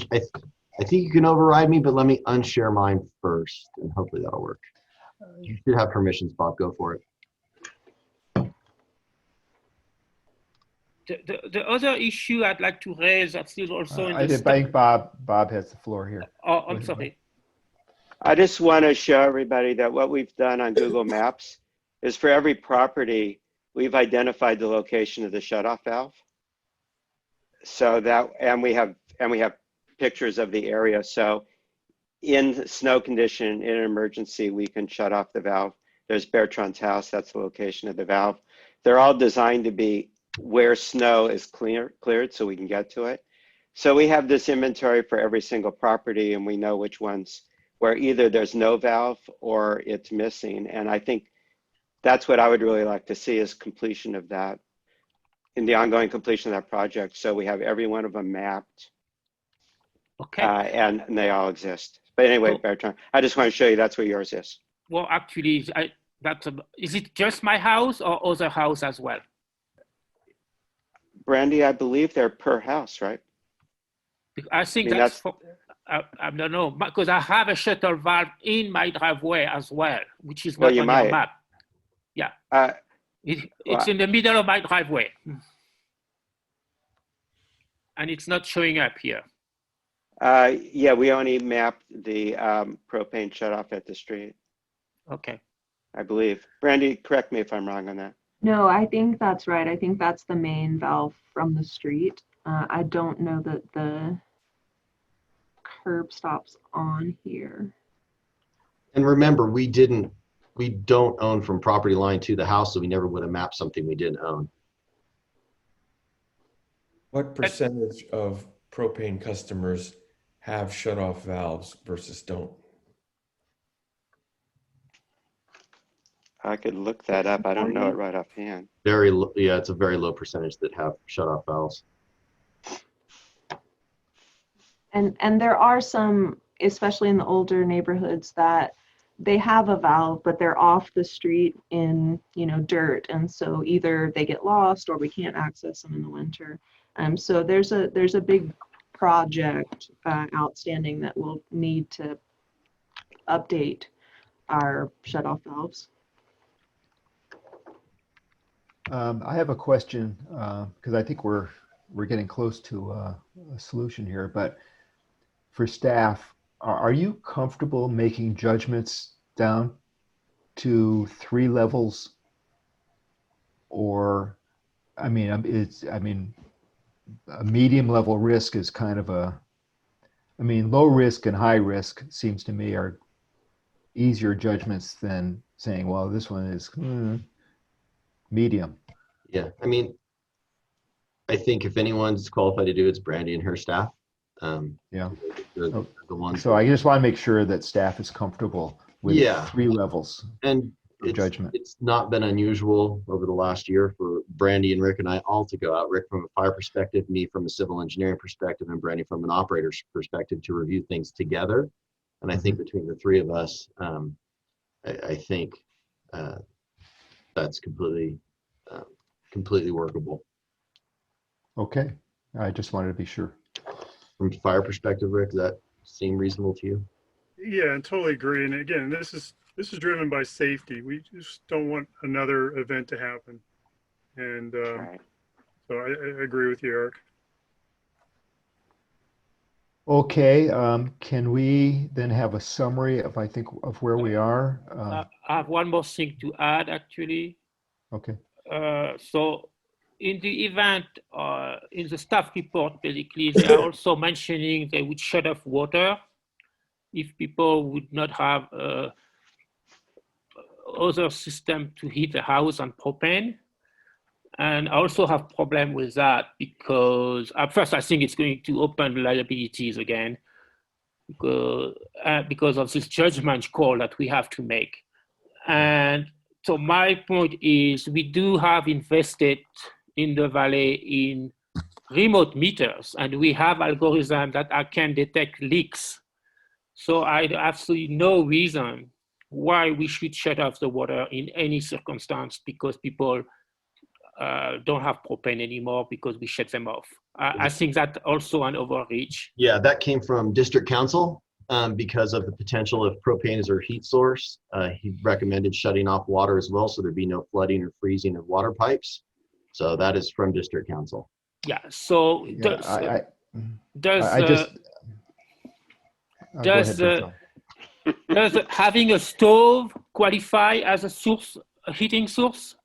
think you can override me, but let me unshare mine first, and hopefully that'll work. You should have permissions, Bob. Go for it. The other issue I'd like to raise that's still also in I the think Bob has the floor here. Oh, Go I'm ahead, sorry. I just want to show everybody that what we've done on Google Maps is for every property, we've identified the location of the shutoff valve. So that, and we have pictures of the area. So in snow condition, in an emergency, we can shut off the valve. There's Bertrand's house, that's the location of the valve. They're all designed to be where snow is cleared so we can get to it. So we have this inventory for every single property, and we know which ones where either there's no valve or it's missing. And I think that's what I would really like to see is completion of that, in the ongoing completion of that project. So we have every one of them mapped. Okay. And they all exist. But anyway, Bertrand, I just want to show you that's where yours is. Well, actually, is it just my house or other house as well? Brandy, I believe they're per house, right? I think mean, that's for, I don't know, because I have a shuttle valve in my driveway as well, which is not on your map. Yeah. It's in the middle of my driveway. And it's not showing up here. Yeah, we only mapped the propane shutoff at the street. Okay. I believe. Brandy, correct me if I'm wrong on that. No, I think that's right. I think that's the main valve from the street. I don't know that the curb stops on here. And remember, we don't own from property line to the house, so we never would have mapped something we didn't own. What percentage of propane customers have shutoff valves versus don't? I could look that up. I don't know it right offhand. Very low, yeah, it's a very low percentage that have shutoff valves. And there are some, especially in the older neighborhoods, that they have a valve, but they're off the street in, dirt. And so either they get lost or we can't access them in the winter. So there's a big project outstanding that we'll need to update our shutoff valves. I have a question because I think we're getting close to a solution here, but for staff, are you comfortable making judgments down to 3 levels? Or, a medium level risk is kind of low risk and high risk seems to me are easier judgments than saying, well, this one is medium. Yeah, I think if anyone's qualified to do it, it's Brandy and her staff. Yeah. The ones. So I just want to make sure that staff is comfortable with 3 levels and of judgment. It's not been unusual over the last year for Brandy and Rick and I all to go out. Rick from a fire perspective, me from a civil engineering perspective, and Brandy from an operator's perspective to review things together. And I think between the 3 of us, I think that's completely workable. Okay, I just wanted to be sure. From a fire perspective, Rick, does that seem reasonable to you? Yeah, I totally agree. And again, this is driven by safety. We just don't want another event to happen. And so I agree with you, Eric. Okay, can we then have a summary of where we are? I have one more thing to add, actually. Okay. So in the event, in the staff report, basically, they are also mentioning they would shut off water if people would not have other system to heat the house on propane. And I also have problem with that because at first I think it's going to open liabilities again because of this judgment call that we have to make. And so my point is we do have invested in the valley in remote meters, and we have algorithms that can detect leaks. So I have absolutely no reason why we should shut off the water in any circumstance because people don't have propane anymore because we shut them off. I think that also an overreach. Yeah, that came from district council because of the potential of propane as our heat source. He recommended shutting off water as well, so there'd be no flooding or freezing of water pipes. So that is from district council. Yeah. So Yeah, does I just go ahead, Bertrand. does having a stove qualify as a heating source?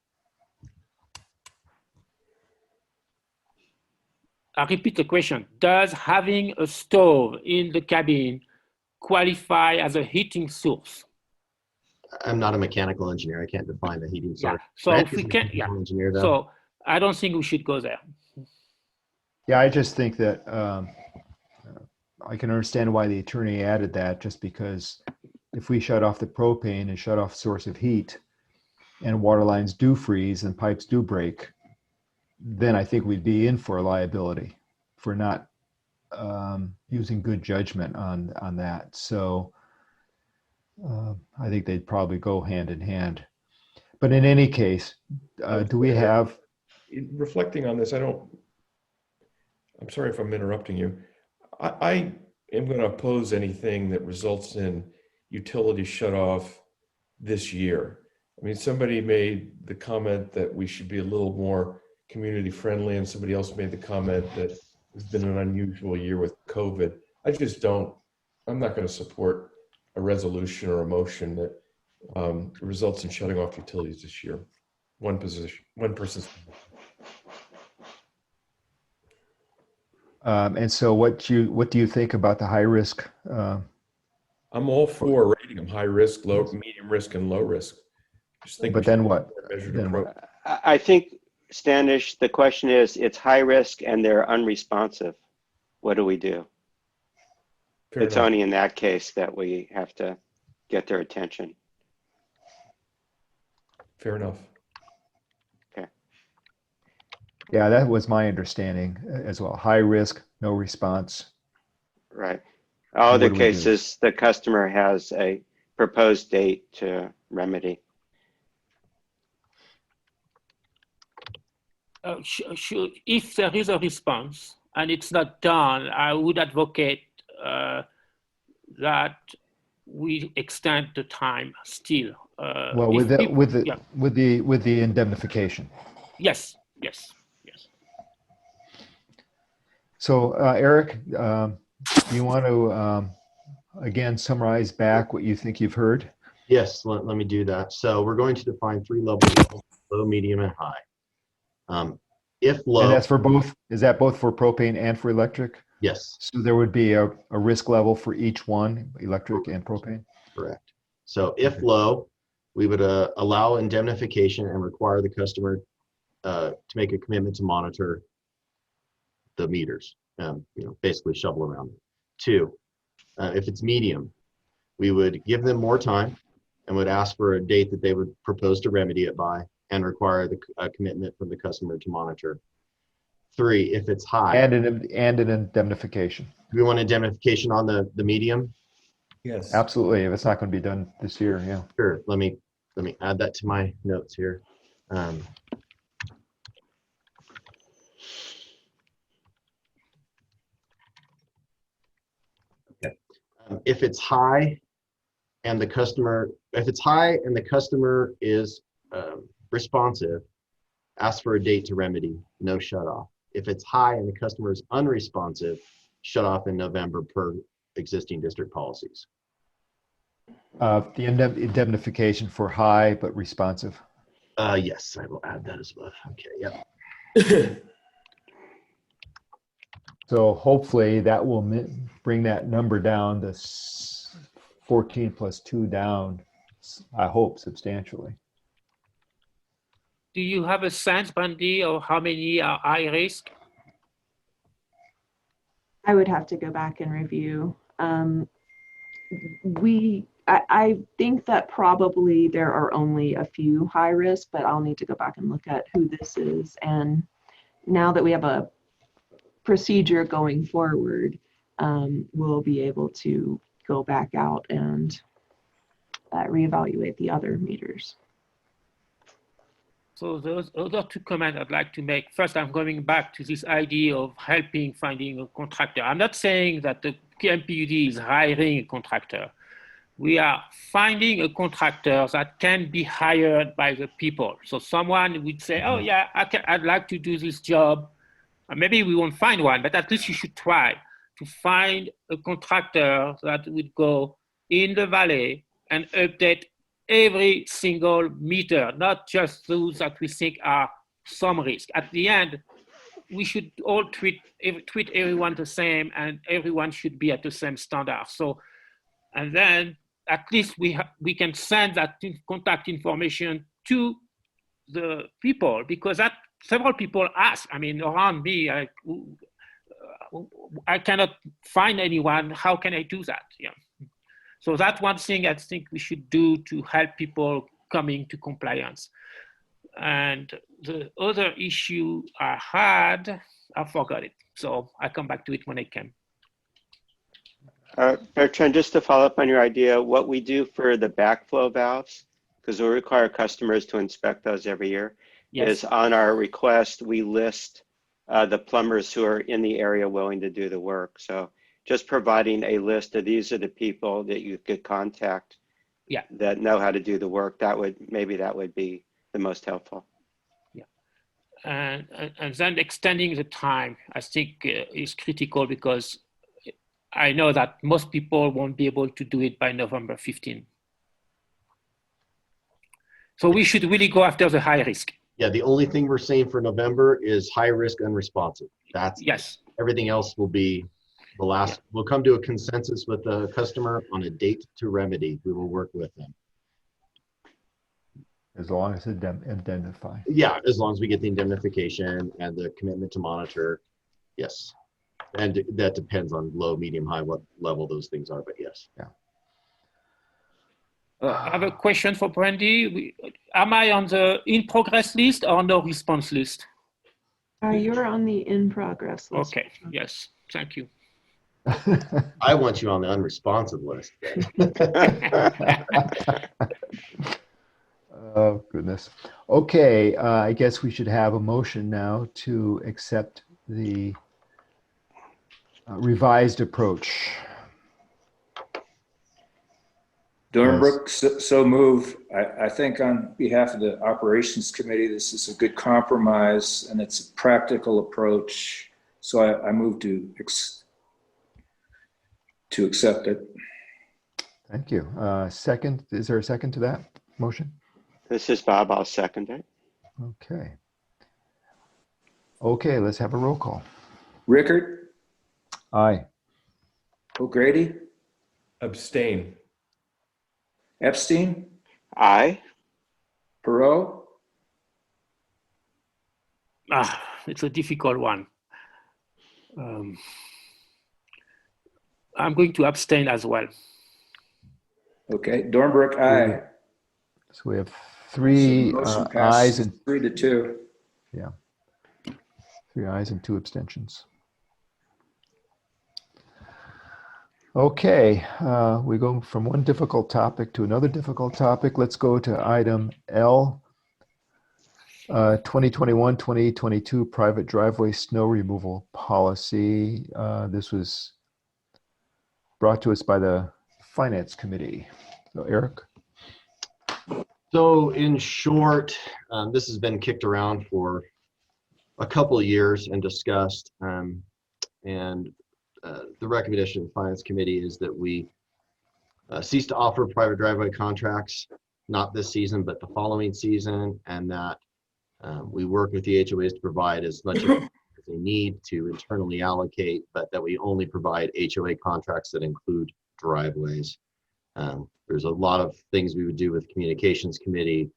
I repeat the question. Does having a stove in the cabin qualify as a heating source? I'm not a mechanical engineer. I can't define the heating source. Yeah. So Brent if we is a can, mechanical engineer, though. So I don't think we should go there. Yeah, I just think that I can understand why the attorney added that, just because if we shut off the propane and shut off source of heat and water lines do freeze and pipes do break, then I think we'd be in for a liability for not using good judgment on that. So I think they'd probably go hand in hand. But in any case, do we have... Reflecting on this, I'm sorry if I'm interrupting you. I am going to oppose anything that results in utility shut off this year. I mean, somebody made the comment that we should be a little more community friendly, and somebody else made the comment that it's been an unusual year with COVID. I'm not going to support a resolution or a motion that results in shutting off utilities this year. One person's. And so what do you think about the high risk? I'm all for rating them high risk, medium risk, and low risk. Just think. But then what? I think, Standish, the question is, it's high risk and they're unresponsive. What do we do? It's only in that case that we have to get their attention. Fair enough. Okay. Yeah, that was my understanding as well. High risk, no response. Right. All the cases, the customer has a proposed date to remedy. If there is a response and it's not done, I would advocate that we extend the time still. Well, with the indemnification. Yes. So, Eric, do you want to again summarize back what you think you've heard? Yes, let me do that. So we're going to define 3 levels: low, medium, and high. If low, and that's for both. Is that both for propane and for electric? Yes. So there would be a risk level for each one, electric and propane? Correct. So if low, we would allow indemnification and require the customer to make a commitment to monitor the meters, basically shovel around them. 2, if it's medium, we would give them more time and would ask for a date that they would propose to remedy it by and require a commitment from the customer to monitor. 3, if it's high. And an indemnification. Do we want indemnification on the medium? Yes. Absolutely. If it's not going to be done this year, yeah. Sure. Let me add that to my notes here. Okay. If it's high and the customer is responsive, ask for a date to remedy, no shut off. If it's high and the customer is unresponsive, shut off in November per existing district policies. The indemnification for high but responsive. Yes, I will add that as well. Okay, yep. So hopefully that will bring that number down to 14 plus 2 down, I hope, substantially. Do you have a sense, Brandy, of how many are high risk? I would have to go back and review. I think that probably there are only a few high risk, but I'll need to go back and look at who this is. And now that we have a procedure going forward, we'll be able to go back out and reevaluate the other meters. So those other two comments I'd like to make. First, I'm going back to this idea of helping finding a contractor. I'm not saying that the KMPUD is hiring a contractor. We are finding a contractor that can be hired by the people. So someone would say, oh yeah, I'd like to do this job. Maybe we won't find one, but at least you should try to find a contractor that would go in the valley and update every single meter, not just those that we think are some risk. At the end, we should all treat everyone the same, and everyone should be at the same standard. So, and then at least we can send that contact information to the people, because that several people ask. I mean, around me, I cannot find anyone. How can I do that? Yeah. So that's one thing I think we should do to help people coming to compliance. And the other issue I had, I forgot it. So I'll come back to it when I can. Bertrand, just to follow up on your idea, what we do for the backflow valves, because we require customers to inspect those every year, Yes. is on our request, we list the plumbers who are in the area willing to do the work. So just providing a list of these are the people that you could contact, Yeah, that know how to do the work, that would be the most helpful. yeah. And then extending the time, I think is critical, because I know that most people won't be able to do it by November 15. So we should really go after the high risk. Yeah, the only thing we're saying for November is high risk unresponsive. That's Yes. everything else will be the last. We'll come to a consensus with the customer on a date to remedy. We will work with them. As long as it's identified. Yeah, as long as we get the indemnification and the commitment to monitor. Yes. And that depends on low, medium, high, what level those things are, but yes. Yeah. I have a question for Brandy. Am I on the in progress list or no response list? You're on the in progress list. Okay, yes, thank you. I want you on the unresponsive list. Oh, goodness. Okay, I guess we should have a motion now to accept the revised approach. Dornbrook, so move. I think on behalf of the operations committee, this is a good compromise and it's a practical approach. So I move to accept it. Thank you. Second, is there a second to that motion? This is Bob, I'll second it. Okay. Okay, let's have a roll call. Rickard, Aye. O'Grady, Abstain. Epstein, Aye. Perot, It's a difficult one. I'm going to abstain as well. okay, Dornbrook, aye. So we have three So motion ayes passes and 3-2. 3 ayes and 2 abstentions. Okay, we go from one difficult topic to another difficult topic. Let's go to item L, 2021-2022 private driveway snow removal policy. This was brought to us by the Finance Committee. So Eric? So in short, this has been kicked around for a couple of years and discussed. The recommendation of the Finance Committee is that we cease to offer private driveway contracts, not this season, but the following season, and that we work with the HOAs to provide as much as they need to internally allocate, but that we only provide HOA contracts that include driveways. There's a lot of things we would do with Communications Committee,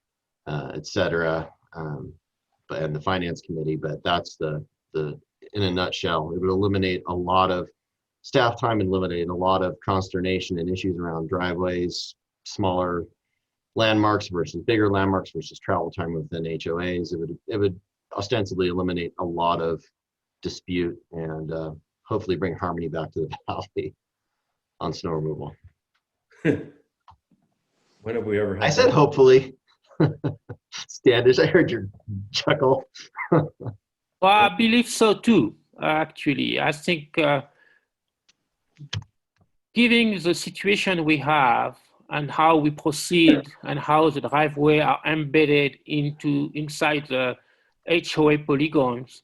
et cetera, and the Finance Committee, but that's the in a nutshell. It would eliminate a lot of staff time and eliminate a lot of consternation and issues around driveways, smaller landmarks versus bigger landmarks versus travel time within HOAs. It would ostensibly eliminate a lot of dispute and hopefully bring harmony back to the valley on snow removal. When have we ever had I said that? hopefully. Standish, I heard your chuckle. Well, I believe so too, actually. I think given the situation we have and how we proceed and how the driveway are embedded inside the HOA polygons,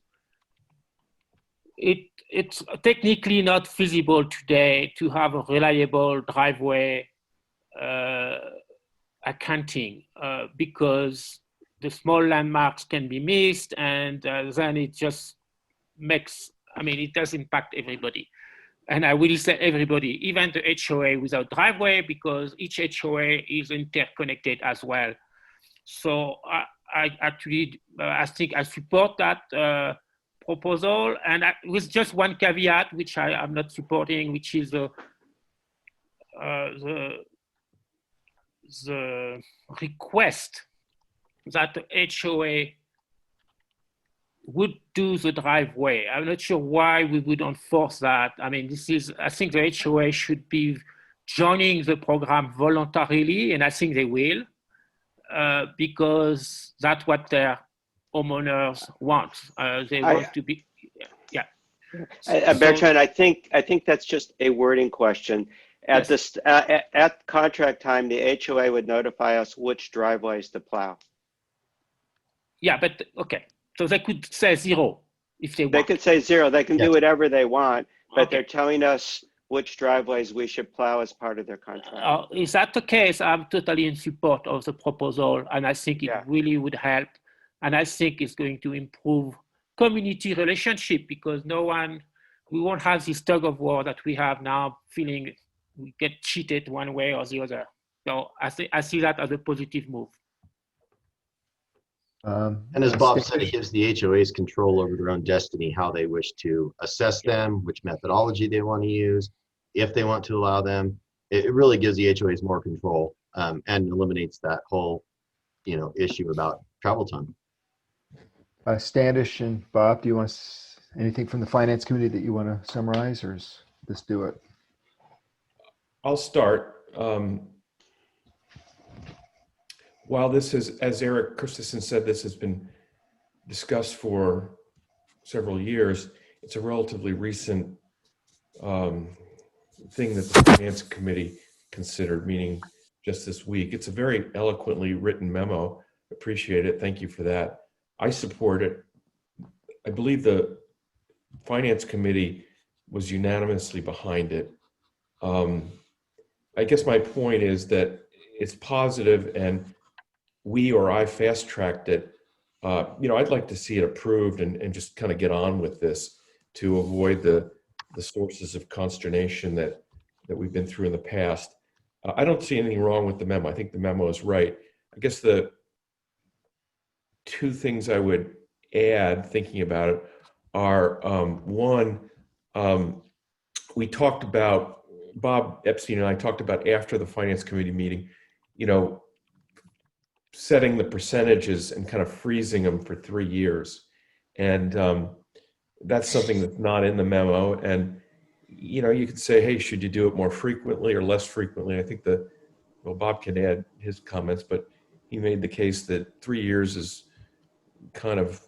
it's technically not feasible today to have a reliable driveway accounting because the small landmarks can be missed, and then it just makes, it does impact everybody. And I will say everybody, even the HOA without driveway, because each HOA is interconnected as well. So I actually, I think I support that proposal, and with just one caveat, which I am not supporting, which is the request that the HOA would do the driveway. I'm not sure why we would enforce that. I think the HOA should be joining the program voluntarily, and I think they will, because that's what their homeowners want. They want to be, yeah. Bertrand, I think that's just a wording question. At Yes. At contract time, the HOA would notify us which driveways to plow. Yeah, but okay. So they could say 0 if they want. They could say 0. They can do whatever they want, but Okay. they're telling us which driveways we should plow as part of their contract. Is that the case? I'm totally in support of the proposal, and I think it really would help. And I think it's going to improve community relationship, because we won't have this tug of war that we have now, feeling we get cheated one way or the other. So I see that as a positive move. And as Bob said, it gives the HOAs control over their own destiny, how they wish to assess them, which methodology they want to use, if they want to allow them. It really gives the HOAs more control and eliminates that whole, issue about travel time. Standish and Bob, do you want anything from the Finance Committee that you want to summarize, or just do it? I'll start. While this is, as Eric Christensen said, this has been discussed for several years, it's a relatively recent thing that the Finance Committee considered, meaning just this week. It's a very eloquently written memo. Appreciate it. Thank you for that. I support it. I believe the Finance Committee was unanimously behind it. I guess my point is that it's positive, and I fast-tracked it. I'd like to see it approved and just kind of get on with this to avoid the sources of consternation that we've been through in the past. I don't see anything wrong with the memo. I think the memo is right. I guess the two things I would add, thinking about it, are one, we talked about, Bob Epstein and I talked about after the Finance Committee meeting, setting the percentages and kind of freezing them for 3 years. And that's something that's not in the memo. And, you could say, hey, should you do it more frequently or less frequently? I think Bob can add his comments, but he made the case that 3 years is kind of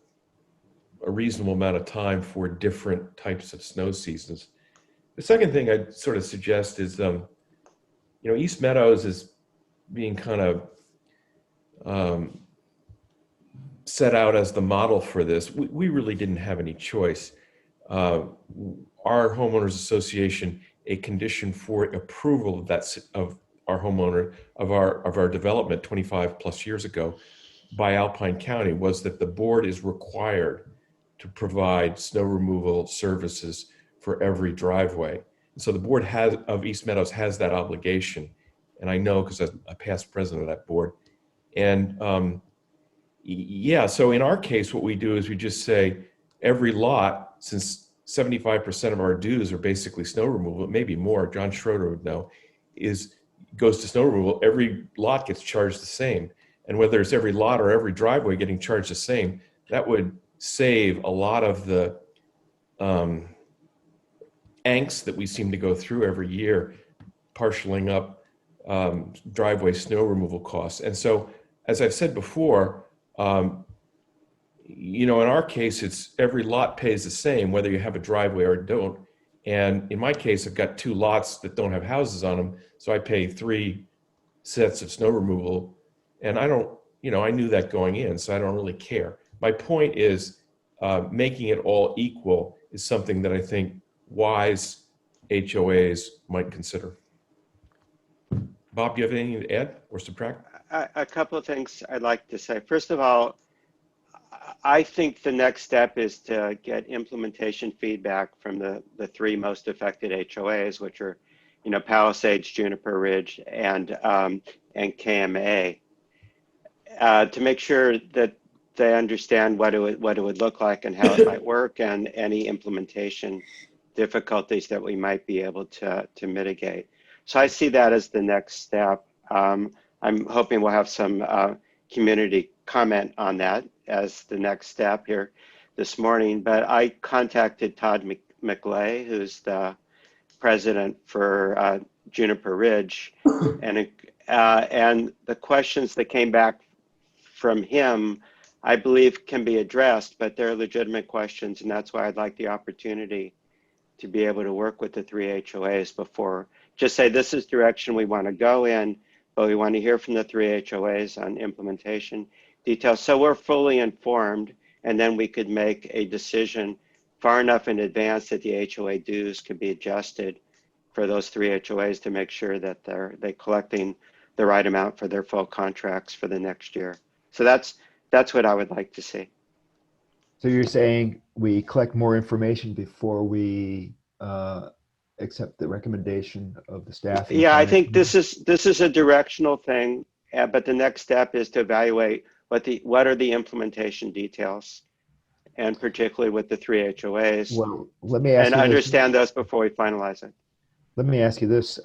a reasonable amount of time for different types of snow seasons. The second thing I'd sort of suggest is, East Meadows is being kind of set out as the model for this. We really didn't have any choice. Our homeowners association, a condition for approval of our homeowner, of our development 25 plus years ago by Alpine County, was that the board is required to provide snow removal services for every driveway. And so the board of East Meadows has that obligation. And I know because I'm a past president of that board. And so in our case, what we do is we just say every lot, since 75% of our dues are basically snow removal, maybe more, John Schroeder would know, goes to snow removal, every lot gets charged the same. And whether it's every lot or every driveway getting charged the same, that would save a lot of the angst that we seem to go through every year, partialing up driveway snow removal costs. And so, as I've said before, You know, in our case, it's every lot pays the same, whether you have a driveway or don't. And in my case, I've got 2 lots that don't have houses on them. So I pay 3 sets of snow removal. And I don't, you know, I knew that going in, so I don't really care. My point is making it all equal is something that I think wise HOAs might consider. Bob, do you have anything to add or subtract? A couple of things I'd like to say. First of all, I think the next step is to get implementation feedback from the 3 most affected HOAs, which are, you know, Palisades, Juniper Ridge, and KMA, to make sure that they understand what it would look like and how it might work, and any implementation difficulties that we might be able to mitigate. So I see that as the next step. I'm hoping we'll have some community comment on that as the next step here this morning. But I contacted Todd McLay, who's the president for Juniper Ridge, and the questions that came back from him, I believe, can be addressed, but they're legitimate questions, and that's why I'd like the opportunity to be able to work with the 3 HOAs before just say this is direction we want to go in, but we want to hear from the 3 HOAs on implementation details, so we're fully informed, and then we could make a decision far enough in advance that the HOA dues could be adjusted for those 3 HOAs to make sure that they're collecting the right amount for their full contracts for the next year. So that's what I would like to see. So you're saying we collect more information before we accept the recommendation of the staff? Yeah, I think this is a directional thing, but the next step is to evaluate what are the implementation details, and particularly with the 3 HOAs. Well, let me ask and you understand those before we finalize it. Let me ask you this: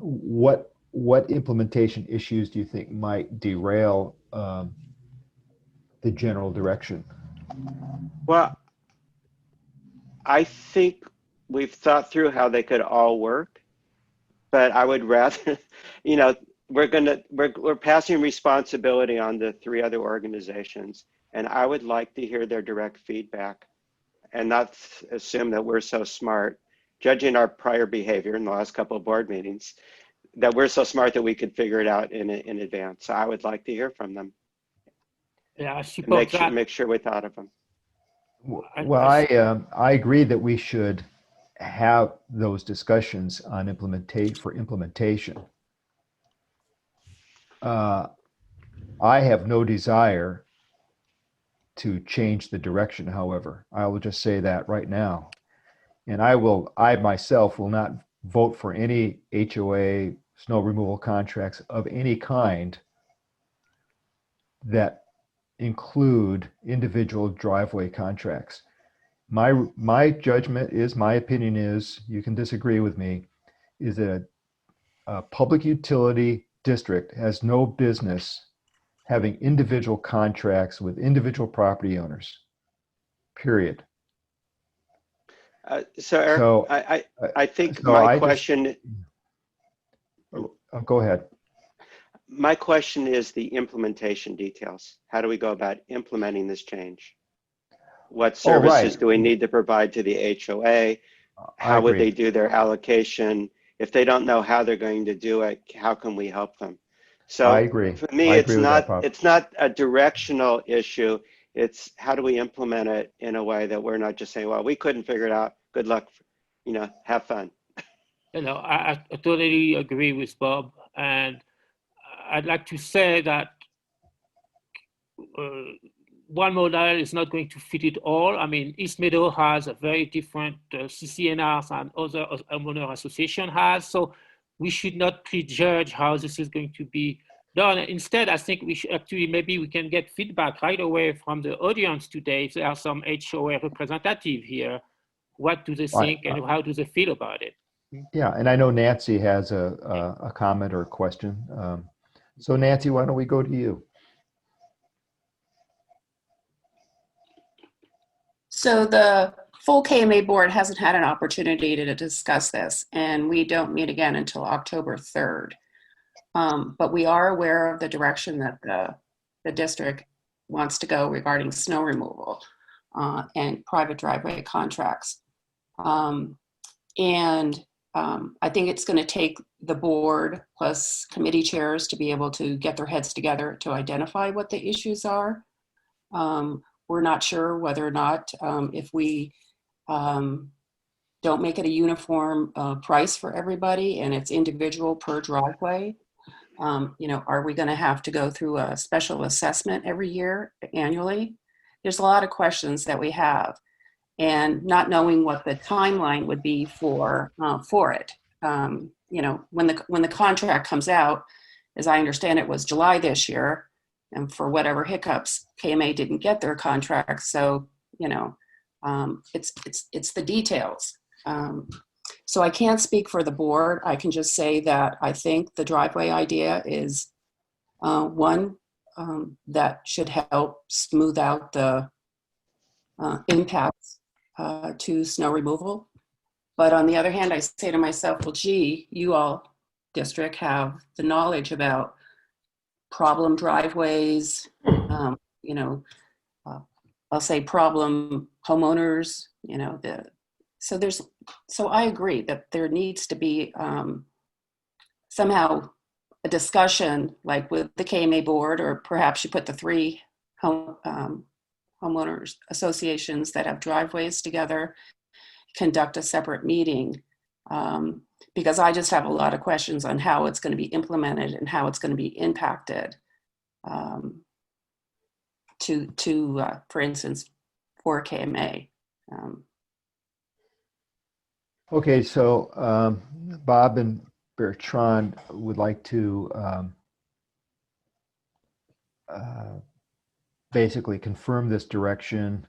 what implementation issues do you think might derail the general direction? Well, I think we've thought through how they could all work, but I would rather, you know, we're passing responsibility on the 3 other organizations, and I would like to hear their direct feedback and not assume that we're so smart, judging our prior behavior in the last couple of board meetings, that we're so smart that we could figure it out in advance. So I would like to hear from them. Yeah, I suppose make sure we thought of them. Well, I agree that we should have those discussions on implementation. I have no desire to change the direction, however. I will just say that right now. And I myself will not vote for any HOA snow removal contracts of any kind that include individual driveway contracts. My judgment is, my opinion is, you can disagree with me, is that a public utility district has no business having individual contracts with individual property owners, period. So Eric, So, I think so my I question, go ahead. my question is the implementation details. How do we go about implementing this change? What services do we need to provide to the HOA? How would they do their allocation? If they don't know how they're going to do it, how can we help them? So I agree. For me, it's not a directional issue. It's how do we implement it in a way that we're not just saying, well, we couldn't figure it out. Good luck, you know, have fun. You know, I totally agree with Bob, and I'd like to say that one model is not going to fit it all. I mean, East Meadow has a very different CCNRs and other homeowner association has, so we should not prejudge how this is going to be done. Instead, I think we should actually, maybe we can get feedback right away from the audience today. If there are some HOA representative here, what do they think and how do they feel about it? Yeah, and I know Nancy has a comment or a question. So Nancy, why don't we go to you? So the full KMA board hasn't had an opportunity to discuss this, and we don't meet again until October 3rd. But we are aware of the direction that the district wants to go regarding snow removal and private driveway contracts. I think it's going to take the board plus committee chairs to be able to get their heads together to identify what the issues are. We're not sure whether or not if we don't make it a uniform price for everybody and it's individual per driveway. Are we going to have to go through a special assessment every year, annually? There's a lot of questions that we have, and not knowing what the timeline would be for it. When the contract comes out, as I understand it, was July this year, and for whatever hiccups, KMA didn't get their contract. So it's the details. So I can't speak for the board. I can just say that I think the driveway idea is one that should help smooth out the impacts to snow removal. But on the other hand, I say to myself, well, gee, you all district have the knowledge about problem driveways, I'll say problem homeowners, so I agree that there needs to be somehow a discussion, like with the KMA board, or perhaps you put the three homeowners associations that have driveways together, conduct a separate meeting, because I just have a lot of questions on how it's going to be implemented and how it's going to be impacted for instance, for KMA. Okay, so Bob and Bertrand would like to basically confirm this direction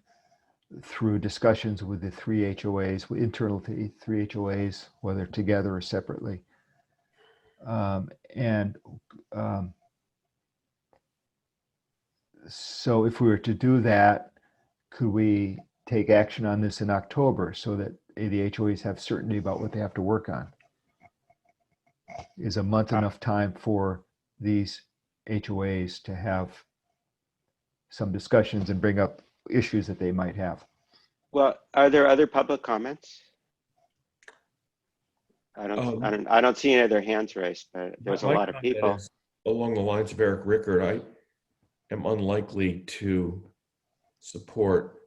through discussions with the three HOAs, internal to three HOAs, whether together or separately. So if we were to do that, could we take action on this in October so that the HOAs have certainty about what they have to work on? Is a month enough time for these HOAs to have some discussions and bring up issues that they might have? Well, are there other public comments? I don't see any other hands raised, but there's a lot of people. Along the lines of Eric Rickard, I am unlikely to support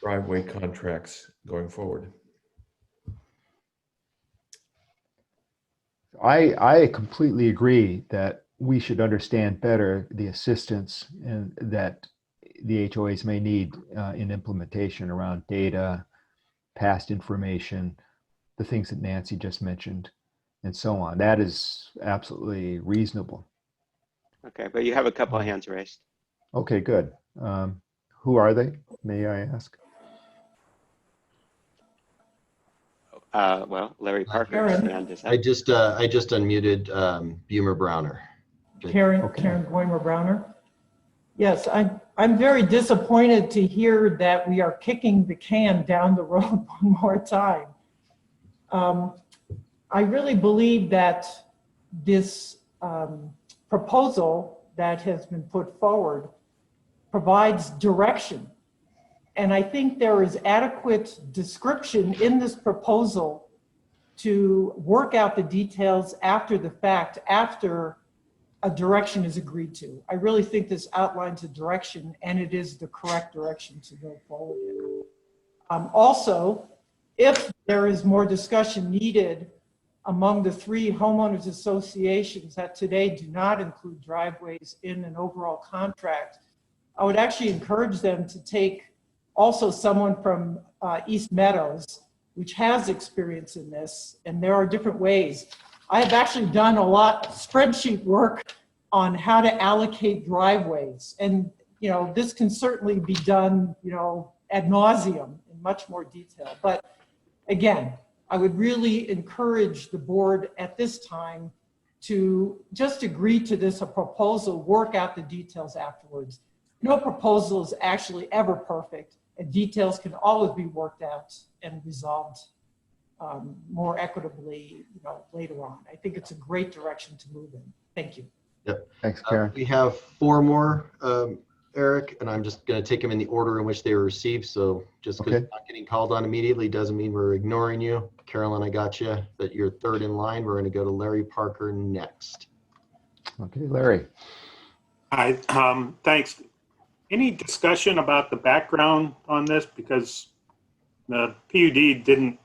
driveway contracts going forward. I completely agree that we should understand better the assistance and that the HOAs may need in implementation around data, past information, the things that Nancy just mentioned, and so on. That is absolutely reasonable. Okay, but you have a couple of hands raised. Okay, good. Who are they, may I ask? Well, Larry Parker's hand is up. I just unmuted Bumer Browner. Karen Goymer Browner. Yes, I'm very disappointed to hear that we are kicking the can down the road one more time. I really believe that this proposal that has been put forward provides direction. And I think there is adequate description in this proposal to work out the details after the fact, after a direction is agreed to. I really think this outlines a direction, and it is the correct direction to go forward in. Also, if there is more discussion needed among the three homeowners associations that today do not include driveways in an overall contract, I would actually encourage them to take also someone from East Meadows, which has experience in this, and there are different ways. I have actually done a lot of spreadsheet work on how to allocate driveways. And, this can certainly be done, ad nauseum in much more detail. But again, I would really encourage the board at this time to just agree to this, a proposal, work out the details afterwards. No proposal is actually ever perfect, and details can always be worked out and resolved more equitably, later on. I think it's a great direction to move in. Thank you. Yep. Thanks, Karen. We have 4 more, Eric, and I'm just going to take them in the order in which they were received. So just because Okay. you're not getting called on immediately doesn't mean we're ignoring you. Carolyn, I got you, but you're third in line. We're going to go to Larry Parker next. Okay, Larry. Hi, thanks. Any discussion about the background on this? Because the PUD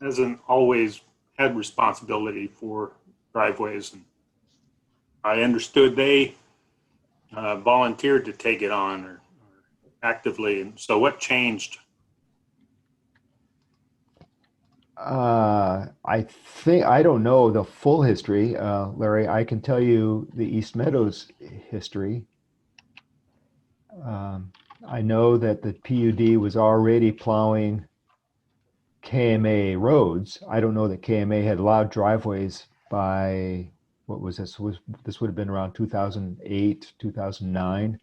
hasn't always had responsibility for driveways. And I understood they volunteered to take it on or actively. And so what changed? I don't know the full history, Larry. I can tell you the East Meadows history. I know that the PUD was already plowing KMA roads. I don't know that KMA had allowed driveways by, what was this? This would have been around 2008, 2009,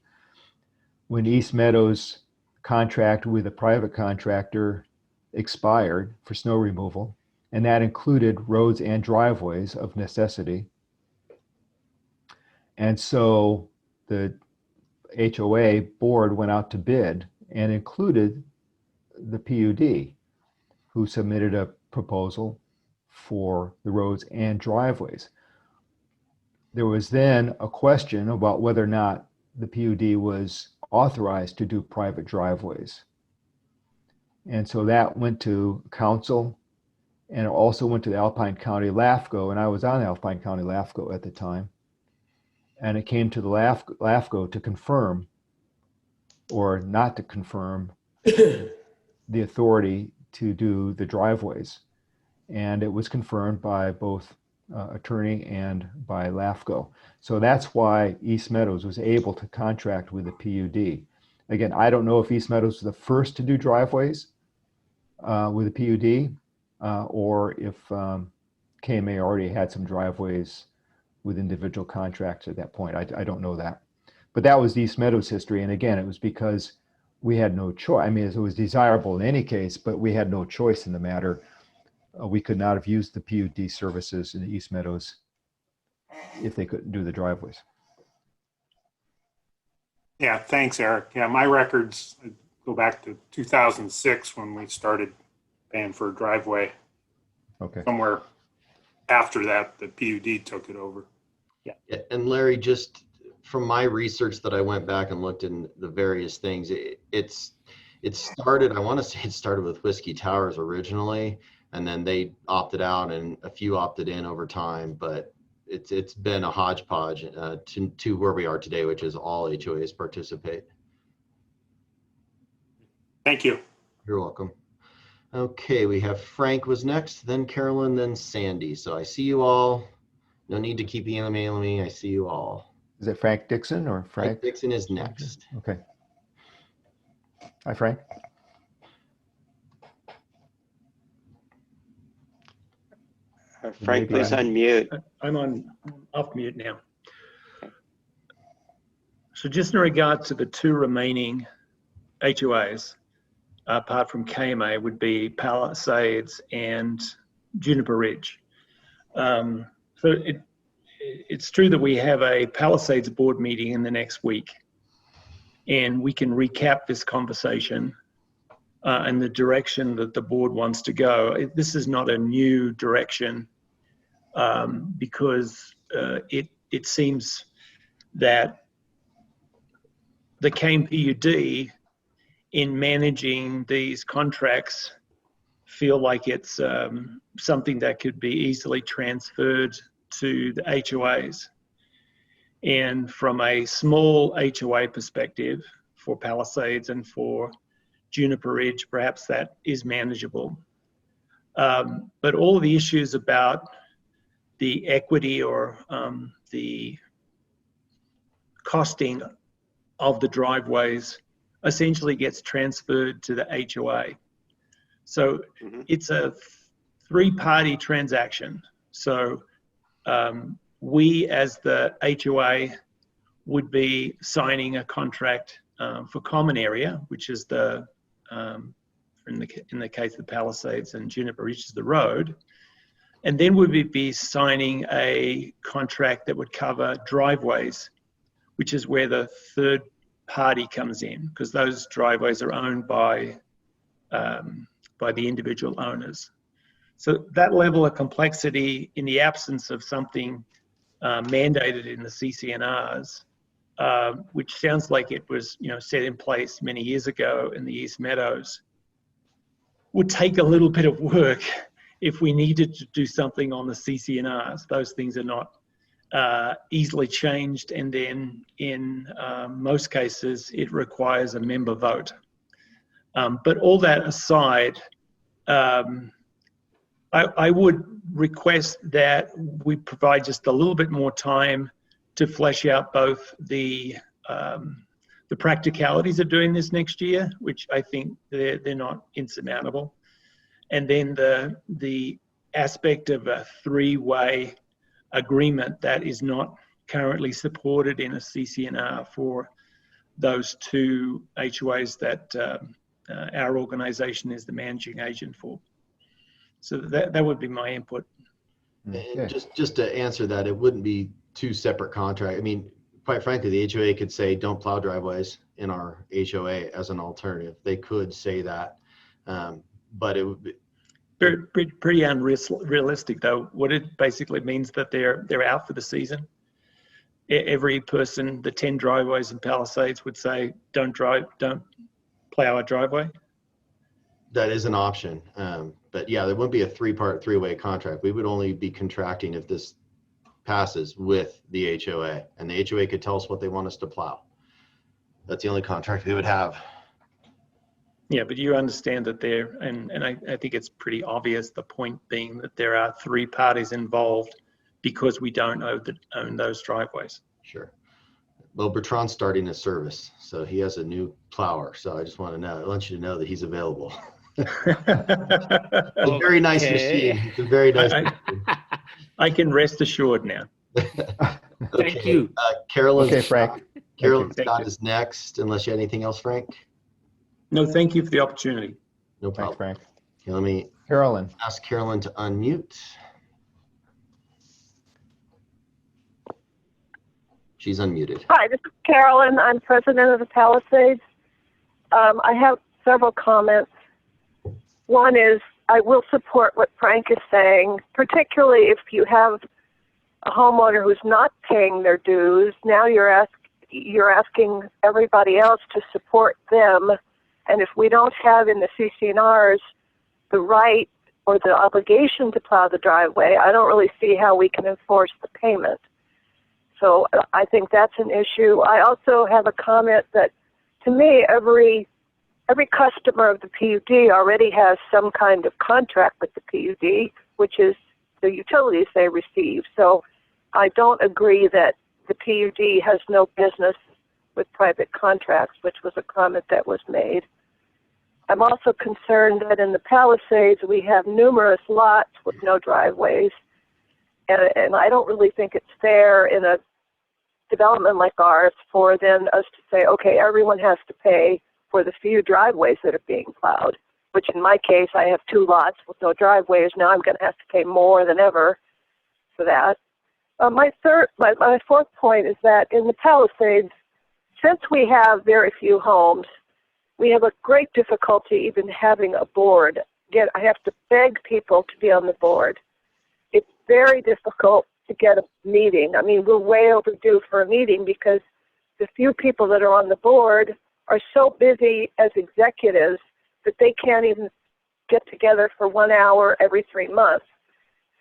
when East Meadows' contract with a private contractor expired for snow removal, and that included roads and driveways of necessity. And so the HOA board went out to bid and included the PUD, who submitted a proposal for the roads and driveways. There was then a question about whether or not the PUD was authorized to do private driveways. And so that went to council, and it also went to the Alpine County LAFCO, and I was on Alpine County LAFCO at the time. And it came to the LAFCO to confirm or not to confirm the authority to do the driveways. And it was confirmed by both attorney and by LAFCO. So that's why East Meadows was able to contract with the PUD. Again, I don't know if East Meadows was the first to do driveways with the PUD, or if KMA already had some driveways with individual contracts at that point. I don't know that. But that was East Meadows history. And again, it was because we had no choice. I mean, it was desirable in any case, but we had no choice in the matter. We could not have used the PUD services in the East Meadows if they couldn't do the driveways. Yeah, thanks, Eric. Yeah, my records go back to 2006 when we started paying for a driveway. Okay. Somewhere after that, the PUD took it over. Yeah. And Larry, just from my research that I went back and looked in the various things, it started, I want to say it started with Whiskey Towers originally, and then they opted out and a few opted in over time, but it's been a hodgepodge to where we are today, which is all HOAs participate. Thank you. You're welcome. Okay, we have Frank was next, then Carolyn, then Sandy. So I see you all. No need to keep emailing me. I see you all. Is it Frank Dixon or Frank? Frank Dixon is next. Okay. Hi, Frank. Frank, please unmute. I'm off mute now. So just in regard to the 2 remaining HOAs, apart from KMA, would be Palisades and Juniper Ridge. So it's true that we have a Palisades board meeting in the next week, and we can recap this conversation and the direction that the board wants to go. This is not a new direction because it seems that the KMPUD in managing these contracts feel like it's something that could be easily transferred to the HOAs. And from a small HOA perspective for Palisades and for Juniper Ridge, perhaps that is manageable. But all of the issues about the equity or the costing of the driveways essentially gets transferred to the HOA. So it's a 3-party transaction. So we as the HOA would be signing a contract for common area, which is the in the case of the Palisades and Juniper Ridge is the road. And then we would be signing a contract that would cover driveways, which is where the third party comes in, because those driveways are owned by the individual owners. So that level of complexity, in the absence of something mandated in the CCNRs, which sounds like it was set in place many years ago in the East Meadows, would take a little bit of work if we needed to do something on the CCNRs. Those things are not easily changed, and then in most cases it requires a member vote. But all that aside, I would request that we provide just a little bit more time to flesh out both the practicalities of doing this next year, which I think they're not insurmountable, and then the aspect of a three-way agreement that is not currently supported in a CCNR for those two HOAs that our organisation is the managing agent for. So that would be my input. And just to answer that, it wouldn't be two separate contracts. I mean, quite frankly, the HOA could say, don't plow driveways in our HOA as an alternative. They could say that, but it would be pretty unrealistic, though. What it basically means that they're out for the season. Every person, the 10 driveways in Palisades would say, don't plow a driveway. That is an option. But yeah, there wouldn't be a three-way contract. We would only be contracting if this passes with the HOA, and the HOA could tell us what they want us to plow. That's the only contract they would have. Yeah, but you understand that and I think it's pretty obvious, the point being that there are three parties involved because we don't own those driveways. Sure. Well, Bertrand's starting a service, so he has a new plower. So I just want you to know that he's available. It's a very nice machine. It's a very nice machine. I can rest assured now. Okay. Thank you. Carolyn. Okay, Frank. Carolyn Scott is next, unless you have anything else, Frank. No, thank you for the opportunity. No problem. Thanks, Frank. Okay, let me Carolyn. ask Carolyn to unmute. She's unmuted. Hi, this is Carolyn. I'm president of the Palisades. I have several comments. One is I will support what Frank is saying, particularly if you have a homeowner who's not paying their dues. Now you're asking everybody else to support them. And if we don't have in the CCNRs the right or the obligation to plow the driveway, I don't really see how we can enforce the payment. So I think that's an issue. I also have a comment that, to me, every customer of the PUD already has some kind of contract with the PUD, which is the utilities they receive. So I don't agree that the PUD has no business with private contracts, which was a comment that was made. I'm also concerned that in the Palisades we have numerous lots with no driveways, and I don't really think it's fair in a development like ours for then us to say, okay, everyone has to pay for the few driveways that are being plowed, which in my case, I have 2 lots with no driveways. Now I'm going to have to pay more than ever for that. My fourth point is that in the Palisades, since we have very few homes, we have a great difficulty even having a board. Again, I have to beg people to be on the board. It's very difficult to get a meeting. I mean, we're way overdue for a meeting because the few people that are on the board are so busy as executives that they can't even get together for 1 hour every 3 months.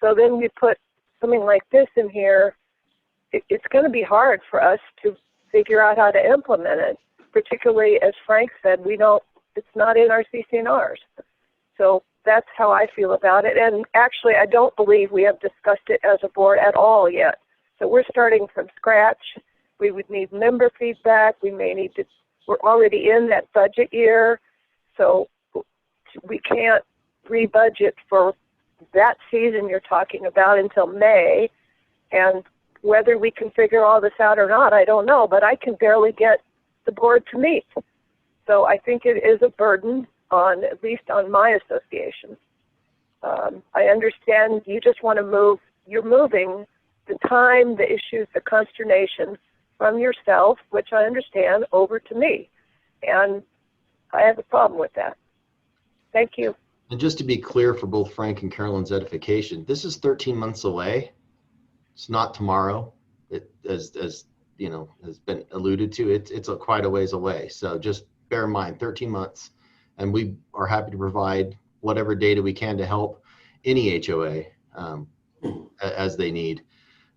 So then we put something like this in here. It's going to be hard for us to figure out how to implement it, particularly, as Frank said, it's not in our CCNRs. So that's how I feel about it. And actually, I don't believe we have discussed it as a board at all yet. So we're starting from scratch. We would need member feedback. We're already in that budget year, so we can't re-budget for that season you're talking about until May. And whether we can figure all this out or not, I don't know, but I can barely get the board to meet. So I think it is a burden. on, at least on my association. I understand you just want to move, you're moving the time, the issues, the consternation from yourself, which I understand, over to me. And I have a problem with that. Thank you. And just to be clear for both Frank and Carolyn's edification, this is 13 months away. It's not tomorrow. It, as you know, has been alluded to, it's quite a ways away. So just bear in mind, 13 months. And we are happy to provide whatever data we can to help any HOA as they need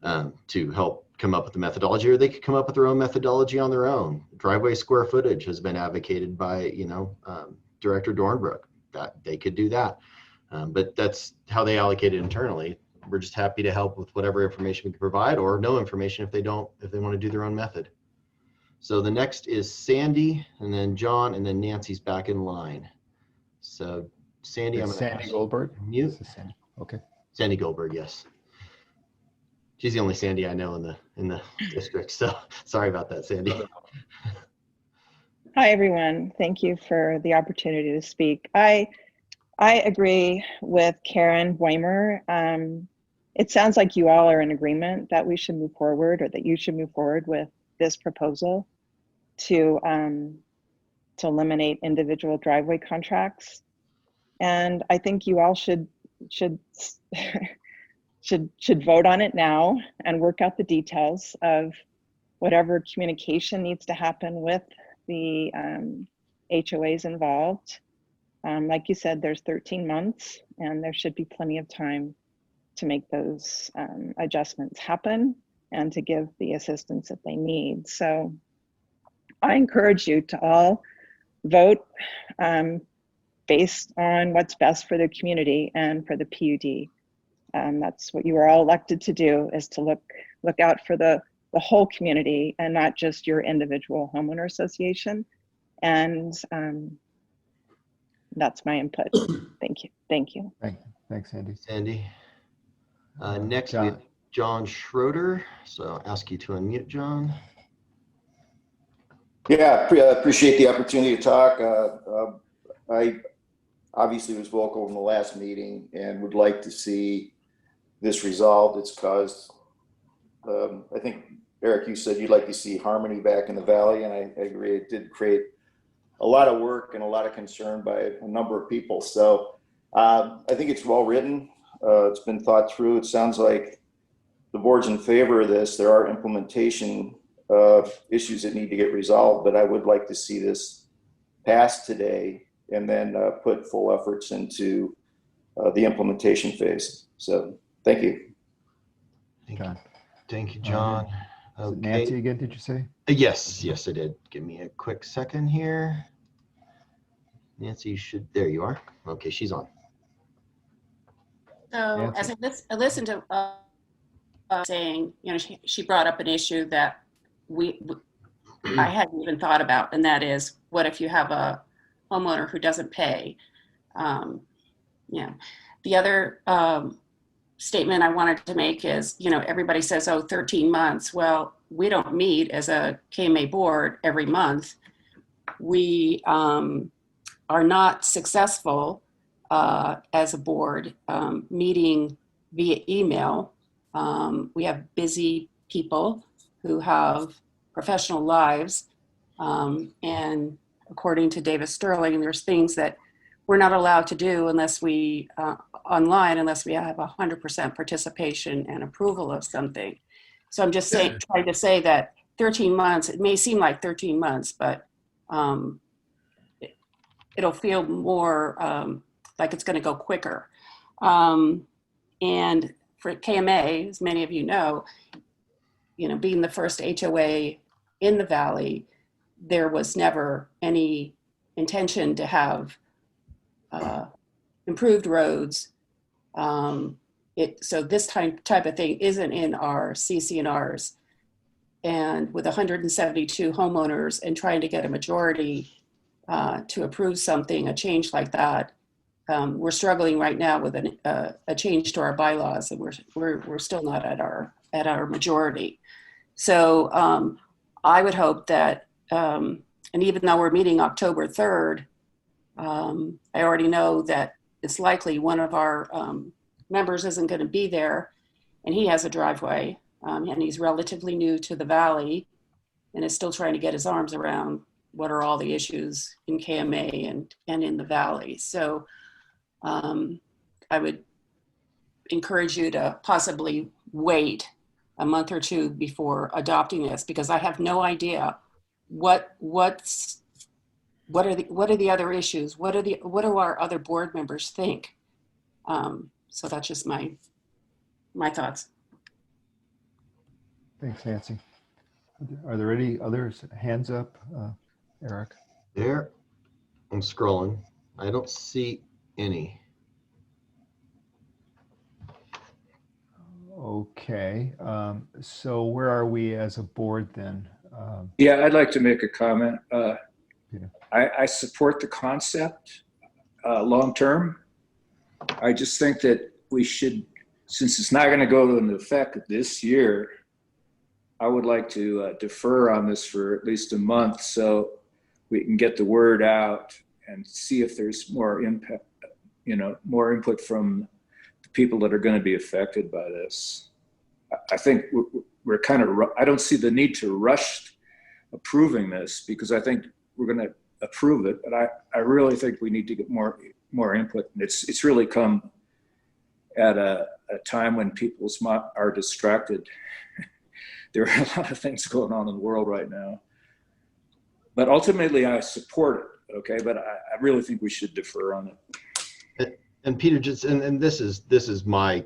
to help come up with the methodology, or they could come up with their own methodology on their own. Driveway square footage has been advocated by, Director Dornbrook, that they could do that. But that's how they allocate it internally. We're just happy to help with whatever information we can provide, or no information if they want to do their own method. So the next is Sandy, and then John, and then Nancy's back in line. So Sandy, I'm going to Sandy Goldberg. Mute. Sandy. Okay. Sandy Goldberg, yes. She's the only Sandy I know in the district. So sorry about that, Sandy. Hi, everyone. Thank you for the opportunity to speak. I agree with Karen Weimer. It sounds like you all are in agreement that we should move forward, or that you should move forward with this proposal to eliminate individual driveway contracts. And I think you all should vote on it now and work out the details of whatever communication needs to happen with the HOAs involved. Like you said, there's 13 months, and there should be plenty of time to make those adjustments happen and to give the assistance that they need. So I encourage you to all vote based on what's best for the community and for the PUD. That's what you are all elected to do, is to look out for the whole community and not just your individual homeowner association. And that's my input. Thank you. Thank you. Thanks, Sandy. Sandy. Next, we have John Schroeder. So I'll ask you to unmute, John. Yeah, appreciate the opportunity to talk. I obviously was vocal in the last meeting and would like to see this resolved. It's caused, I think, Eric, you said you'd like to see harmony back in the valley, and I agree. It did create a lot of work and a lot of concern by a number of people. So I think it's well written. It's been thought through. It sounds like the board's in favor of this. There are implementation issues that need to get resolved, but I would like to see this passed today and then put full efforts into the implementation phase. So thank you. Thank you, John. Okay. Nancy again, did you say? Yes, I did. Give me a quick second here. Nancy, there you are. Okay, she's on. So as I listened to saying, she brought up an issue that I hadn't even thought about, and that is, what if you have a homeowner who doesn't pay? The other statement I wanted to make is, everybody says, 13 months. Well, we don't meet as a KMA board every month. We are not successful as a board meeting via email. We have busy people who have professional lives. And according to Davis Sterling, there's things that we're not allowed to do unless we online, unless we have 100% participation and approval of something. So I'm just trying to say that 13 months, it may seem like 13 months, but it'll feel more like it's going to go quicker. And for KMA, as many of you know, being the first HOA in the Valley, there was never any intention to have improved roads. So this type of thing isn't in our CC&Rs. And with 172 homeowners and trying to get a majority to approve something, a change like that, we're struggling right now with a change to our bylaws, and we're still not at our majority. So I would hope that, and even though we're meeting October 3rd, I already know that it's likely one of our members isn't going to be there, and he has a driveway, and he's relatively new to the valley and is still trying to get his arms around what are all the issues in KMA and in the valley. So I would encourage you to possibly wait a month or two before adopting this, because I have no idea what are the other issues? What do our other board members think? So that's just my thoughts. Thanks, Nancy. Are there any others? Hands up, Eric. There, I'm scrolling. I don't see any. Okay, so where are we as a board then? Yeah, I'd like to make a comment. Yeah. I support the concept long-term. I just think that we should, since it's not going to go into effect this year, I would like to defer on this for at least a month so we can get the word out and see if there's more impact, more input from the people that are going to be affected by this. I think we're kind of, I don't see the need to rush approving this, because I think we're going to approve it, but I really think we need to get more input. And it's really come at a time when people's minds are distracted. There are a lot of things going on in the world right now. But ultimately, I support it, okay? But I really think we should defer on it. And Peter, just and this is my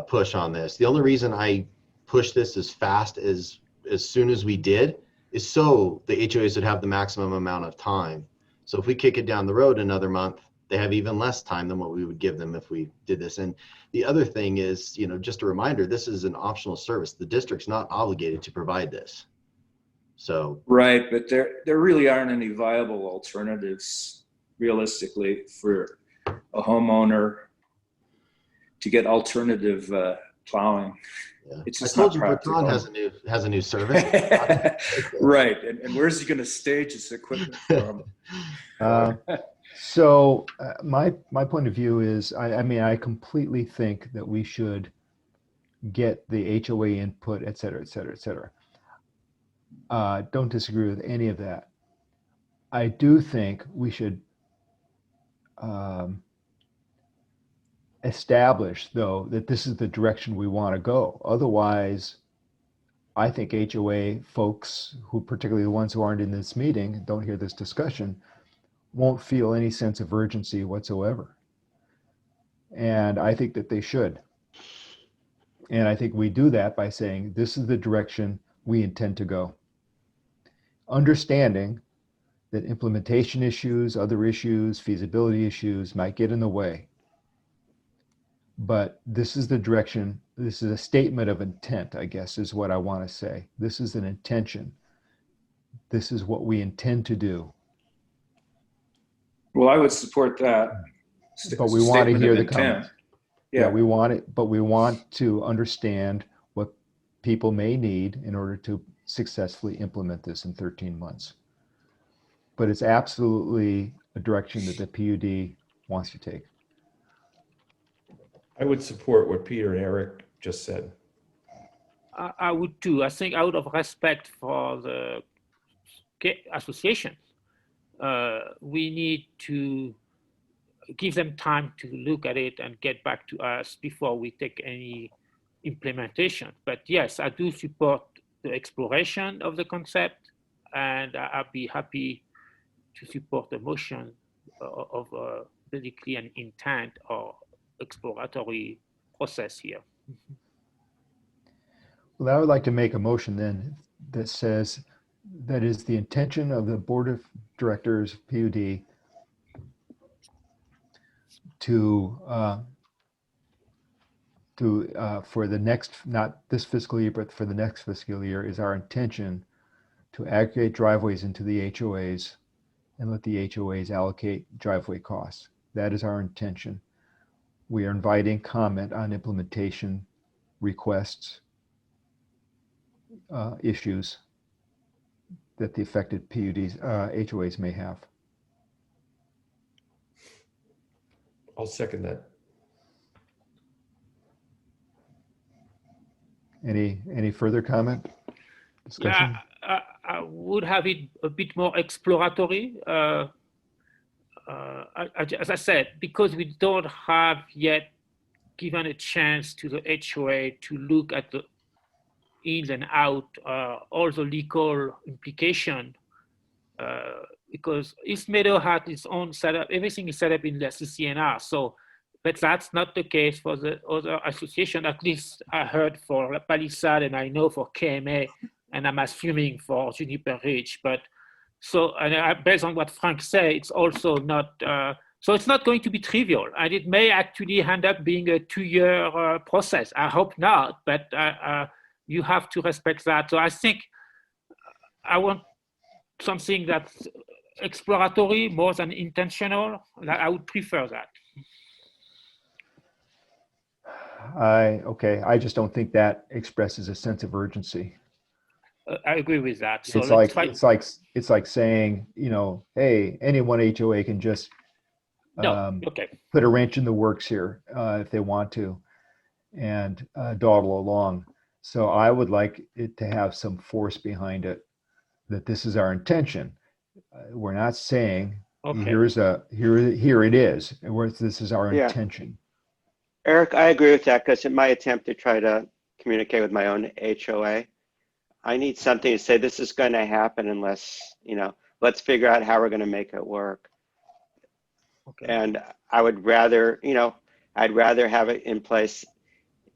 push on this. The only reason I pushed this as fast as soon as we did is so the HOAs would have the maximum amount of time. So if we kick it down the road another month, they have even less time than what we would give them if we did this. And the other thing is, just a reminder, this is an optional service. The district's not obligated to provide this. So right, but there really aren't any viable alternatives realistically for a homeowner to get alternative plowing. Yeah. It's just I told not you practical. Bertrand has a new service. Right, and where's he going to stage his equipment from? So my point of view is, I completely think that we should get the HOA input, et cetera, et cetera, et cetera. Don't disagree with any of that. I do think we should establish, though, that this is the direction we want to go. Otherwise, I think HOA folks, who particularly the ones who aren't in this meeting, don't hear this discussion, won't feel any sense of urgency whatsoever. And I think that they should. And I think we do that by saying, this is the direction we intend to go. Understanding that implementation issues, other issues, feasibility issues might get in the way. But this is the direction, this is a statement of intent, I guess, is what I want to say. This is an intention. This is what we intend to do. Well, I would support that. But we want to hear the intent. comments. Yeah, we want it, but we want to understand what people may need in order to successfully implement this in 13 months. But it's absolutely a direction that the PUD wants to take. I would support what Peter and Eric just said. I would too. I think out of respect for the association, we need to give them time to look at it and get back to us before we take any implementation. But yes, I do support the exploration of the concept, and I'll be happy to support the motion of basically an intent or exploratory process here. Well, I would like to make a motion then that says that is the intention of the Board of Directors, PUD, for the next, not this fiscal year, but for the next fiscal year, is our intention to aggregate driveways into the HOAs and let the HOAs allocate driveway costs. That is our intention. We are inviting comment on implementation requests, issues that the affected PUDs, HOAs may have. I'll second that. Any further comment? Discussion? Yeah, I would have it a bit more exploratory. As I said, because we don't have yet given a chance to the HOA to look at the ins and out, all the legal implication, because East Meadow had its own setup, everything is set up in the CCNR. So, but that's not the case for the other association. At least I heard for Palisade, and I know for KMA, and I'm assuming for Juniper Ridge. But so, and based on what Frank said, it's also not, so it's not going to be trivial. And it may actually end up being a 2-year process. I hope not, but you have to respect that. So I think I want something that's exploratory more than intentional. I would prefer that. Okay. I just don't think that expresses a sense of urgency. I agree with that. So it's like saying, hey, any one HOA can just put a wrench in the works here if they want to, and dawdle along. So I would like it to have some force behind it, that this is our intention. We're not saying here it is. This is our intention. Eric, I agree with that, because in my attempt to try to communicate with my own HOA, I need something to say this is going to happen unless, let's figure out how we're going to make it work. Okay. And I would rather, I'd rather have it in place,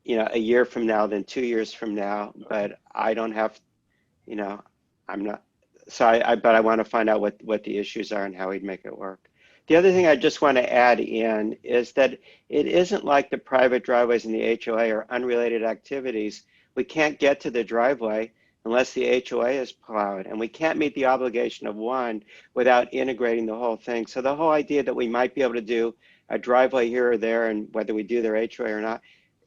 a year from now than 2 years from now, but I don't have, I'm not, so but I want to find out what the issues are and how we'd make it work. The other thing I just want to add in is that it isn't like the private driveways in the HOA are unrelated activities. We can't get to the driveway unless the HOA is plowed, and we can't meet the obligation of one without integrating the whole thing. So the whole idea that we might be able to do a driveway here or there, and whether we do their HOA or not,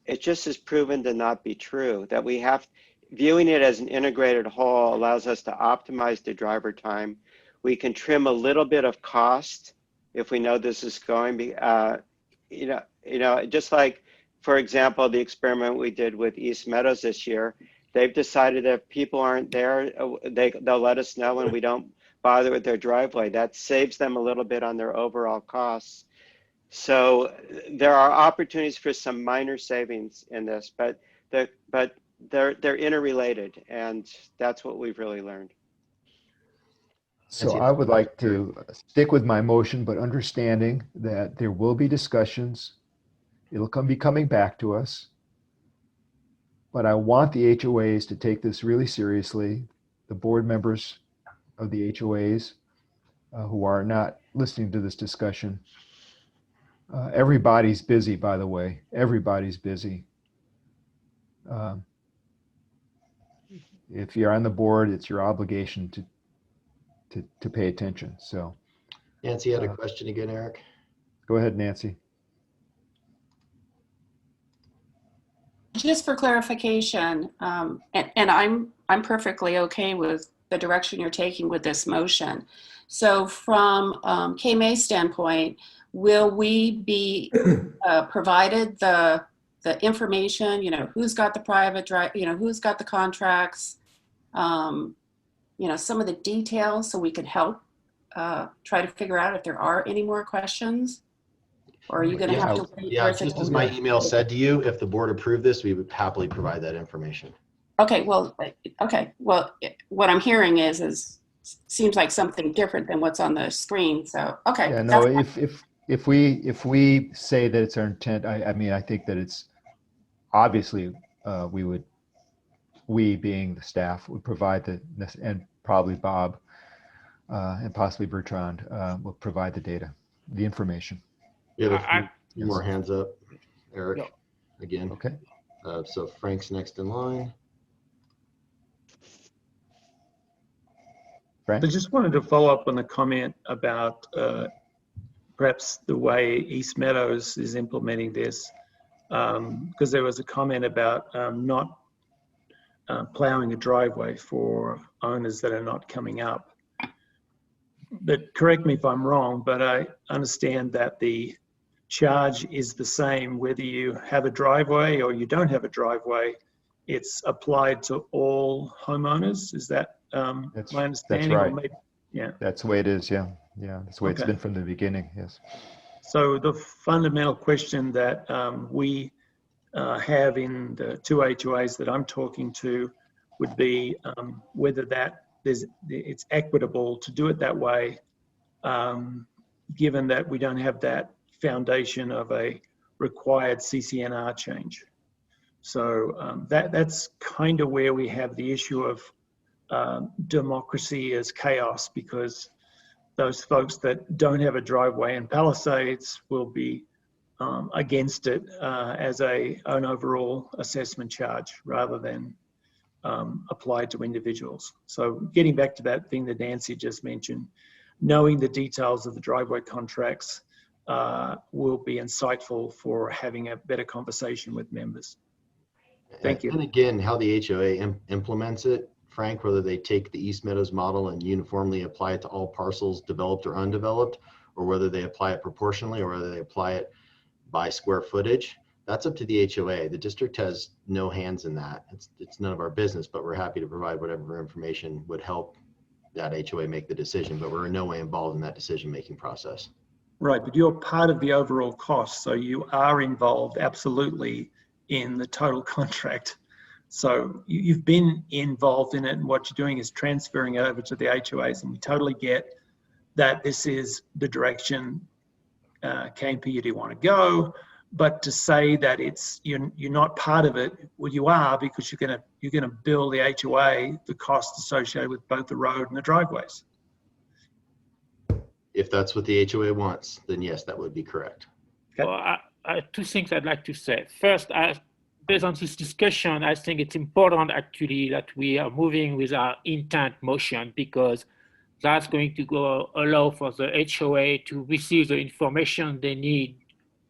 it just is proven to not be true. That we have, viewing it as an integrated whole allows us to optimize the driver time. We can trim a little bit of cost if we know this is going, just like, for example, the experiment we did with East Meadows this year, they've decided if people aren't there, they'll let us know and we don't bother with their driveway. That saves them a little bit on their overall costs. So there are opportunities for some minor savings in this, but they're interrelated, and that's what we've really learned. So I would like to stick with my motion, but understanding that there will be discussions. It'll be coming back to us. But I want the HOAs to take this really seriously. The board members of the HOAs who are not listening to this discussion. Everybody's busy, by the way. Everybody's busy. If you're on the board, it's your obligation to pay attention. So Nancy had a question again, Eric. Go ahead, Nancy. Just for clarification, and I'm perfectly okay with the direction you're taking with this motion. So from KMA's standpoint, will we be provided the information, who's got the private drive, who's got the contracts, some of the details so we could help try to figure out if there are any more questions? Or are you going to have to wait? Yeah, just as my email said to you, if the board approved this, we would happily provide that information. Okay, well, what I'm hearing is seems like something different than what's on the screen. So, okay. Yeah, no, if we say that it's our intent, I think that it's obviously we being the staff would provide and probably Bob and possibly Bertrand will provide the data, the information. We have a few more hands up, Eric, again. Okay. So Frank's next in line. I just wanted to follow up on the comment about perhaps the way East Meadows is implementing this, because there was a comment about not plowing a driveway for owners that are not coming up. But correct me if I'm wrong, but I understand that the charge is the same whether you have a driveway or you don't have a driveway. It's applied to all homeowners. Is that my understanding? That's right. Or maybe, yeah. That's the way it is. Yeah. Yeah. That's the way it's Okay. been from the beginning. Yes. So the fundamental question that we have in the two HOAs that I'm talking to would be whether it's equitable to do it that way, given that we don't have that foundation of a required CCNR change. So that's kind of where we have the issue of democracy as chaos, because those folks that don't have a driveway in Palisades will be against it as an overall assessment charge rather than applied to individuals. So getting back to that thing that Nancy just mentioned, knowing the details of the driveway contracts will be insightful for having a better conversation with members. Thank you. And again, how the HOA implements it, Frank, whether they take the East Meadows model and uniformly apply it to all parcels developed or undeveloped, or whether they apply it proportionally, or whether they apply it by square footage, that's up to the HOA. The district has no hands in that. It's none of our business, but we're happy to provide whatever information would help that HOA make the decision, but we're in no way involved in that decision-making process. Right, but you're part of the overall cost, so you are involved absolutely in the total contract. So you've been involved in it, and what you're doing is transferring it over to the HOAs, and we totally get that this is the direction KMPUD want to go. But to say that you're not part of it, well, you are, because you're gonna bill the HOA the cost associated with both the road and the driveways. If that's what the HOA wants, then yes, that would be correct. Okay. Well, two things I'd like to say. First, based on this discussion, I think it's important actually that we are moving with our intent motion, because that's going to allow for the HOA to receive the information they need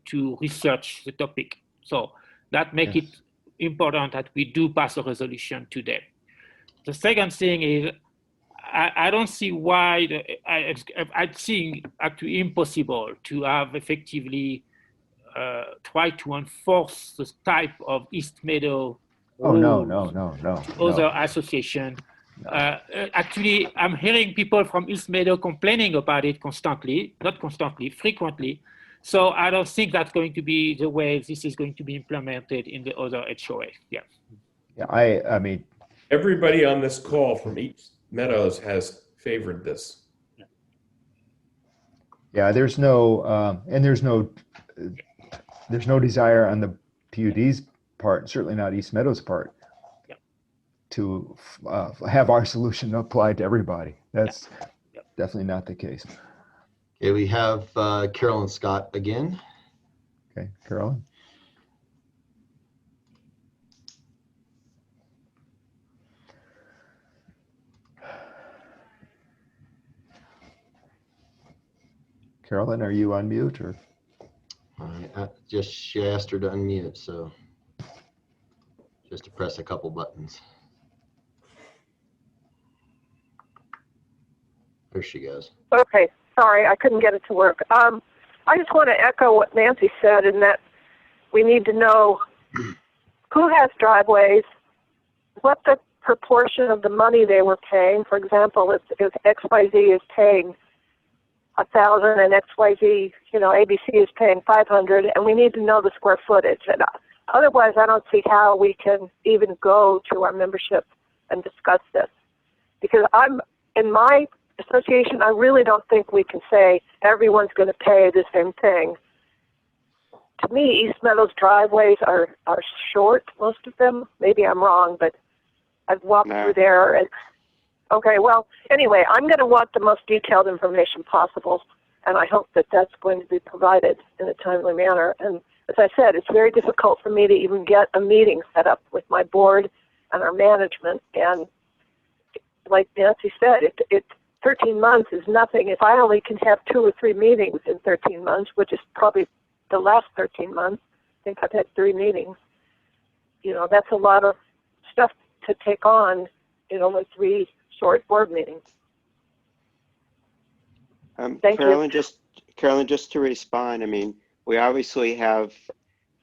to research the topic. So that makes it important that we do pass a resolution today. The second thing is, I don't see why, I think actually impossible to have effectively try to enforce the type of East Meadow other association. Actually, I'm hearing people from East Meadow complaining about it frequently. So I don't think that's going to be the way this is going to be implemented in the other HOA. Yeah. Yeah. I mean, everybody on this call from East Meadows has favored this. Yeah. There's no desire on the PUD's part, certainly not East Meadows' part, to have our solution applied to everybody. That's definitely not the case. Okay, we have Carolyn Scott again. Okay, Carolyn. Carolyn, are you on mute or? She asked her to unmute, so just to press a couple buttons. There she goes. Okay, sorry, I couldn't get it to work. I just want to echo what Nancy said, in that we need to know who has driveways, what the proportion of the money they were paying. For example, if XYZ is paying 1,000 and XYZ, ABC is paying 500, and we need to know the square footage. And otherwise, I don't see how we can even go to our membership and discuss this. Because in my association, I really don't think we can say everyone's going to pay the same thing. To me, East Meadows driveways are short, most of them. Maybe I'm wrong, but I've walked through there. And, okay, well, anyway, I'm going to want the most detailed information possible, and I hope that that's going to be provided in a timely manner. And as I said, it's very difficult for me to even get a meeting set up with my board and our management. And like Nancy said, 13 months is nothing. If I only can have 2 or 3 meetings in 13 months, which is probably the last 13 months, I think I've had 3 meetings, that's a lot of stuff to take on in only 3 short board meetings. Thank Carolyn, you. Carolyn, just to respond, I mean, we obviously have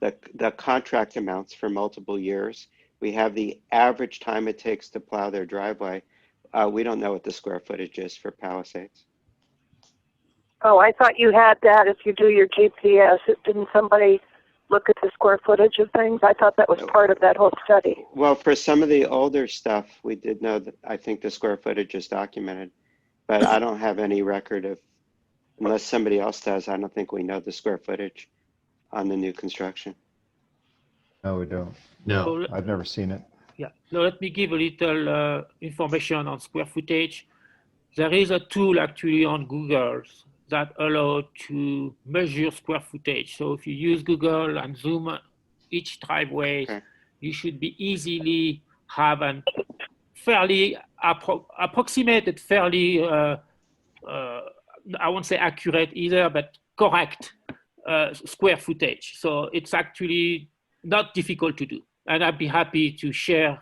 the contract amounts for multiple years. We have the average time it takes to plow their driveway. We don't know what the square footage is for Palisades. Oh, I thought you had that if you do your GPS. Didn't somebody look at the square footage of things? I thought that was part of that whole study. Well, for some of the older stuff, we did know that I think the square footage is documented, but I don't have any record of, unless somebody else does, I don't think we know the square footage on the new construction. No, we don't. No. So, I've never seen it. yeah, now let me give a little information on square footage. There is a tool actually on Google that allows to measure square footage. So if you use Google and zoom each driveway, you should be easily have an fairly approximated, fairly, I won't say accurate either, but correct square footage. So it's actually not difficult to do. And I'd be happy to share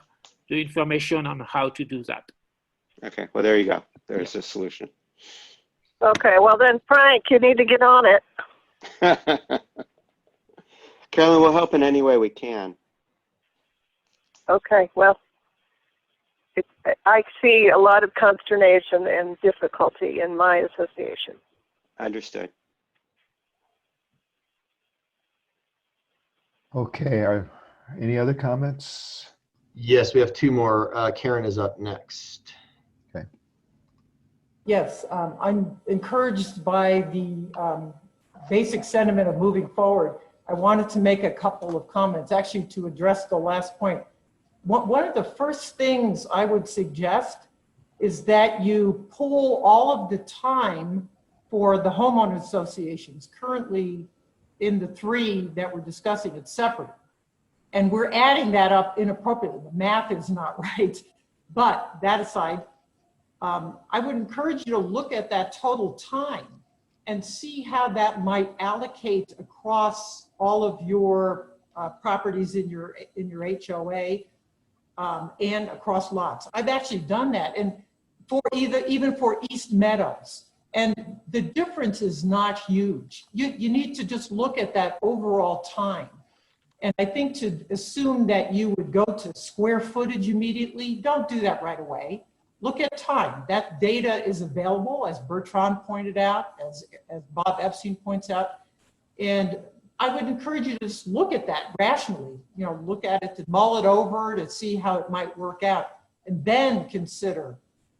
the information on how to do that. Okay, well, there you go. There's a solution. Okay, well then, Frank, you need to get on it. Carolyn, we'll help in any way we can. Okay, well, I see a lot of consternation and difficulty in my association. Understood. Okay, any other comments? Yes, we have two more. Karen is up next. Okay. Yes, I'm encouraged by the basic sentiment of moving forward. I wanted to make a couple of comments, actually, to address the last point. One of the first things I would suggest is that you pull all of the time for the homeowner associations. Currently, in the three that we're discussing, it's separate. And we're adding that up inappropriately. The math is not right. But that aside, I would encourage you to look at that total time and see how that might allocate across all of your properties in your HOA and across lots. I've actually done that, and for even for East Meadows. And the difference is not huge. You need to just look at that overall time. And I think to assume that you would go to square footage immediately, don't do that right away. Look at time. That data is available, as Bertrand pointed out, as Bob Epstein points out. And I would encourage you to just look at that rationally, look at it, to mull it over, to see how it might work out, and then consider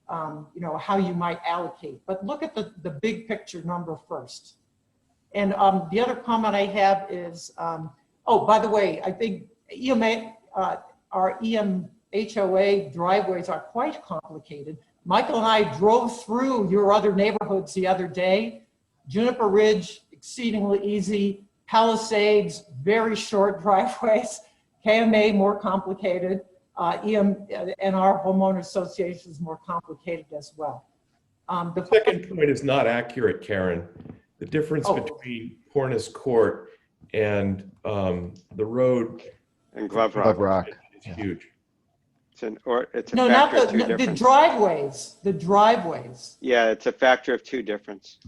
how you might allocate. But look at the big picture number first. And the other comment I have is, oh, by the way, I think our EMHOA driveways are quite complicated. Michael and I drove through your other neighborhoods the other day. Juniper Ridge, exceedingly easy. Palisades, very short driveways. KMA, more complicated. EM and our homeowner association is more complicated as well. The second point is not accurate, Karen. The difference between Cornice Court and the road and Glove Rock is huge. It's a no, factor not of two difference. the driveways. The driveways. Yeah, it's a factor of two difference.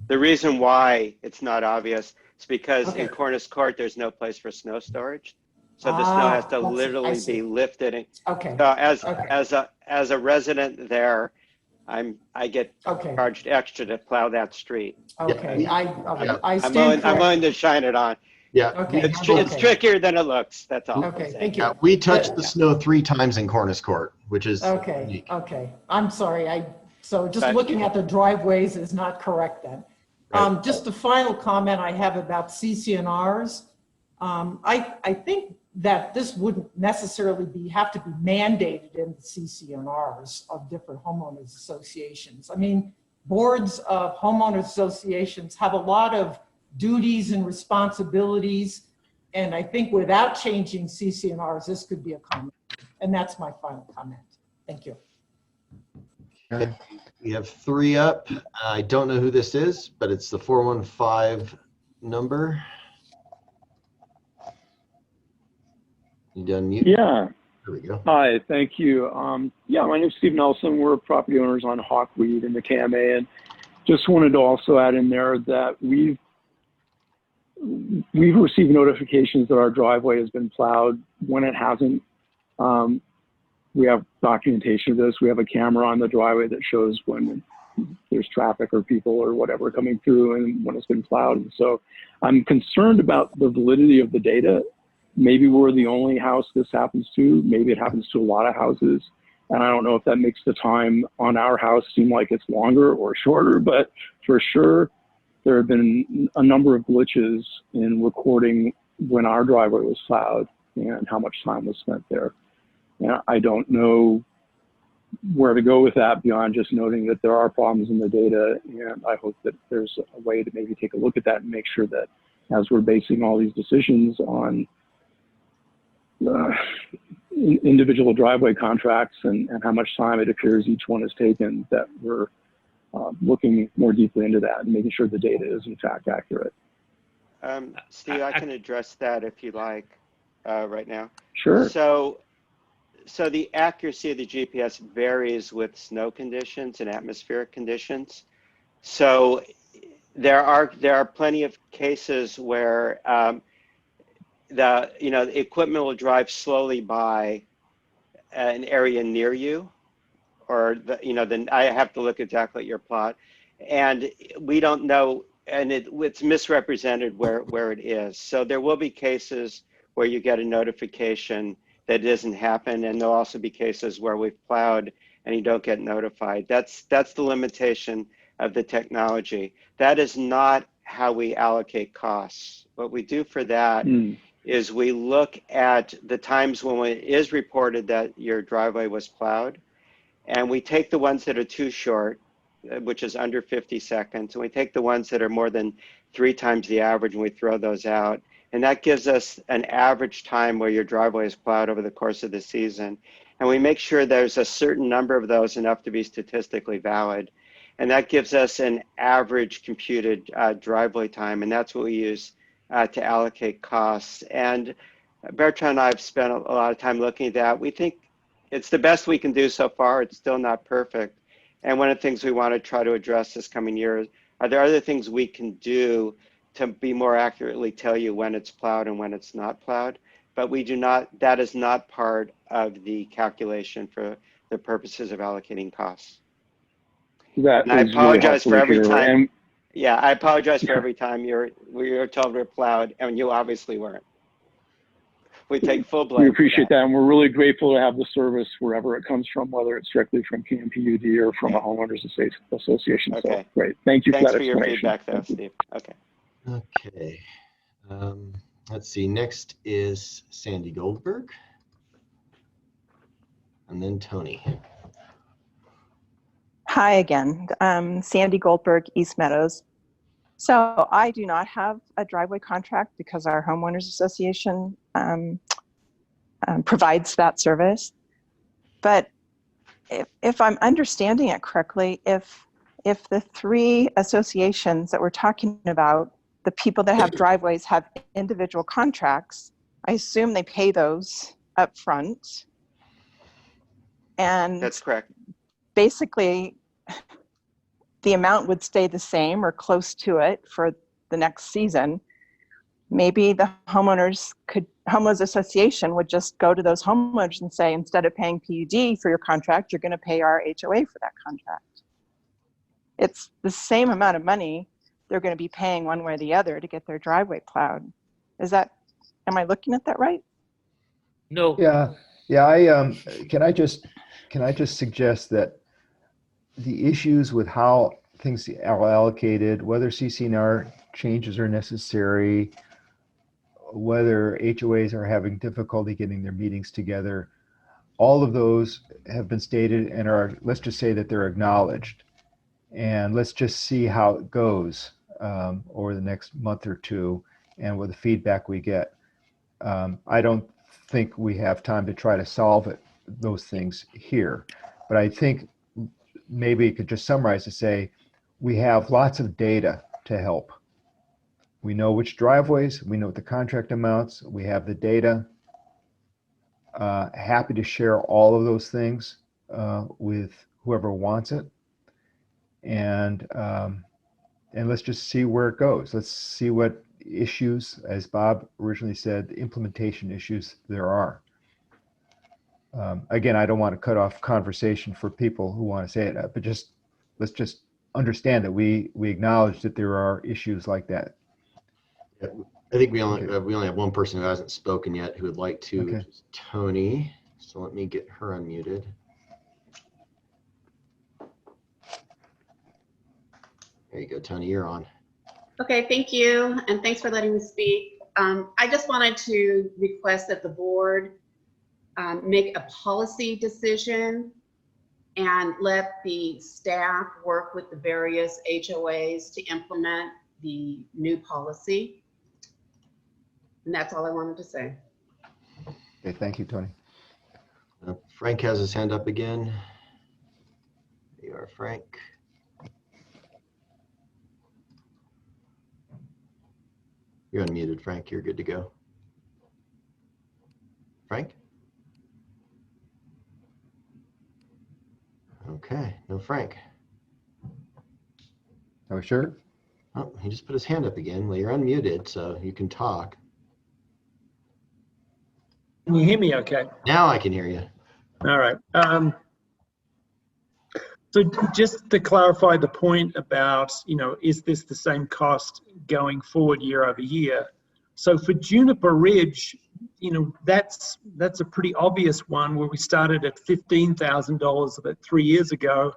The reason why it's not obvious is because in Cornice Court there's no place for snow storage, so the snow has to literally be lifted. Okay. So as a resident there, I get charged extra to plow that street. Okay, I'm willing to shine it on. Yeah. Okay. It's trickier than it looks. That's all. Okay, thank you. We touched the snow 3 times in Cornice Court, which is unique. Okay. I'm sorry. So just looking at the driveways is not correct then. Right. Just the final comment I have about CC&Rs. I think that this wouldn't necessarily have to be mandated in the CC&Rs of different homeowners associations. I mean, boards of homeowners associations have a lot of duties and responsibilities, and I think without changing CC&Rs, this could be a comment. And that's my final comment. Thank you. Okay. We have 3 up. I don't know who this is, but it's the 415 number. You done mute? Yeah. There we go. Hi, thank you. Yeah, my name is Steve Nelson. We're property owners on Hawkweed in the KMA, and just wanted to also add in there that we've we've received notifications that our driveway has been plowed. When it hasn't, we have documentation of this. We have a camera on the driveway that shows when there's traffic or people or whatever coming through and when it's been plowed. And so I'm concerned about the validity of the data. Maybe we're the only house this happens to. Maybe it happens to a lot of houses. And I don't know if that makes the time on our house seem like it's longer or shorter, but for sure, there have been a number of glitches in recording when our driveway was plowed and how much time was spent there. And I don't know where to go with that beyond just noting that there are problems in the data. And I hope that there's a way to maybe take a look at that and make sure that as we're basing all these decisions on individual driveway contracts and how much time it appears each one has taken, that we're looking more deeply into that and making sure the data is in fact accurate. Steve, I can address that if you like right now. Sure. So the accuracy of the GPS varies with snow conditions and atmospheric conditions. So there are plenty of cases where the equipment will drive slowly by an area near you, or then I have to look exactly at your plot, and we don't know, and it's misrepresented where it is. So there will be cases where you get a notification that doesn't happen, and there'll also be cases where we've plowed and you don't get notified. That's the limitation of the technology. That is not how we allocate costs. What we do for that is we look at the times when it is reported that your driveway was plowed, and we take the ones that are too short, which is under 50 seconds, and we take the ones that are more than 3 times the average, and we throw those out. And that gives us an average time where your driveway is plowed over the course of the season. And we make sure there's a certain number of those, enough to be statistically valid. And that gives us an average computed driveway time. And that's what we use to allocate costs. And Bertrand and I have spent a lot of time looking at that. We think it's the best we can do so far. It's still not perfect. And one of the things we want to try to address this coming year is, are there other things we can do to be more accurately tell you when it's plowed and when it's not plowed? But we do not, that is not part of the calculation for the purposes of allocating costs. And I apologize for every time. Yeah, I apologize for every time we were told we're plowed and you obviously weren't. We take full blame. We appreciate that, and we're really grateful to have the service wherever it comes from, whether it's directly from KMPUD or from a homeowners association. Okay. So great. Thank you Thanks for that for your explanation. feedback, though, Steve. Okay. Okay. Let's see. Next is Sandy Goldberg, and then Tony. Hi again, Sandy Goldberg, East Meadows. So I do not have a driveway contract because our homeowners association provides that service. But if I'm understanding it correctly, if the 3 associations that we're talking about, the people that have driveways have individual contracts, I assume they pay those up front. And that's correct. Basically, the amount would stay the same or close to it for the next season. Maybe the homeowners association would just go to those homeowners and say, instead of paying PUD for your contract, you're going to pay our HOA for that contract. It's the same amount of money they're going to be paying one way or the other to get their driveway plowed. Am I looking at that right? No. Yeah. Can I just suggest that the issues with how things are allocated, whether CC&R changes are necessary, whether HOAs are having difficulty getting their meetings together, all of those have been stated and are, let's just say that they're acknowledged. And let's just see how it goes over the next month or two and with the feedback we get. I don't think we have time to try to solve those things here, but I think maybe you could just summarize to say, we have lots of data to help. We know which driveways, we know what the contract amounts, we have the data. Happy to share all of those things with whoever wants it. And let's just see where it goes. Let's see what issues, as Bob originally said, the implementation issues there are. Again, I don't want to cut off conversation for people who want to say it, but let's just understand that we acknowledge that there are issues like that. Yeah, I think we only have one person who hasn't spoken yet who would like to, Okay. which is Tony. So let me get her unmuted. There you go, Tony, you're on. Okay, thank you, and thanks for letting me speak. I just wanted to request that the board make a policy decision and let the staff work with the various HOAs to implement the new policy. And that's all I wanted to say. Okay, thank you, Tony. Frank has his hand up again. There you are, Frank. You're unmuted, Frank. You're good to go. Frank? Okay, no Frank. Are we sure? Oh, he just put his hand up again. Well, you're unmuted, so you can talk. Can you hear me okay? Now I can hear you. All right. So just to clarify the point about, is this the same cost going forward year over year? So for Juniper Ridge, that's a pretty obvious one where we started at $15,000 of it 3 years ago.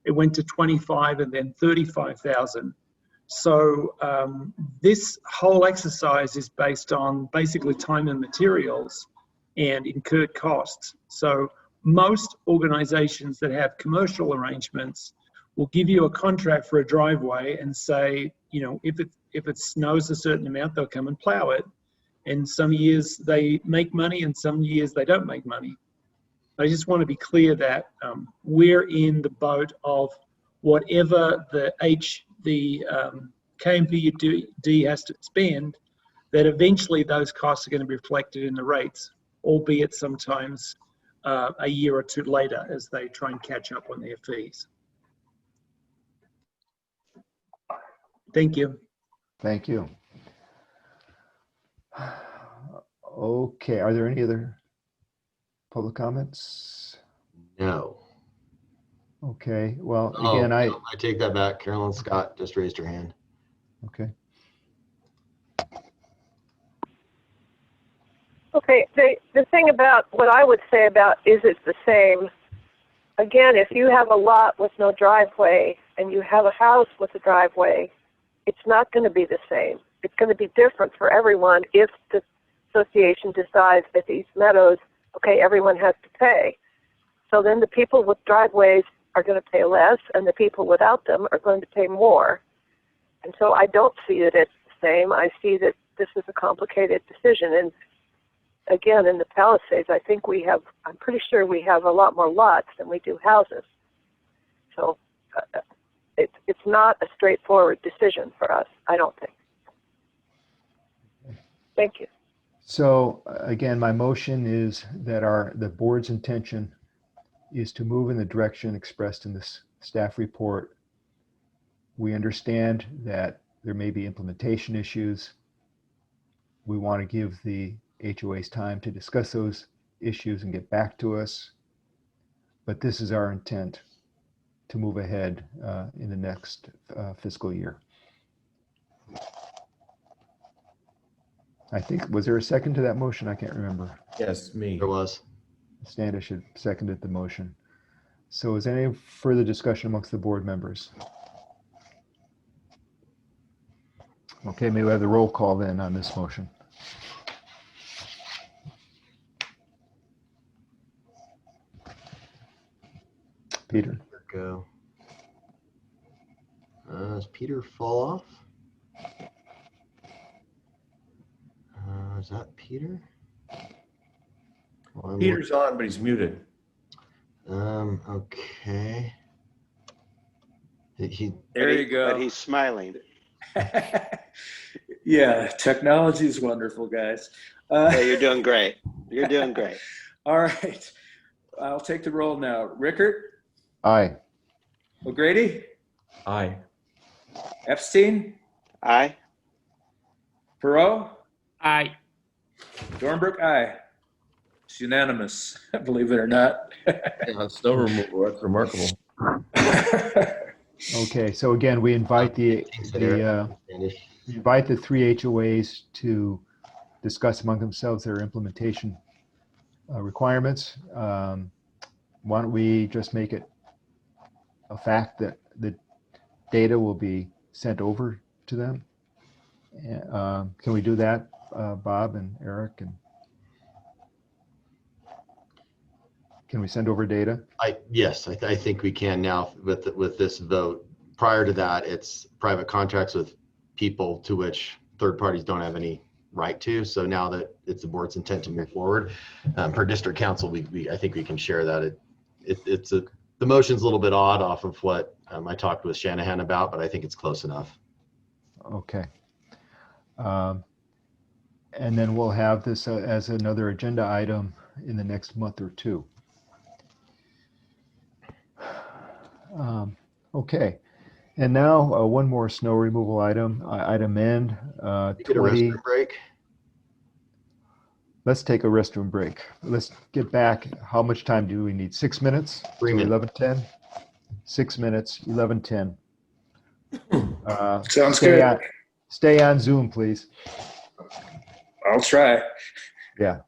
It went to 25 and then 35,000. So this whole exercise is based on basically time and materials and incurred costs. So most organizations that have commercial arrangements will give you a contract for a driveway and say, if it snows a certain amount, they'll come and plow it. And some years they make money and some years they don't make money. I just want to be clear that we're in the boat of whatever the KMPUD has to spend, that eventually those costs are going to be reflected in the rates, albeit sometimes a year or two later as they try and catch up on their fees. Thank you. Thank you. Okay, are there any other public comments? No. Okay, well, again, I take that back. Carolyn Scott just raised her hand. Okay. Okay, the thing about what I would say about is it the same? Again, if you have a lot with no driveway and you have a house with a driveway, it's not going to be the same. It's going to be different for everyone if the association decides that these meadows, okay, everyone has to pay. So then the people with driveways are going to pay less and the people without them are going to pay more. And so I don't see it as the same. I see that this is a complicated decision. And again, in the Palisades, I think I'm pretty sure we have a lot more lots than we do houses. So it's not a straightforward decision for us, I don't think. Thank you. So again, my motion is that the board's intention is to move in the direction expressed in this staff report. We understand that there may be implementation issues. We want to give the HOAs time to discuss those issues and get back to us. But this is our intent to move ahead in the next fiscal year. I think, was there a second to that motion? I can't remember. Yes, me. There was. Standish had seconded the motion. So is there any further discussion amongst the board members? Okay, may we have the roll call then on this motion? Peter. Go. Does Peter fall off? Is that Peter? Well, Peter's on, but he's muted. Okay. There you go. But he's smiling. Yeah, technology is wonderful, guys. Yeah, you're doing great. You're doing great. All right. I'll take the roll now. Rickert? Aye. O'Grady? Aye. Epstein? Aye. Perot, Aye. Dornbrook, aye. It's unanimous, believe it or not. Yeah, snow removal, that's remarkable. Okay, so again, we invite we invite the three HOAs to discuss among themselves their implementation requirements. Why don't we just make it a fact that the data will be sent over to them? Can we do that, Bob and Eric? And can we send over data? Yes, I think we can now with this vote. Prior to that, it's private contracts with people to which third parties don't have any right to. So now that it's the board's intent to move forward, per district council, I think we can share that. The motion's a little bit odd off of what I talked with Shanahan about, but I think it's close enough. Okay. And then we'll have this as another agenda item in the next month or two. Okay. And now one more snow removal item, item N. 20. Get a restroom break. Let's take a restroom break. Let's get back. How much time do we need? 6 minutes? 3 minutes. 11:10? 6 minutes, 11:10. Sounds good. Stay on Zoom, please. I'll try. Yeah.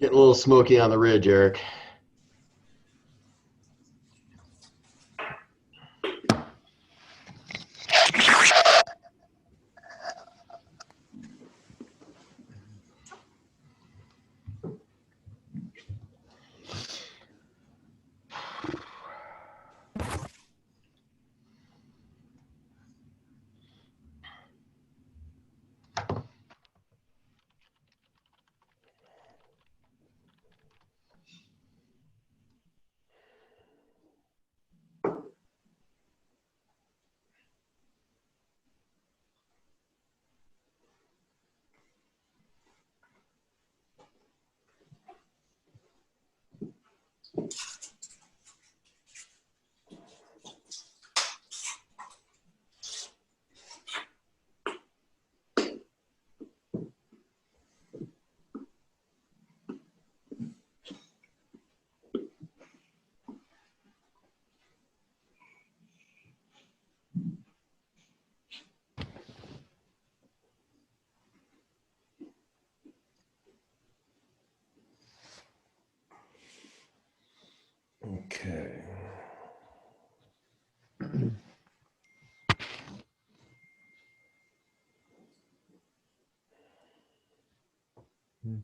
Getting a little smoky on the ridge, Eric. Okay.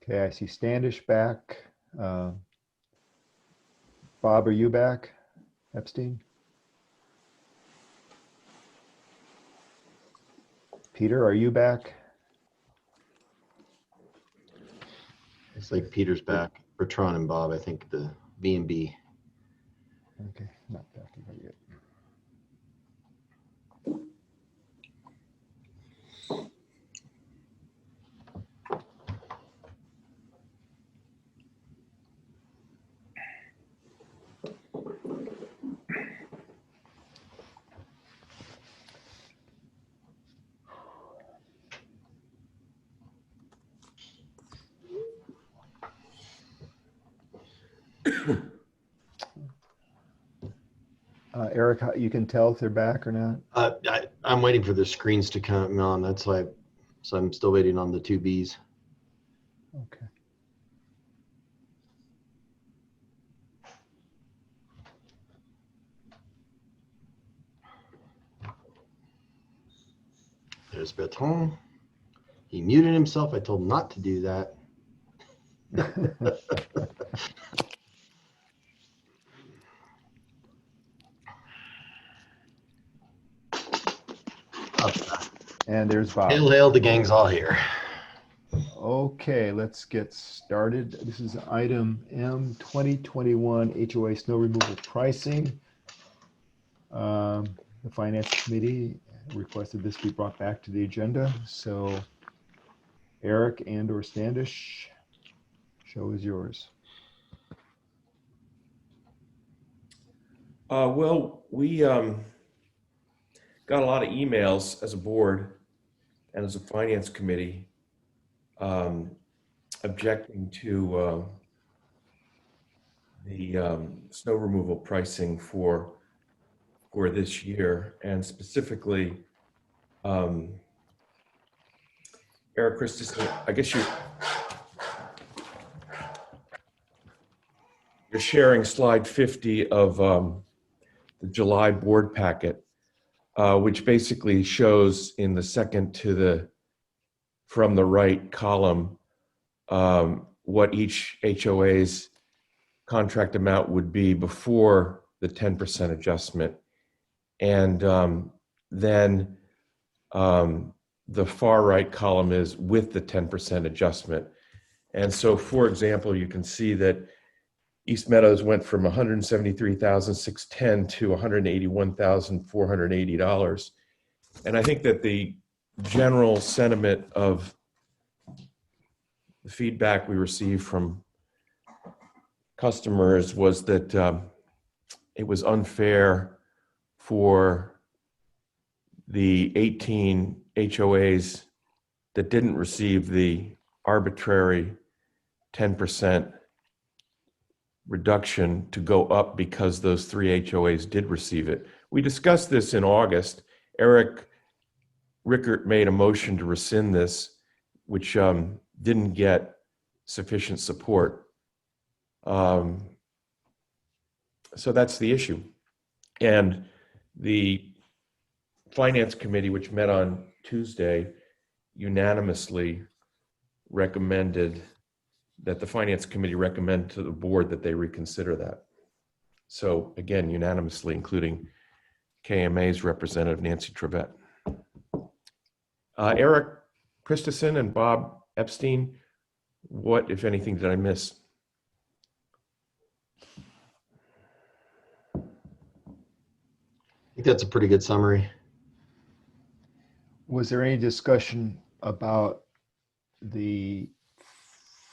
Okay, I see Standish back. Bob, are you back? Epstein? Peter, are you back? It's like Peter's back. Bertrand and Bob, I think the B&B. Okay, not back yet. Eric, you can tell if they're back or not? I'm waiting for the screens to come on. That's why, so I'm still waiting on the two Bs. Okay. There's Bertrand. He muted himself. I told him not to do that. And there's Bob. Hail, hail, the gang's all here. Okay, let's get started. This is item M, 2021 HOA snow removal pricing. The Finance Committee requested this be brought back to the agenda. So Eric and or Standish, show is yours. Well, we got a lot of emails as a board and as a finance committee objecting to the snow removal pricing for this year, and specifically, Eric Christensen, I guess you're sharing slide 50 of the July board packet, which basically shows in the second from the right column what each HOA's contract amount would be before the 10% adjustment. And then the far right column is with the 10% adjustment. And so, for example, you can see that East Meadows went from $173,610 to $181,480. And I think that the general sentiment of the feedback we received from customers was that it was unfair for the 18 HOAs that didn't receive the arbitrary 10% reduction to go up because those 3 HOAs did receive it. We discussed this in August. Eric Rickert made a motion to rescind this, which didn't get sufficient support. So that's the issue. And the Finance Committee, which met on Tuesday, unanimously recommended that the Finance Committee recommend to the board that they reconsider that. So again, unanimously, including KMA's representative, Nancy Trevette. Eric Christensen and Bob Epstein, what, if anything, did I miss? I think that's a pretty good summary. Was there any discussion about the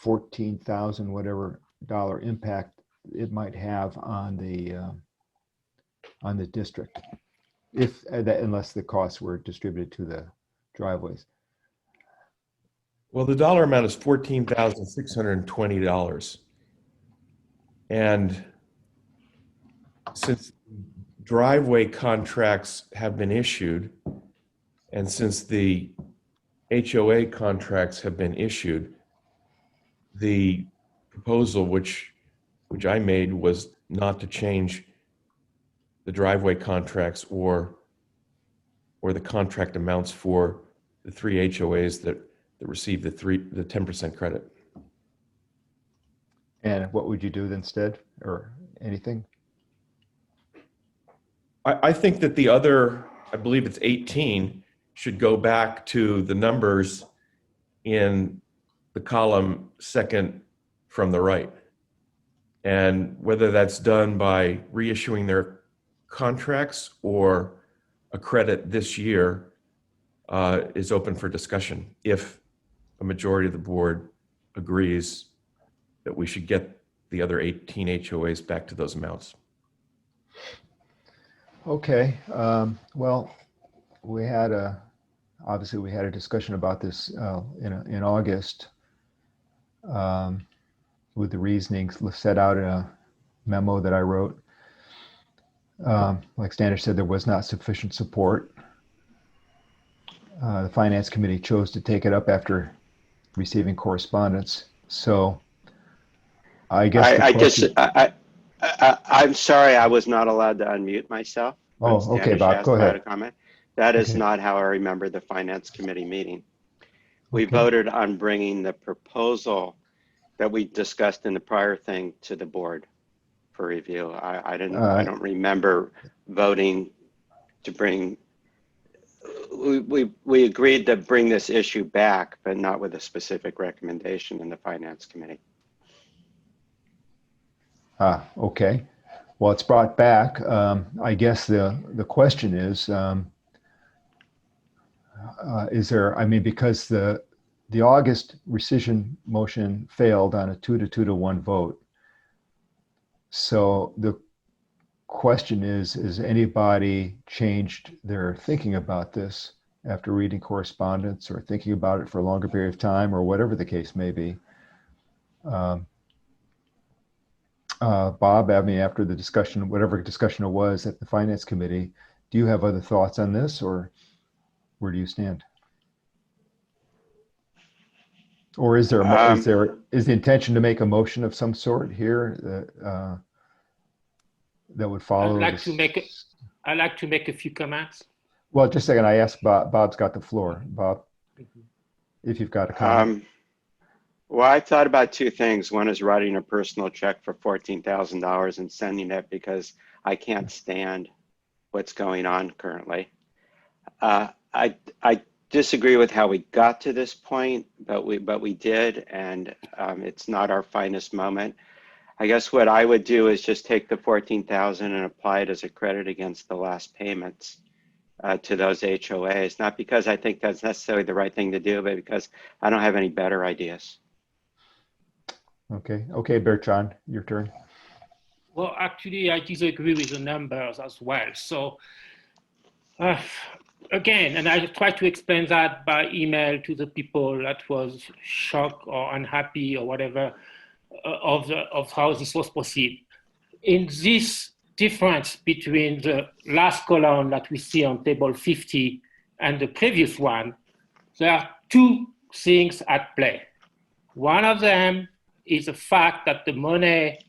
14,000 whatever dollar impact it might have on the district, if unless the costs were distributed to the driveways? Well, the dollar amount is $14,620, and since driveway contracts have been issued, and since the HOA contracts have been issued, the proposal, which which I made, was not to change the driveway contracts or the contract amounts for the 3 HOAs that received the 10% credit. And what would you do instead, or anything? I think that the other, I believe it's 18, should go back to the numbers in the column second from the right. And whether that's done by reissuing their contracts or a credit this year is open for discussion if a majority of the board agrees that we should get the other 18 HOAs back to those amounts. Okay. Well, we had obviously we had a discussion about this in August with the reasonings set out in a memo that I wrote. Like Standish said, there was not sufficient support. The Finance Committee chose to take it up after receiving correspondence. So I guess I'm sorry I was not allowed to unmute myself. Oh, okay, Bob, go ahead. A comment. That is not how I remember the Finance Committee meeting. We voted on bringing the proposal that we discussed in the prior thing to the board for review. I don't remember voting to bring. We agreed to bring this issue back, but not with a specific recommendation in the Finance Committee. Okay. Well, it's brought back. I guess the question is there, I mean, because the August rescission motion failed on a 2-2-1 vote. So the question is, has anybody changed their thinking about this after reading correspondence or thinking about it for a longer period of time or whatever the case may be? Bob, I mean, after the discussion, whatever discussion it was at the Finance Committee, do you have other thoughts on this, or where do you stand? Or is there is the intention to make a motion of some sort here that would follow? I'd like to make a few comments. Well, just a second. I asked Bob. Bob's got the floor. Bob, if you've got a comment. Well, I thought about two things. One is writing a personal check for $14,000 and sending it because I can't stand what's going on currently. I disagree with how we got to this point, but we did, and it's not our finest moment. I guess what I would do is just take the $14,000 and apply it as a credit against the last payments to those HOAs. Not because I think that's necessarily the right thing to do, but because I don't have any better ideas. Okay, Bertrand, your turn. Well, actually, I disagree with the numbers as well. So again, and I tried to explain that by email to the people that was shocked or unhappy or whatever of how this was perceived. In this difference between the last column that we see on table 50 and the previous one, there are two things at play. One of them is the fact that the money,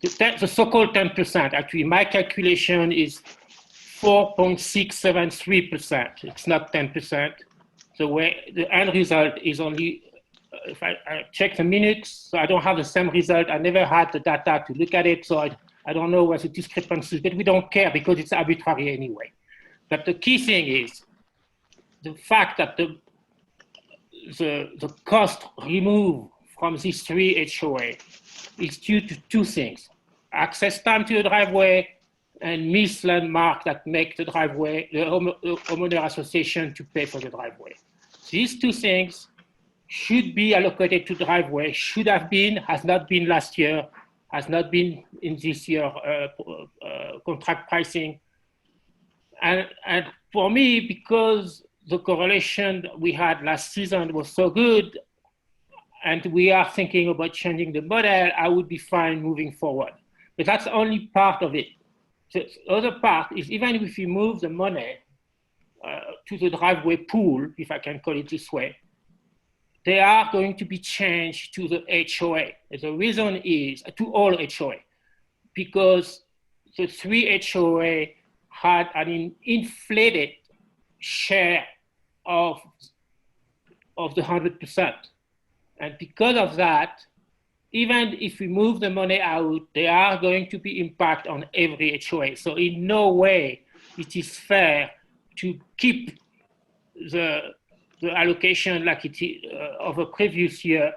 the so-called 10%, actually my calculation is 4.673%. It's not 10%. The end result is only, if I check the minutes, so I don't have the same result. I never had the data to look at it, so I don't know what the discrepancy is, but we don't care because it's arbitrary anyway. But the key thing is the fact that the cost removed from these 3 HOA is due to two things: access time to the driveway and missed landmark that make the driveway, the homeowner association to pay for the driveway. These two things should be allocated to driveway, should have been, has not been last year, has not been in this year contract pricing. And for me, because the correlation we had last season was so good, and we are thinking about changing the model, I would be fine moving forward. But that's only part of it. The other part is even if you move the money to the driveway pool, if I can call it this way, they are going to be changed to the HOA. And the reason is to all HOA, because the 3 HOA had an inflated share of the 100%. And because of that, even if we move the money out, they are going to be impact on every HOA. So in no way it is fair to keep the allocation like it is of a previous year,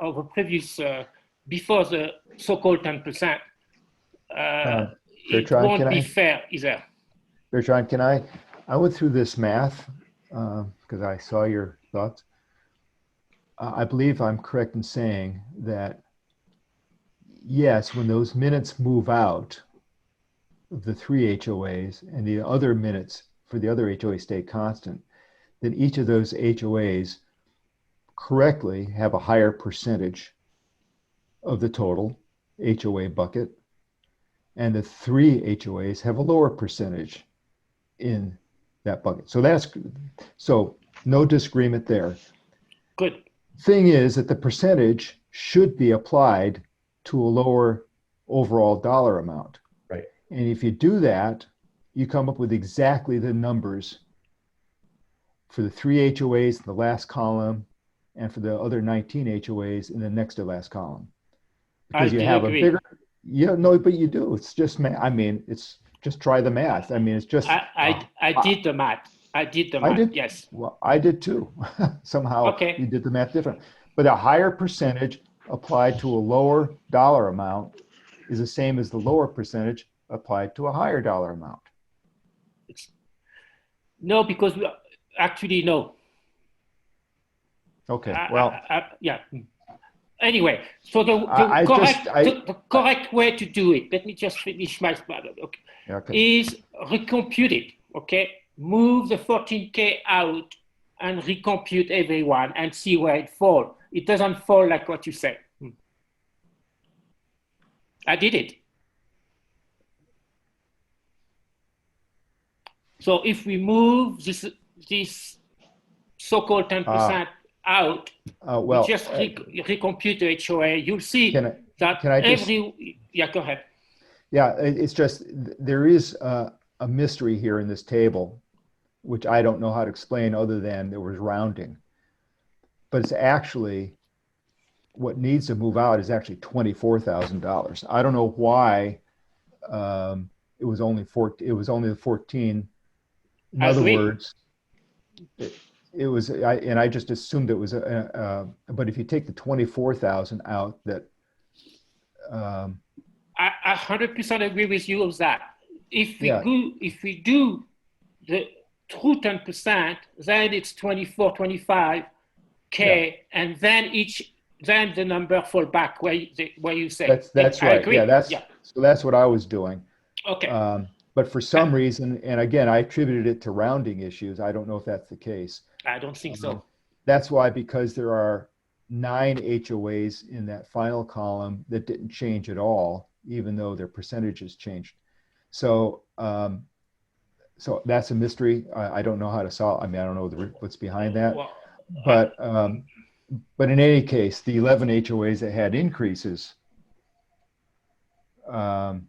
before the so-called 10%. It Bertrand, won't be fair either. Bertrand, I went through this math because I saw your thoughts. I believe I'm correct in saying that, yes, when those minutes move out of the 3 HOAs and the other minutes for the other HOA stay constant, then each of those HOAs correctly have a higher percentage of the total HOA bucket, and the 3 HOAs have a lower percentage in that bucket. So no disagreement there. Good. Thing is that the percentage should be applied to a lower overall dollar amount. Right. And if you do that, you come up with exactly the numbers for the 3 HOAs in the last column and for the other 19 HOAs in the next to last column. Because you have agree. a bigger, but you do. It's just, it's just try the math. It's just. I did the math. Yes. Well, I did too. Somehow Okay. You did the math different. But a higher percentage applied to a lower dollar amount is the same as the lower percentage applied to a higher dollar amount. No, because actually, no. Okay, well. Yeah. Anyway, so the correct way to do it, let me just finish my slide, okay. Is recompute it, okay? Move the 14K out and recompute everyone and see where it falls. It doesn't fall like what you said. I did it. So if we move this so-called 10% out, we just recompute the HOA, you'll see yeah, go ahead. Yeah, it's just, there is a mystery here in this table, which I don't know how to explain other than there was rounding. But it's actually, what needs to move out is actually $24,000. I don't know why it was only the 14. In other words, it was, I just assumed it was, but if you take the 24,000 out, that. I 100% agree with you on that. If we do the true 10%, then it's 25K, and then the number fall back where you say. That's right. Agree. So that's what I was doing. Okay. But for some reason, and again, I attributed it to rounding issues. I don't know if that's the case. I don't think so. That's why, because there are 9 HOAs in that final column that didn't change at all, even though their percentages changed. So, so that's a mystery. I don't know how to solve. I don't know what's behind that. But in any case, the 11 HOAs that had increases are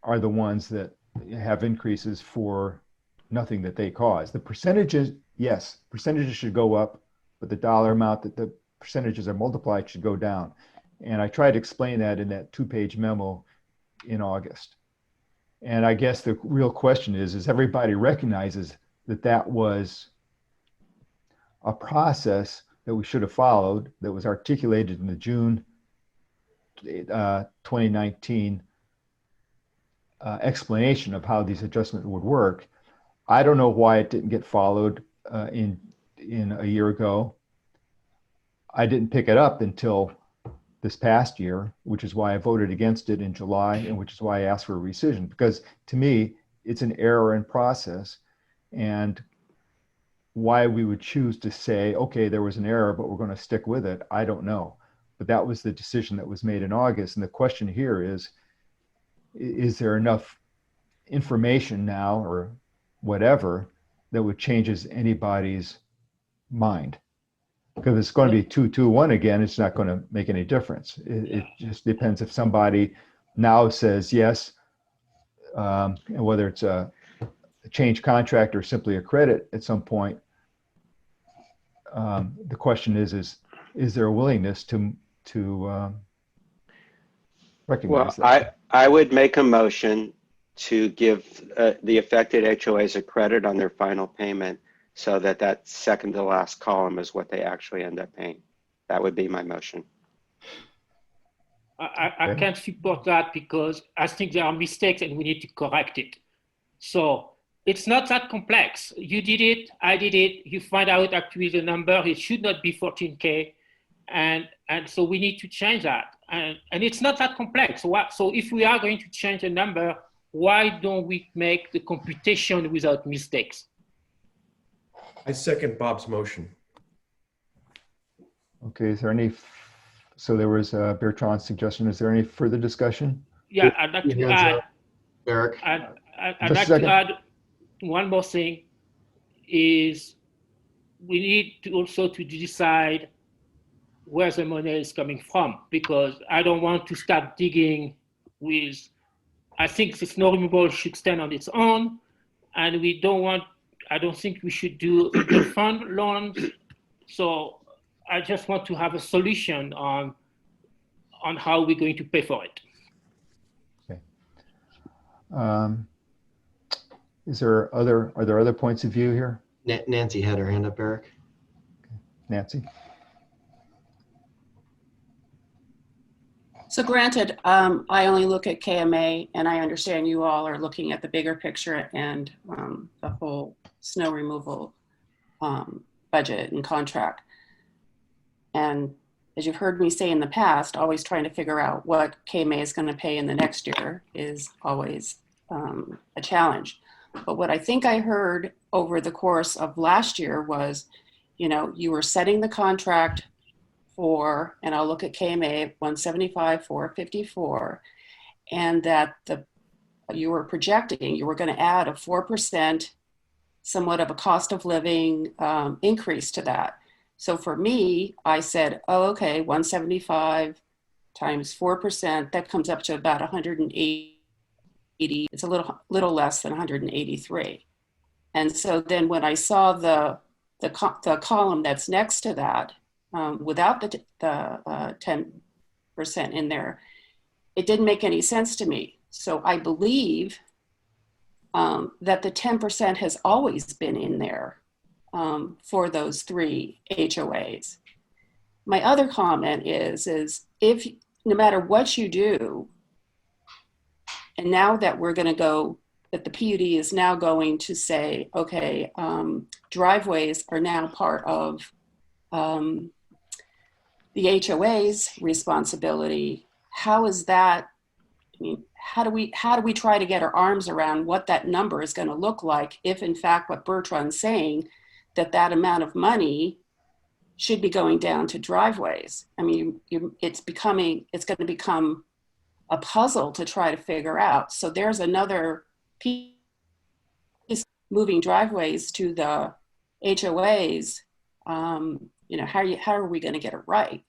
the ones that have increases for nothing that they caused. The percentages, yes, percentages should go up, but the dollar amount that the percentages are multiplied should go down. And I tried to explain that in that 2-page memo in August. And I guess the real question is everybody recognizes that that was a process that we should have followed, that was articulated in the June 2019 explanation of how these adjustments would work. I don't know why it didn't get followed in a year ago. I didn't pick it up until this past year, which is why I voted against it in July, and which is why I asked for a rescission, because to me, it's an error in process. And why we would choose to say, okay, there was an error, but we're going to stick with it, I don't know. But that was the decision that was made in August. And the question here is there enough information now or whatever that would change anybody's mind? Because it's going to be 2-2-1 again, it's not going to make any difference. It just depends if somebody now says yes, and whether it's a change contract or simply a credit at some point. The question is there a willingness to recognize that? I would make a motion to give the affected HOAs a credit on their final payment, so that second to last column is what they actually end up paying. That would be my motion. I can't support that because I think there are mistakes and we need to correct it. So it's not that complex. You did it, I did it. You find out actually the number, it should not be 14K. And so we need to change that. And it's not that complex. So if we are going to change the number, why don't we make the computation without mistakes? I second Bob's motion. Okay, is there any, so there was Bertrand's suggestion. Is there any further discussion? Yeah, I'd like to add, Eric. I'd like to add one more thing is we need to also to decide where the money is coming from, because I don't want to start digging with, I think the snow removal should stand on its own, and I don't think we should do fund loans. So I just want to have a solution on how we're going to pay for it. Okay. Are there other points of view here? Nancy had her hand up, Eric. Okay. Nancy? So granted, I only look at KMA, and I understand you all are looking at the bigger picture and the whole snow removal budget and contract. And as you've heard me say in the past, always trying to figure out what KMA is going to pay in the next year is always a challenge. But what I think I heard over the course of last year was, you were setting the contract for, and I'll look at KMA 175, 454, and that you were projecting you were going to add a 4%, somewhat of a cost of living increase to that. So for me, I said, oh, okay, 175 times 4%, that comes up to about 180. It's a little less than 183. And so then when I saw the column that's next to that, without the 10% in there, it didn't make any sense to me. So I believe that the 10% has always been in there for those three HOAs. My other comment is if no matter what you do, and now that we're going to go, that the PUD is now going to say, okay, driveways are now part of the HOA's responsibility. How is that? I mean, how do we try to get our arms around what that number is going to look like if, in fact, what Bertrand's saying, that amount of money should be going down to driveways? I mean, it's going to become a puzzle to try to figure out. So there's another piece, moving driveways to the HOAs. How are we going to get it right?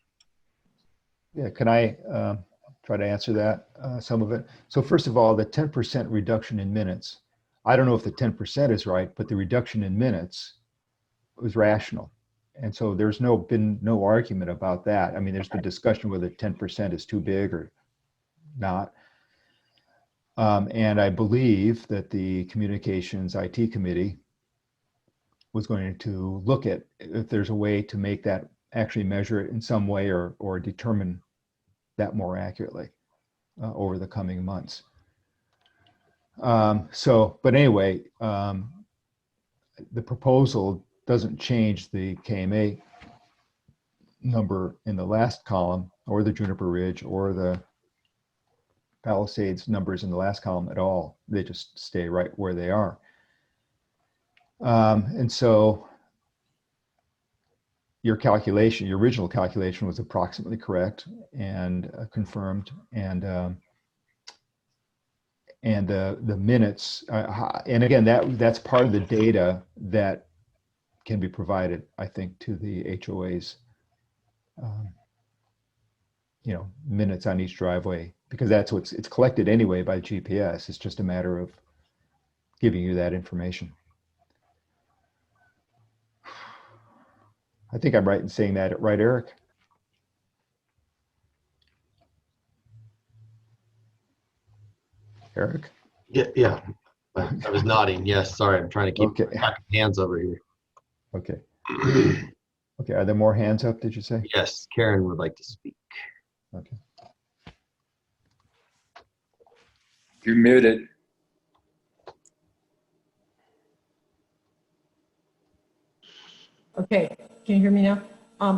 Yeah, can I try to answer that, some of it? So first of all, the 10% reduction in minutes, I don't know if the 10% is right, but the reduction in minutes was rational. And so there's been no argument about that. I mean, there's been discussion whether 10% is too big or not. And I believe that the Communications IT Committee was going to look at if there's a way to make that actually measure it in some way or determine that more accurately over the coming months. But anyway, the proposal doesn't change the KMA number in the last column or the Juniper Ridge or the Palisades numbers in the last column at all. They just stay right where they are. And so your original calculation was approximately correct and confirmed. And the minutes, and again, that's part of the data that can be provided, I think, to the HOAs, minutes on each driveway, because that's it's collected anyway by GPS. It's just a matter of giving you that information. I think I'm right in saying that, right, Eric? Eric? Yeah. I was nodding. Yes. Sorry, I'm trying to keep hands over here. Okay. Okay. Are there more hands up? Did you say? Yes. Karen would like to speak. Okay. You're muted. Okay, can you hear me now?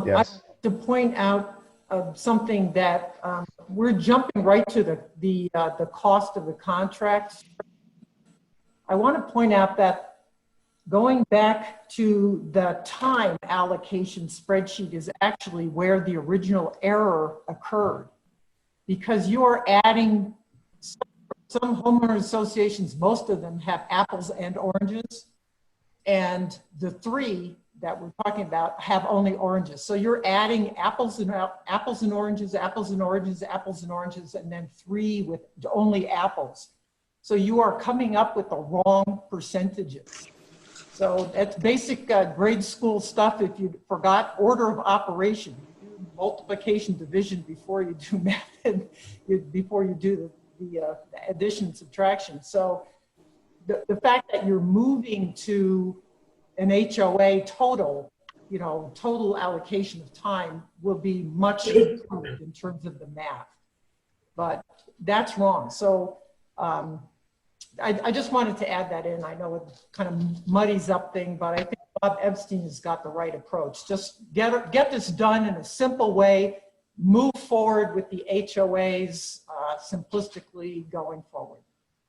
Yes. I want to point out something that we're jumping right to the cost of the contracts. I want to point out that going back to the time allocation spreadsheet is actually where the original error occurred, because you are adding some homeowner associations, most of them have apples and oranges, and the three that we're talking about have only oranges. So you're adding apples and oranges, apples and oranges, apples and oranges, and then three with only apples. So you are coming up with the wrong percentages. So that's basic grade school stuff. If you forgot order of operation, you do multiplication, division before you do math, and before you do the addition and subtraction. So the fact that you're moving to an HOA total, total allocation of time will be much improved in terms of the math, but that's wrong. So I just wanted to add that in. I know it kind of muddies up thing, but I think Bob Epstein has got the right approach. Just get this done in a simple way, move forward with the HOAs simplistically going forward.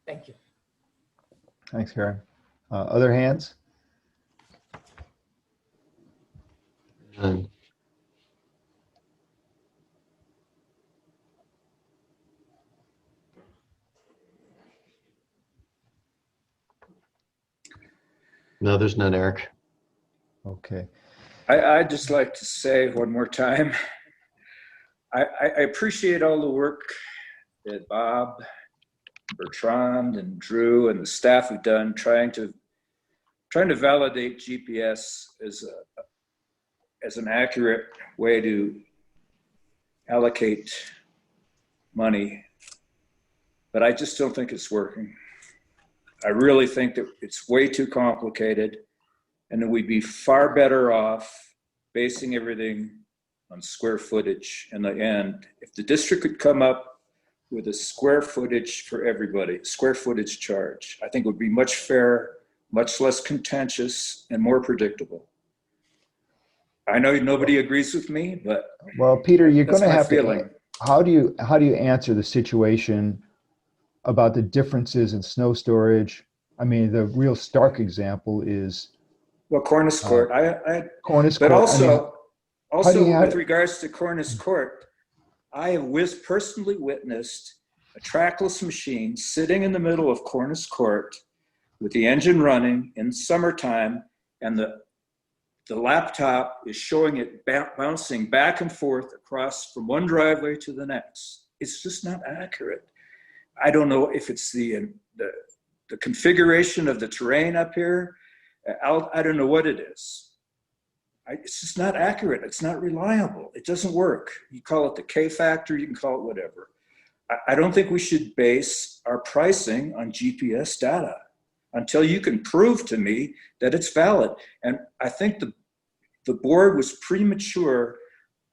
Thank you. Thanks, Karen. Other hands? No, there's none, Eric. Okay. I'd just like to say one more time, I appreciate all the work that Bob, Bertrand, and Drew and the staff have done trying to validate GPS as an accurate way to allocate money, but I just don't think it's working. I really think that it's way too complicated, and that we'd be far better off basing everything on square footage in the end. If the district could come up with a square footage for everybody, square footage charge, I think it would be much fairer, much less contentious, and more predictable. I know nobody agrees with me, but well, Peter, you're going to have feeling. to. How do you answer the situation about the differences in snow storage? I mean, the real stark example is Cornice Court. Cornice but Court. Also with regards to Cornice Court, I have personally witnessed a trackless machine sitting in the middle of Cornice Court with the engine running in summertime, and the laptop is showing it bouncing back and forth across from one driveway to the next. It's just not accurate. I don't know if it's the configuration of the terrain up here. I don't know what it is. It's just not accurate. It's not reliable. It doesn't work. You call it the K factor, you can call it whatever. I don't think we should base our pricing on GPS data until you can prove to me that it's valid. And I think the board was premature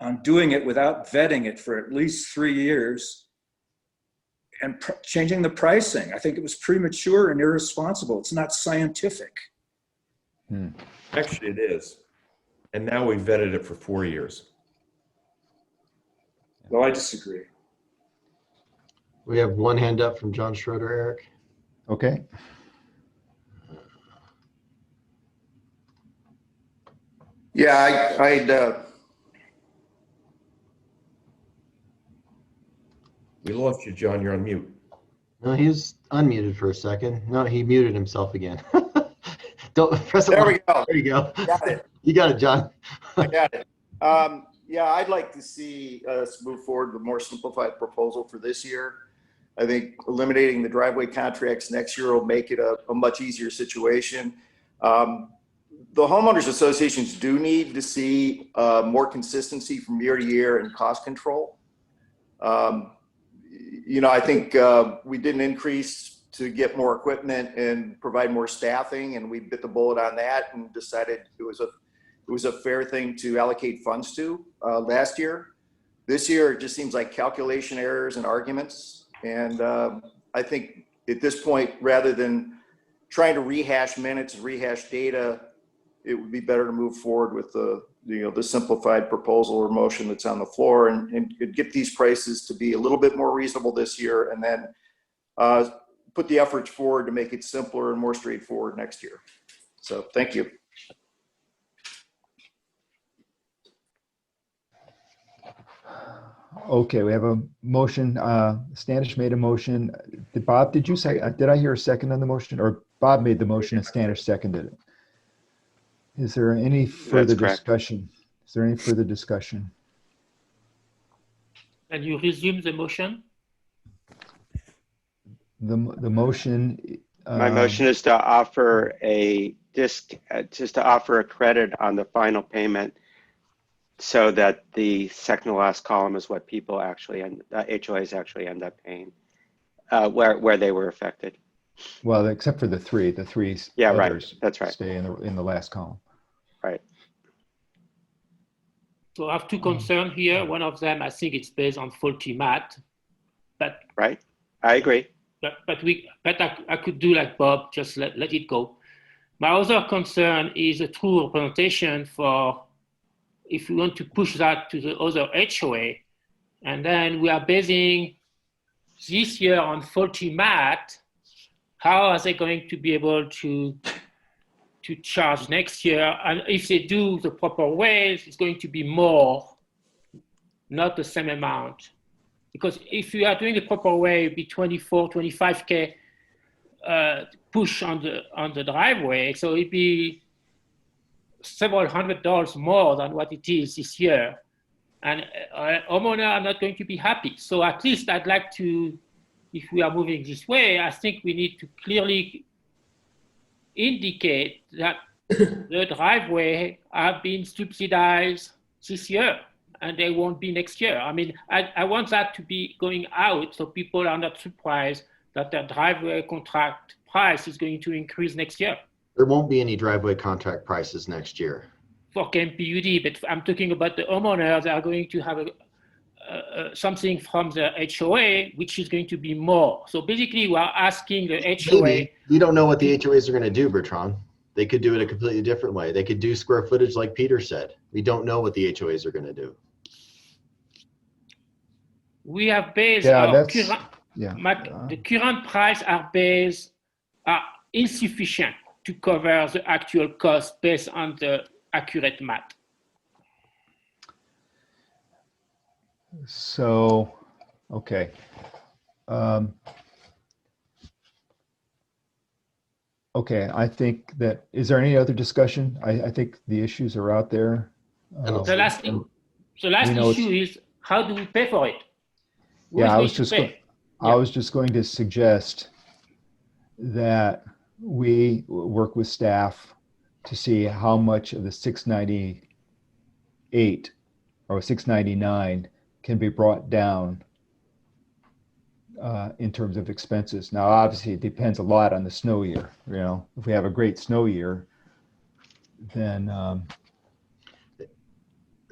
on doing it without vetting it for at least 3 years and changing the pricing. I think it was premature and irresponsible. It's not scientific. Actually, it is. And now we've vetted it for 4 years. Well, I disagree. We have one hand up from John Schroeder, Eric. Okay. Yeah, We lost you, John. You're on mute. No, he's unmuted for a second. No, he muted himself again. Don't press it. There we go. There you go. Got it. You got it, John. I got it. Yeah, I'd like to see us move forward with a more simplified proposal for this year. I think eliminating the driveway contracts next year will make it a much easier situation. The homeowners associations do need to see more consistency from year to year in cost control. I think we did an increase to get more equipment and provide more staffing, and we bit the bullet on that and decided it was a fair thing to allocate funds to last year. This year, it just seems like calculation errors and arguments. And I think at this point, rather than trying to rehash minutes and rehash data, it would be better to move forward with the simplified proposal or motion that's on the floor and get these prices to be a little bit more reasonable this year, and then put the efforts forward to make it simpler and more straightforward next year. So thank you. Okay, we have a motion. Standish made a motion. Bob, did you say? Did I hear a second on the motion? Or Bob made the motion and Standish seconded it? Is there any further discussion? Is there any further discussion? Can you resume the motion? The motion. My motion is to offer a just to offer a credit on the final payment, so that the second to last column is what people actually HOAs actually end up paying, where they were affected. Well, except for the three Yeah, others right. That's right. Stay in the last column. Right. So I have two concerns here. One of them, I think it's based on faulty math, but right. I agree. But I could do like Bob, just let it go. My other concern is a true representation for if we want to push that to the other HOA, and then we are basing this year on faulty math. How are they going to be able to charge next year? And if they do the proper way, it's going to be more, not the same amount. Because if you are doing the proper way, it'd be 24, 25K push on the driveway. So it'd be several $100s more than what it is this year. And homeowners are not going to be happy. So at least I'd like to, if we are moving this way, I think we need to clearly indicate that the driveway have been subsidized this year and they won't be next year. I mean, I want that to be going out so people are not surprised that their driveway contract price is going to increase next year. There won't be any driveway contract prices next year. For KMPUD, but I'm talking about the homeowners that are going to have something from the HOA, which is going to be more. So basically, we are asking the HOA. Maybe. You don't know what the HOAs are going to do, Bertrand. They could do it a completely different way. They could do square footage like Peter said. We don't know what the HOAs are going to do. We have based the current price are insufficient to cover the actual cost based on the accurate math. So, okay. Okay, I think that, is there any other discussion? I think the issues are out there. The last issue is, how do we pay for it? I was just going to suggest that we work with staff to see how much of the 698 or 699 can be brought down in terms of expenses. Now, obviously, it depends a lot on the snow year. You know, if we have a great snow year, then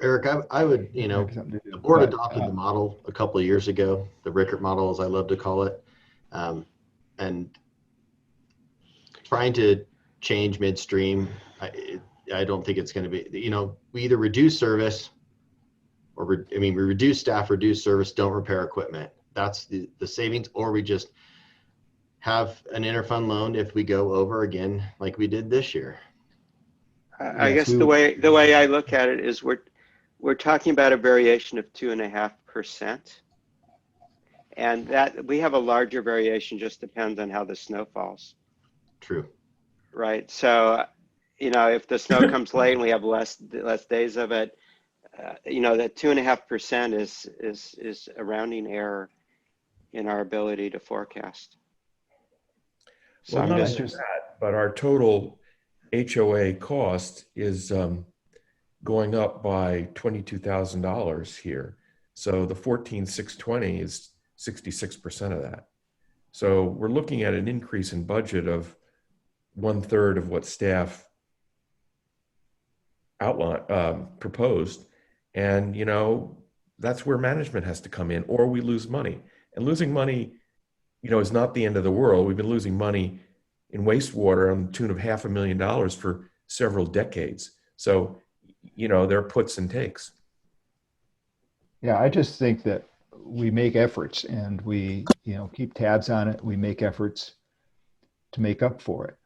Eric, I would, the board adopted the model a couple of years ago, the Rickert model, as I love to call it, and trying to change midstream, I don't think it's going to be, we either reduce service or, we reduce staff, reduce service, don't repair equipment. That's the savings, or we just have an interfund loan if we go over again, like we did this year. I guess the way I look at it is we're talking about a variation of 2.5%, and that we have a larger variation, just depends on how the snow falls. True. right? So, if the snow comes late and we have less days of it, that 2.5% is a rounding error in our ability to forecast. So Well, I'm not just, only that, but our total HOA cost is going up by $22,000 here. So the 14,620 is 66% of that. So we're looking at an increase in budget of 1/3 of what staff proposed. And, that's where management has to come in, or we lose money. And losing money, is not the end of the world. We've been losing money in wastewater on the tune of $500,000 for several decades. So, there are puts and takes. Yeah, I just think that we make efforts and we, keep tabs on it. We make efforts to make up for it.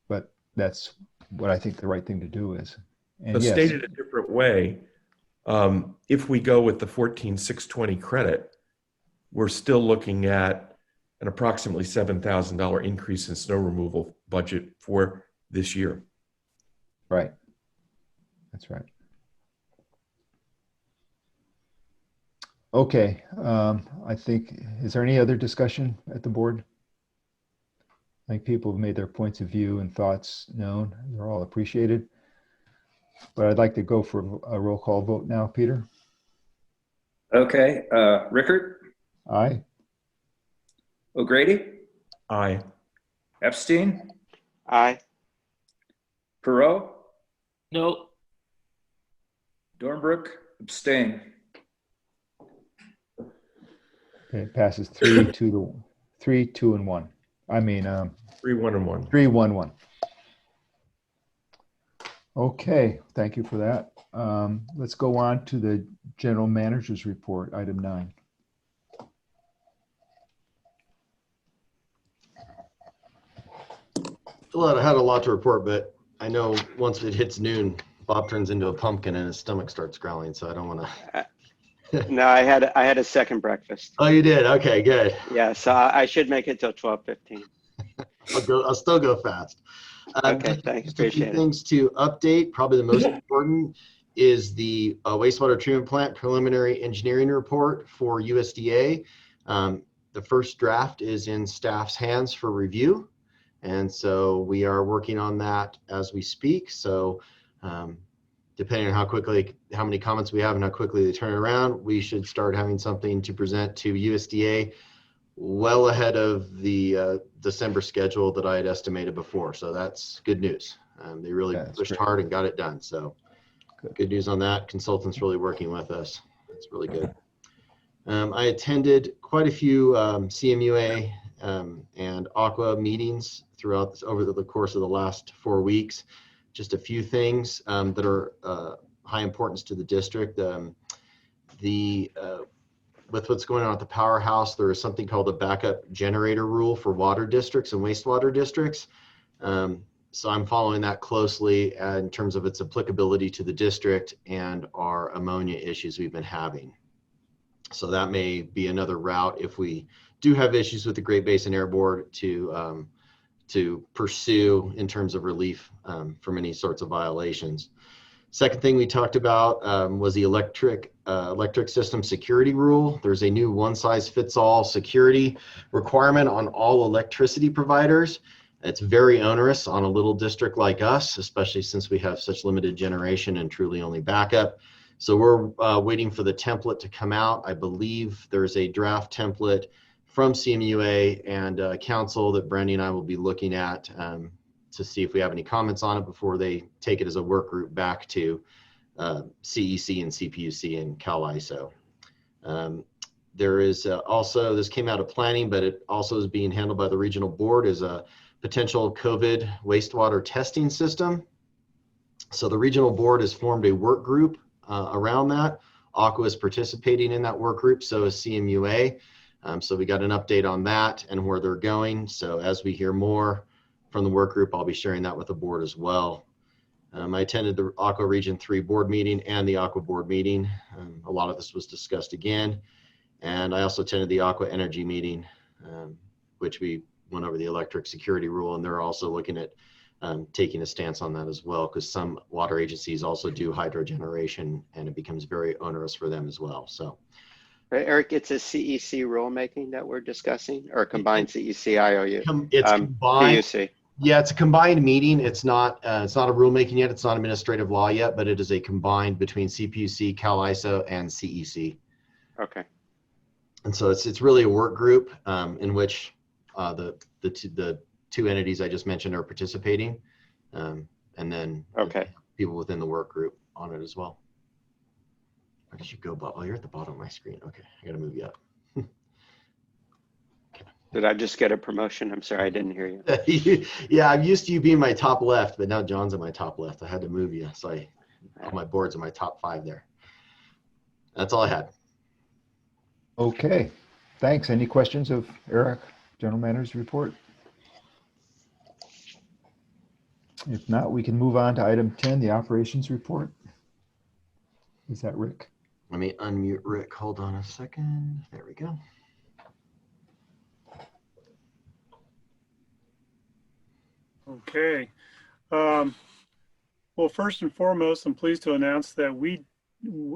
But that's what I think the right thing to do is. And So yes, stated a different way, if we go with the 14,620 credit, we're still looking at an approximately $7,000 increase in snow removal budget for this year. right. That's right. Okay, I think, is there any other discussion at the board? I think people have made their points of view and thoughts known. They're all appreciated. But I'd like to go for a roll call vote now, Peter. Okay, Rickard, Aye. O'Grady, Aye. Epstein, aye. Perot, No. Dornbrook, abstain. Okay, it passes 3, 2, and 1. I mean, 3, 1, and 1. 3, 1, 1. Okay, thank you for that. Let's go on to the general manager's report, item 9. Well, I had a lot to report, but I know once it hits noon, Bob turns into a pumpkin and his stomach starts growling. So I don't want to. No, I had a second breakfast. Oh, you did? Okay, good. Yeah, so I should make it till 12:15. I'll still go fast. Okay, thanks. Just a few Appreciate it. things to update. Probably the most important is the wastewater treatment plant preliminary engineering report for USDA. The first draft is in staff's hands for review. And so we are working on that as we speak. So depending on how many comments we have and how quickly they turn it around, we should start having something to present to USDA well ahead of the December schedule that I had estimated before. So that's good news. They really pushed hard and got it done. So good news on that. Consultants really working with us. That's really good. I attended quite a few CMUA and Aqua meetings over the course of the last 4 weeks. Just a few things that are high importance to the district. With what's going on at the powerhouse, there is something called a backup generator rule for water districts and wastewater districts. So I'm following that closely in terms of its applicability to the district and our ammonia issues we've been having. So that may be another route if we do have issues with the Great Basin Air Board to pursue in terms of relief from any sorts of violations. Second thing we talked about was the electric system security rule. There's a new one-size-fits-all security requirement on all electricity providers. It's very onerous on a little district like us, especially since we have such limited generation and truly only backup. So we're waiting for the template to come out. I believe there's a draft template from CMUA and council that Brandy and I will be looking at to see if we have any comments on it before they take it as a work group back to CEC and CPUC and Cal ISO. There is also, this came out of planning, but it also is being handled by the regional board as a potential COVID wastewater testing system. So the regional board has formed a work group around that. Aqua is participating in that work group, so is CMUA. So we got an update on that and where they're going. So as we hear more from the work group, I'll be sharing that with the board as well. I attended the Aqua Region 3 board meeting and the Aqua board meeting. A lot of this was discussed again. And I also attended the Aqua Energy meeting, which we went over the electric security rule, and they're also looking at taking a stance on that as well, because some water agencies also do hydro generation, and it becomes very onerous for them as well. So, Eric, it's a CEC rulemaking that we're discussing, or combined CEC IOU. It's combined. PUC. Yeah, it's a combined meeting. It's not a rulemaking yet. It's not administrative law yet, but it is a combined between CPUC, CalISO, and CEC. Okay. And so it's really a work group in which the two entities I just mentioned are participating, and then people within the work group on it as well. Where did you go, Bob? Oh, you're at the bottom of my screen. Okay, I gotta move you up. Did I just get a promotion? I'm sorry, I didn't hear you. Yeah, I'm used to you being my top left, but now John's at my top left. I had to move you, so all my boards are my top 5 there. That's all I had. Okay, thanks. Any questions of Eric, General Manager's report? If not, we can move on to item 10, the operations report. Is that Rick? Let me unmute Rick. Hold on a second. There we go. Okay. Well, first and foremost, I'm pleased to announce that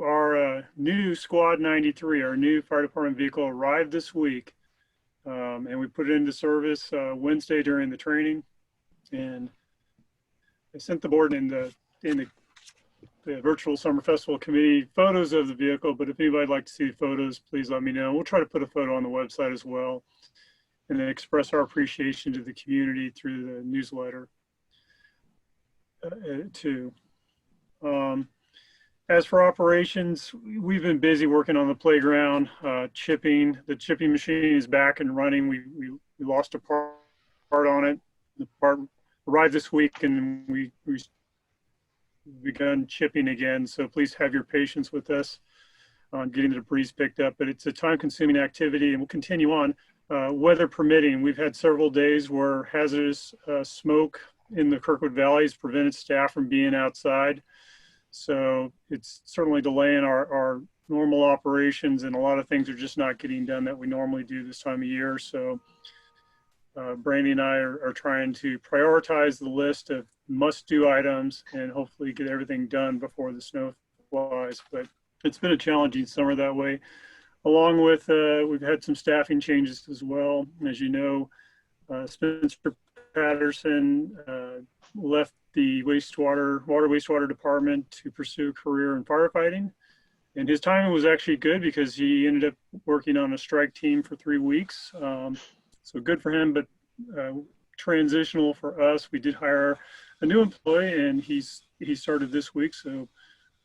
our new Squad 93, our new fire department vehicle, arrived this week, and we put it into service Wednesday during the training. And I sent the board in the virtual summer festival committee photos of the vehicle. But if anybody'd like to see the photos, please let me know. We'll try to put a photo on the website as well, and then express our appreciation to the community through the newsletter too. As for operations, we've been busy working on the playground, chipping. The chipping machine is back and running. We lost a part on it. The part arrived this week, and we begun chipping again. So please have your patience with us on getting the debris picked up. But it's a time-consuming activity, and we'll continue on. Weather permitting, we've had several days where hazardous smoke in the Kirkwood Valley has prevented staff from being outside. So it's certainly delaying our normal operations, and a lot of things are just not getting done that we normally do this time of year. So Brandy and I are trying to prioritize the list of must-do items and hopefully get everything done before the snow flies. But it's been a challenging summer that way. Along with, we've had some staffing changes as well. As you know, Spencer Patterson left the wastewater department to pursue a career in firefighting. And his timing was actually good because he ended up working on a strike team for 3 weeks. So good for him, but transitional for us. We did hire a new employee, and he started this week. So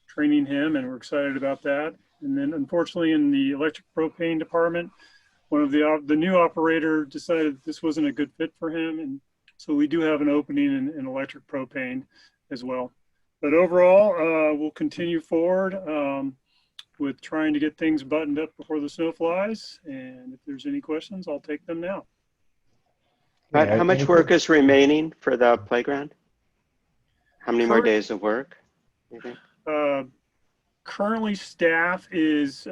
training him, and we're excited about that. And then unfortunately in the electric propane department, one of the new operator decided this wasn't a good fit for him. And so we do have an opening in electric propane as well. But overall, we'll continue forward with trying to get things buttoned up before the snow flies. And if there's any questions, I'll take them now. How much work is remaining for the playground? How many more days of work? Currently, staff is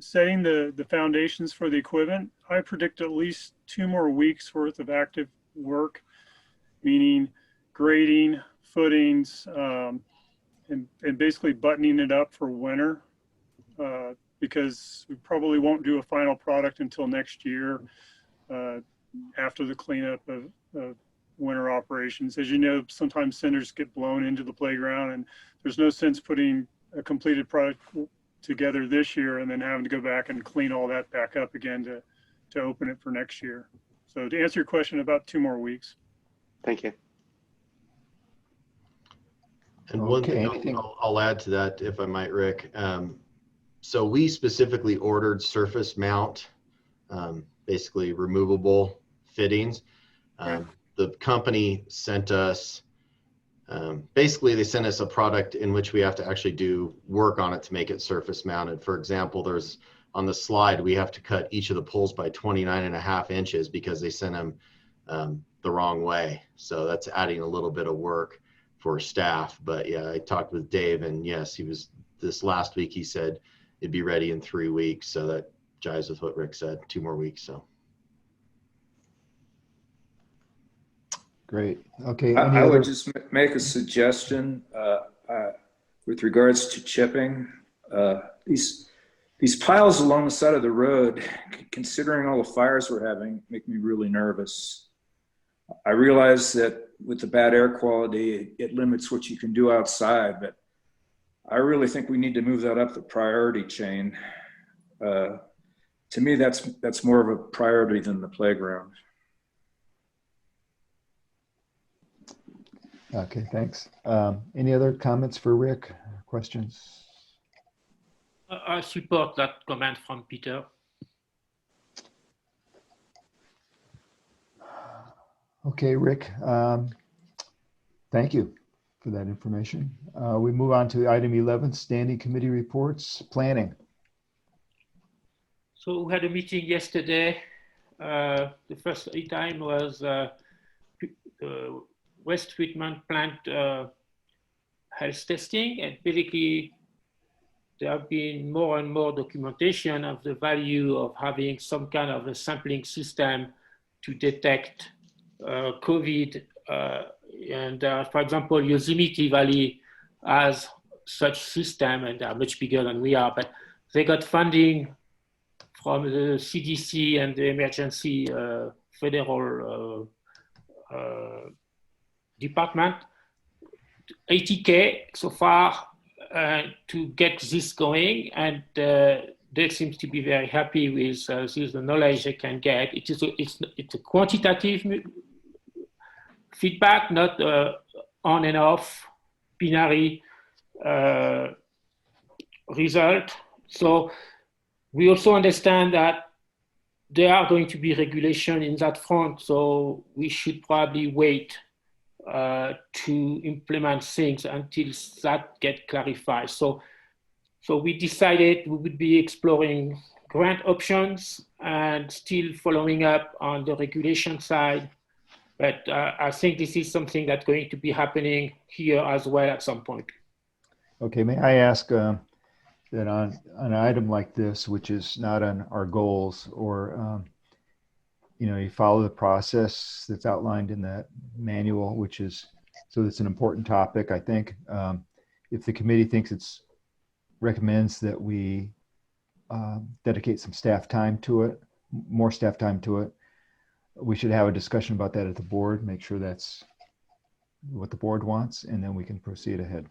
setting the foundations for the equipment. I predict at least 2 more weeks worth of active work, meaning grading, footings, and basically buttoning it up for winter, because we probably won't do a final product until next year after the cleanup of winter operations. As you know, sometimes cinders get blown into the playground, and there's no sense putting a completed product together this year and then having to go back and clean all that back up again to open it for next year. So to answer your question, about 2 more weeks. Thank you. And one thing I'll add to that, if I might, Rick. So we specifically ordered surface mount, basically removable fittings. The company sent us, basically they sent us a product in which we have to actually do work on it to make it surface mounted. For example, there's on the slide, we have to cut each of the poles by 29.5 inches because they sent them the wrong way. So that's adding a little bit of work for staff. But yeah, I talked with Dave, and yes, this last week he said it'd be ready in 3 weeks. So that jives with what Rick said, 2 more weeks. So. Great. Okay. I would just make a suggestion with regards to chipping. These piles along the side of the road, considering all the fires we're having, make me really nervous. I realize that with the bad air quality, it limits what you can do outside, but I really think we need to move that up the priority chain. To me, that's more of a priority than the playground. Okay, thanks. Any other comments for Rick? Questions? I support that comment from Peter. Okay, Rick, thank you for that information. We move on to item 11, standing committee reports, planning. So we had a meeting yesterday. The first item was waste treatment plant health testing, and basically there have been more and more documentation of the value of having some kind of a sampling system to detect COVID. For example, Yosemite Valley has such system, and they're much bigger than we are, but they got funding from the CDC and the emergency federal department, 80K so far to get this going, and they seem to be very happy with the knowledge they can get. It's a quantitative feedback, not on and off binary result. So we also understand that there are going to be regulation in that front, so we should probably wait to implement things until that get clarified. So we decided we would be exploring grant options and still following up on the regulation side. But I think this is something that's going to be happening here as well at some point. Okay, may I ask that on an item like this, which is not on our goals, or you follow the process that's outlined in that manual, which is, so it's an important topic, I think. If the committee thinks recommends that we dedicate some staff time to it, more staff time to it, we should have a discussion about that at the board, make sure that's what the board wants, and then we can proceed ahead.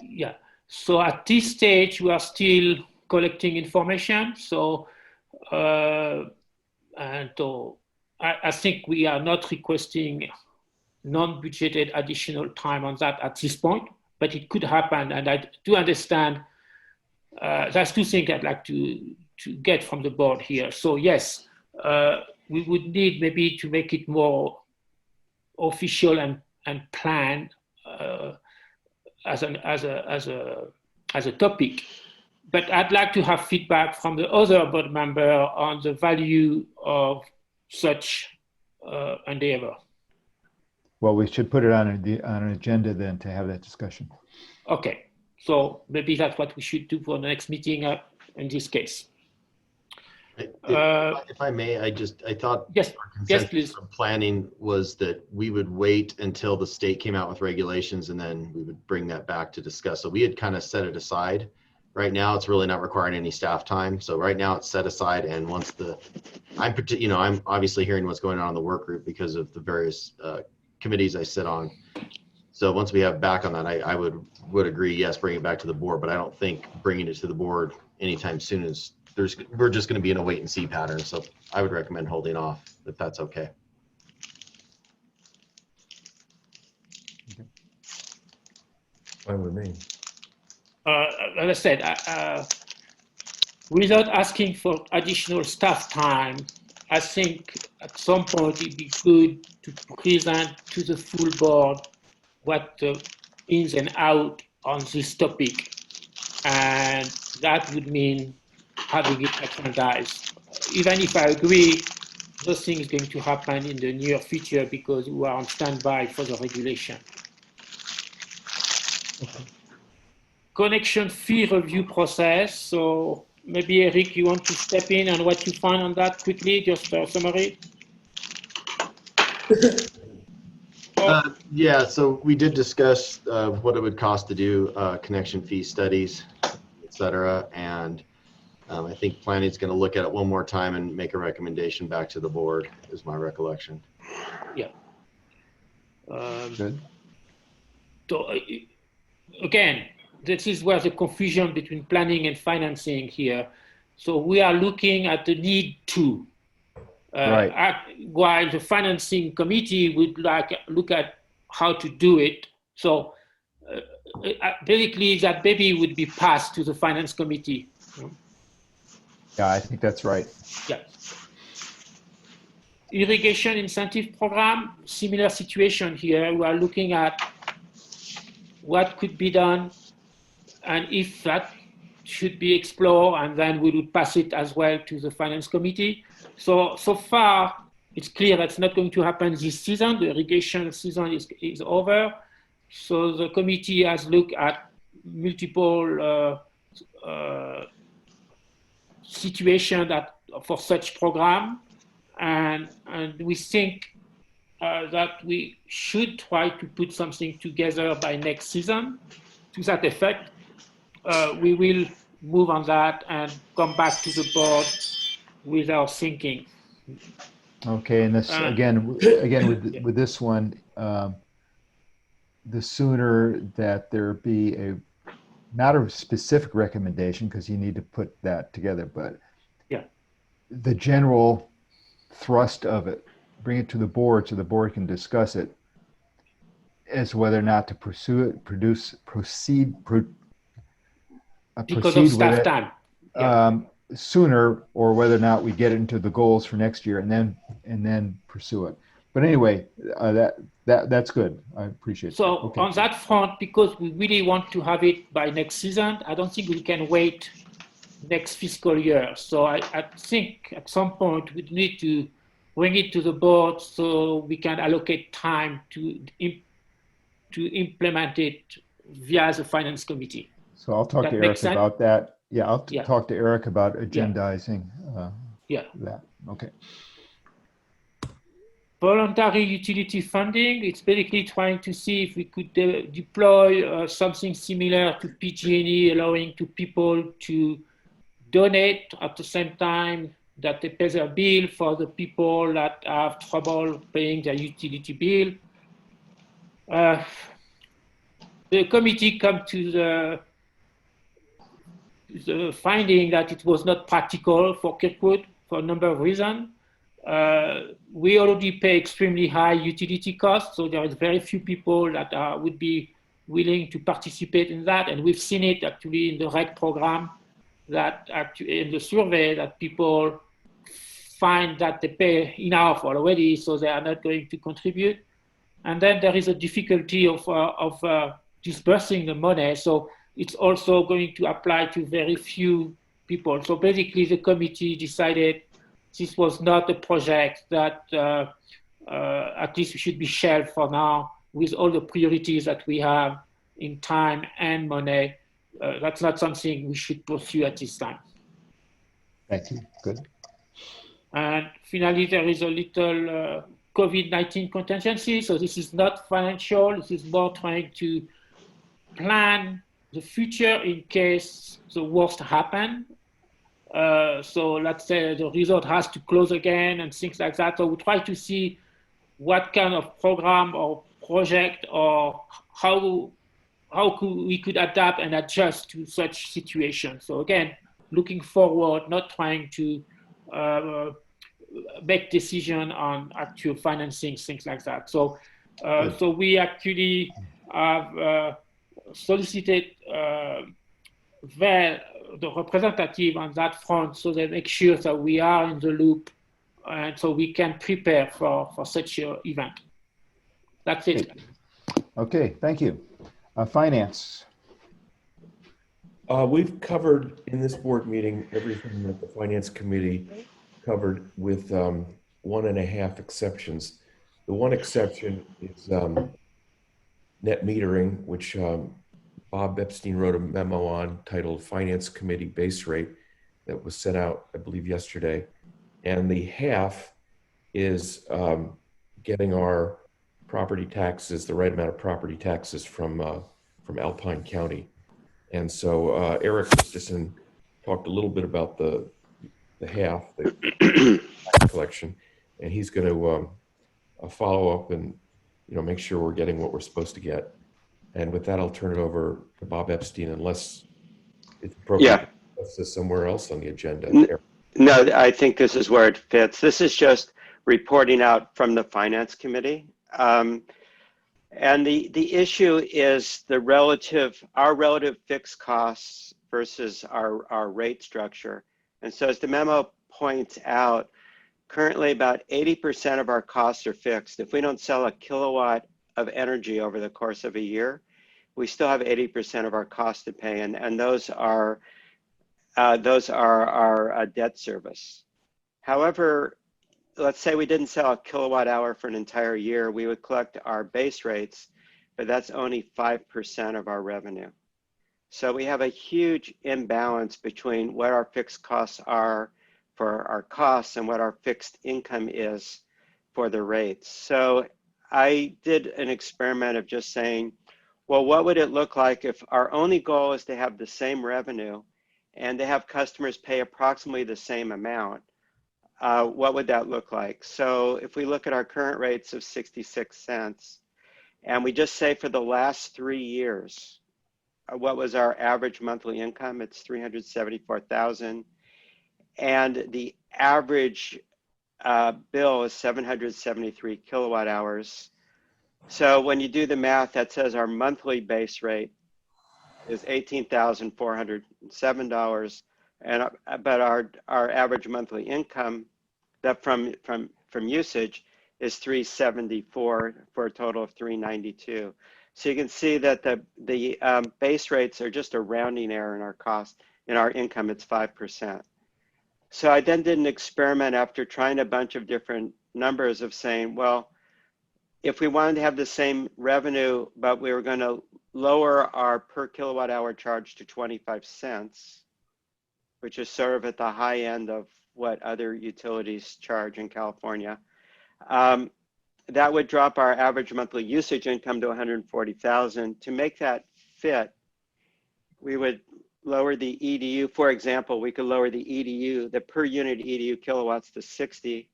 Yeah, so at this stage, we are still collecting information. So, I think we are not requesting non-budgeted additional time on that at this point, but it could happen. And I do understand, there's two things I'd like to get from the board here. So yes, we would need maybe to make it more official and planned as a topic. But I'd like to have feedback from the other board member on the value of such endeavor. Well, we should put it on an agenda then to have that discussion. Okay, so maybe that's what we should do for the next meeting in this case. If I may, I thought yes, please. From planning was that we would wait until the state came out with regulations and then we would bring that back to discuss. So we had kind of set it aside. Right now, it's really not requiring any staff time. So right now it's set aside. And once I'm obviously hearing what's going on in the work group because of the various committees I sit on. So once we have back on that, I would agree, yes, bring it back to the board, but I don't think bringing it to the board anytime soon is, we're just going to be in a wait and see pattern. So I would recommend holding off if that's okay. Fine with me. As I said, without asking for additional staff time, I think at some point it'd be good to present to the full board what the ins and out on this topic. And that would mean having it agendized. Even if I agree, nothing is going to happen in the near future because we are on standby for the regulation. Okay. Connection fee review process. So maybe Eric, you want to step in on what you find on that quickly, just a summary? Yeah, so we did discuss what it would cost to do connection fee studies, et cetera. And I think planning is going to look at it one more time and make a recommendation back to the board, is my recollection. Yeah. Good. So again, this is where the confusion between planning and financing here. So we are looking at the need to. Right. While the financing committee would look at how to do it. So basically that baby would be passed to the finance committee. Yeah, I think that's right. Yeah. Irrigation incentive program, similar situation here. We are looking at what could be done and if that should be explored, and then we would pass it as well to the finance committee. So far, it's clear that's not going to happen this season. The irrigation season is over. So the committee has looked at multiple situations for such program, and we think that we should try to put something together by next season. To that effect, we will move on that and come back to the board with our thinking. Okay, and this again with this one, the sooner that there be a not a specific recommendation, because you need to put that together, but yeah, the general thrust of it, bring it to the board so the board can discuss it, as whether or not to pursue it, proceed with time. Yeah. Sooner, or whether or not we get into the goals for next year and then pursue it. But anyway, that's good. I appreciate it. So okay. On that front, because we really want to have it by next season, I don't think we can wait next fiscal year. So I think at some point we need to bring it to the board so we can allocate time to implement it via the finance committee. So I'll talk to Eric about that. Yeah, I'll talk to Eric about agendizing that. Okay. Voluntary utility funding, it's basically trying to see if we could deploy something similar to PG&E, allowing to people to donate at the same time that they pay their bill for the people that have trouble paying their utility bill. The committee come to the finding that it was not practical for KMPUD for a number of reasons. We already pay extremely high utility costs, so there is very few people that would be willing to participate in that, and we've seen it actually in the REC program, that actually in the survey, that people find that they pay enough already, so they are not going to contribute. And then there is a difficulty of disbursing the money, so it's also going to apply to very few people. So basically the committee decided this was not a project that at least we should be shelved for now with all the priorities that we have in time and money. That's not something we should pursue at this time. Thank you, good. And finally, there is a little COVID-19 contingency. So this is not financial, this is more trying to plan the future in case the worst happen. So let's say the resort has to close again and things like that. So we try to see what kind of program or project or how we could adapt and adjust to such situations. So again, looking forward, not trying to make decision on actual financing, things like that. So so we actually have solicited the representative on that front, so they make sure that we are in the loop and so we can prepare for such an event. That's it. Okay, thank you. Finance. We've covered in this board meeting everything that the finance committee covered with 1.5 exceptions. The one exception is net metering, which Bob Epstein wrote a memo on titled Finance Committee Base Rate that was sent out, I believe, yesterday. And the half is getting our property taxes, the right amount of property taxes from Alpine County. And so Eric was just talked a little bit about the half, the tax collection, and he's going to follow up and make sure we're getting what we're supposed to get. And with that, I'll turn it over to Bob Epstein, unless it's appropriate to discuss this somewhere else on the agenda. No, I think this is where it fits. This is just reporting out from the Finance Committee. And the issue is our relative fixed costs versus our rate structure. And so as the memo points out, currently about 80% of our costs are fixed. If we don't sell a kilowatt of energy over the course of a year, we still have 80% of our costs to pay, and those are our debt service. However, let's say we didn't sell a kilowatt hour for an entire year, we would collect our base rates, but that's only 5% of our revenue. So we have a huge imbalance between what our fixed costs are for our costs and what our fixed income is for the rates. So I did an experiment of just saying, well, what would it look like if our only goal is to have the same revenue and to have customers pay approximately the same amount? What would that look like? So if we look at our current rates of 66 cents, and we just say for the last 3 years, what was our average monthly income? It's $374,000. And the average bill is 773 kilowatt hours. So when you do the math, that says our monthly base rate is $18,407, but our average monthly income that from usage is $374 for a total of $392. So you can see that the base rates are just a rounding error in our cost. In our income, it's 5%. So I then did an experiment after trying a bunch of different numbers of saying, well, if we wanted to have the same revenue, but we were going to lower our per kilowatt hour charge to 25 cents, which is sort of at the high end of what other utilities charge in California, that would drop our average monthly usage income to 140,000. To make that fit, we would lower the EDU. For example, we could lower the EDU, the per unit EDU kilowatts to 60,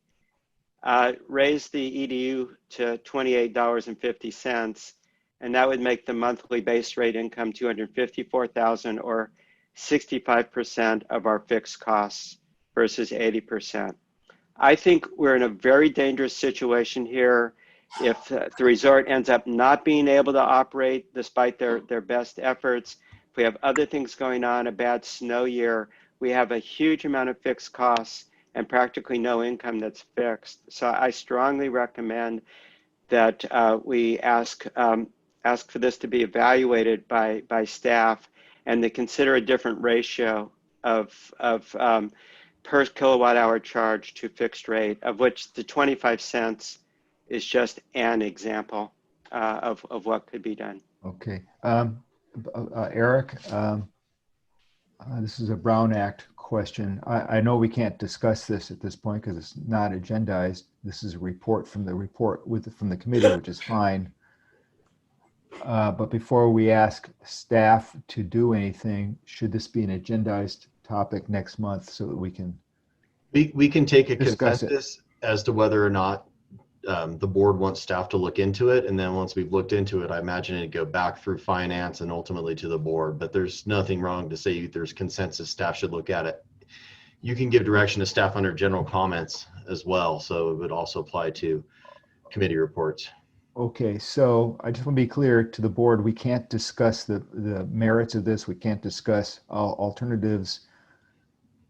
raise the EDU to $28.50, and that would make the monthly base rate income $254,000, or 65% of our fixed costs versus 80%. I think we're in a very dangerous situation here. If the resort ends up not being able to operate despite their best efforts, if we have other things going on, a bad snow year, we have a huge amount of fixed costs and practically no income that's fixed. So I strongly recommend that we ask for this to be evaluated by staff and to consider a different ratio of per kilowatt hour charge to fixed rate, of which the 25 cents is just an example of what could be done. Okay. Eric, this is a Brown Act question. I know we can't discuss this at this point because it's not agendized. This is a report from the committee, which is fine. But before we ask staff to do anything, should this be an agendized topic next month so that we can take a discuss consensus as to whether or not the board wants staff to look into it, and then once we've looked into it, I imagine it'd go back through finance and ultimately to the board. But there's nothing wrong to say there's consensus staff should look at it. You can give direction to staff under general comments as well, so it would also apply to committee reports. Okay, so I just want to be clear to the board, we can't discuss the merits of this. We can't discuss alternatives.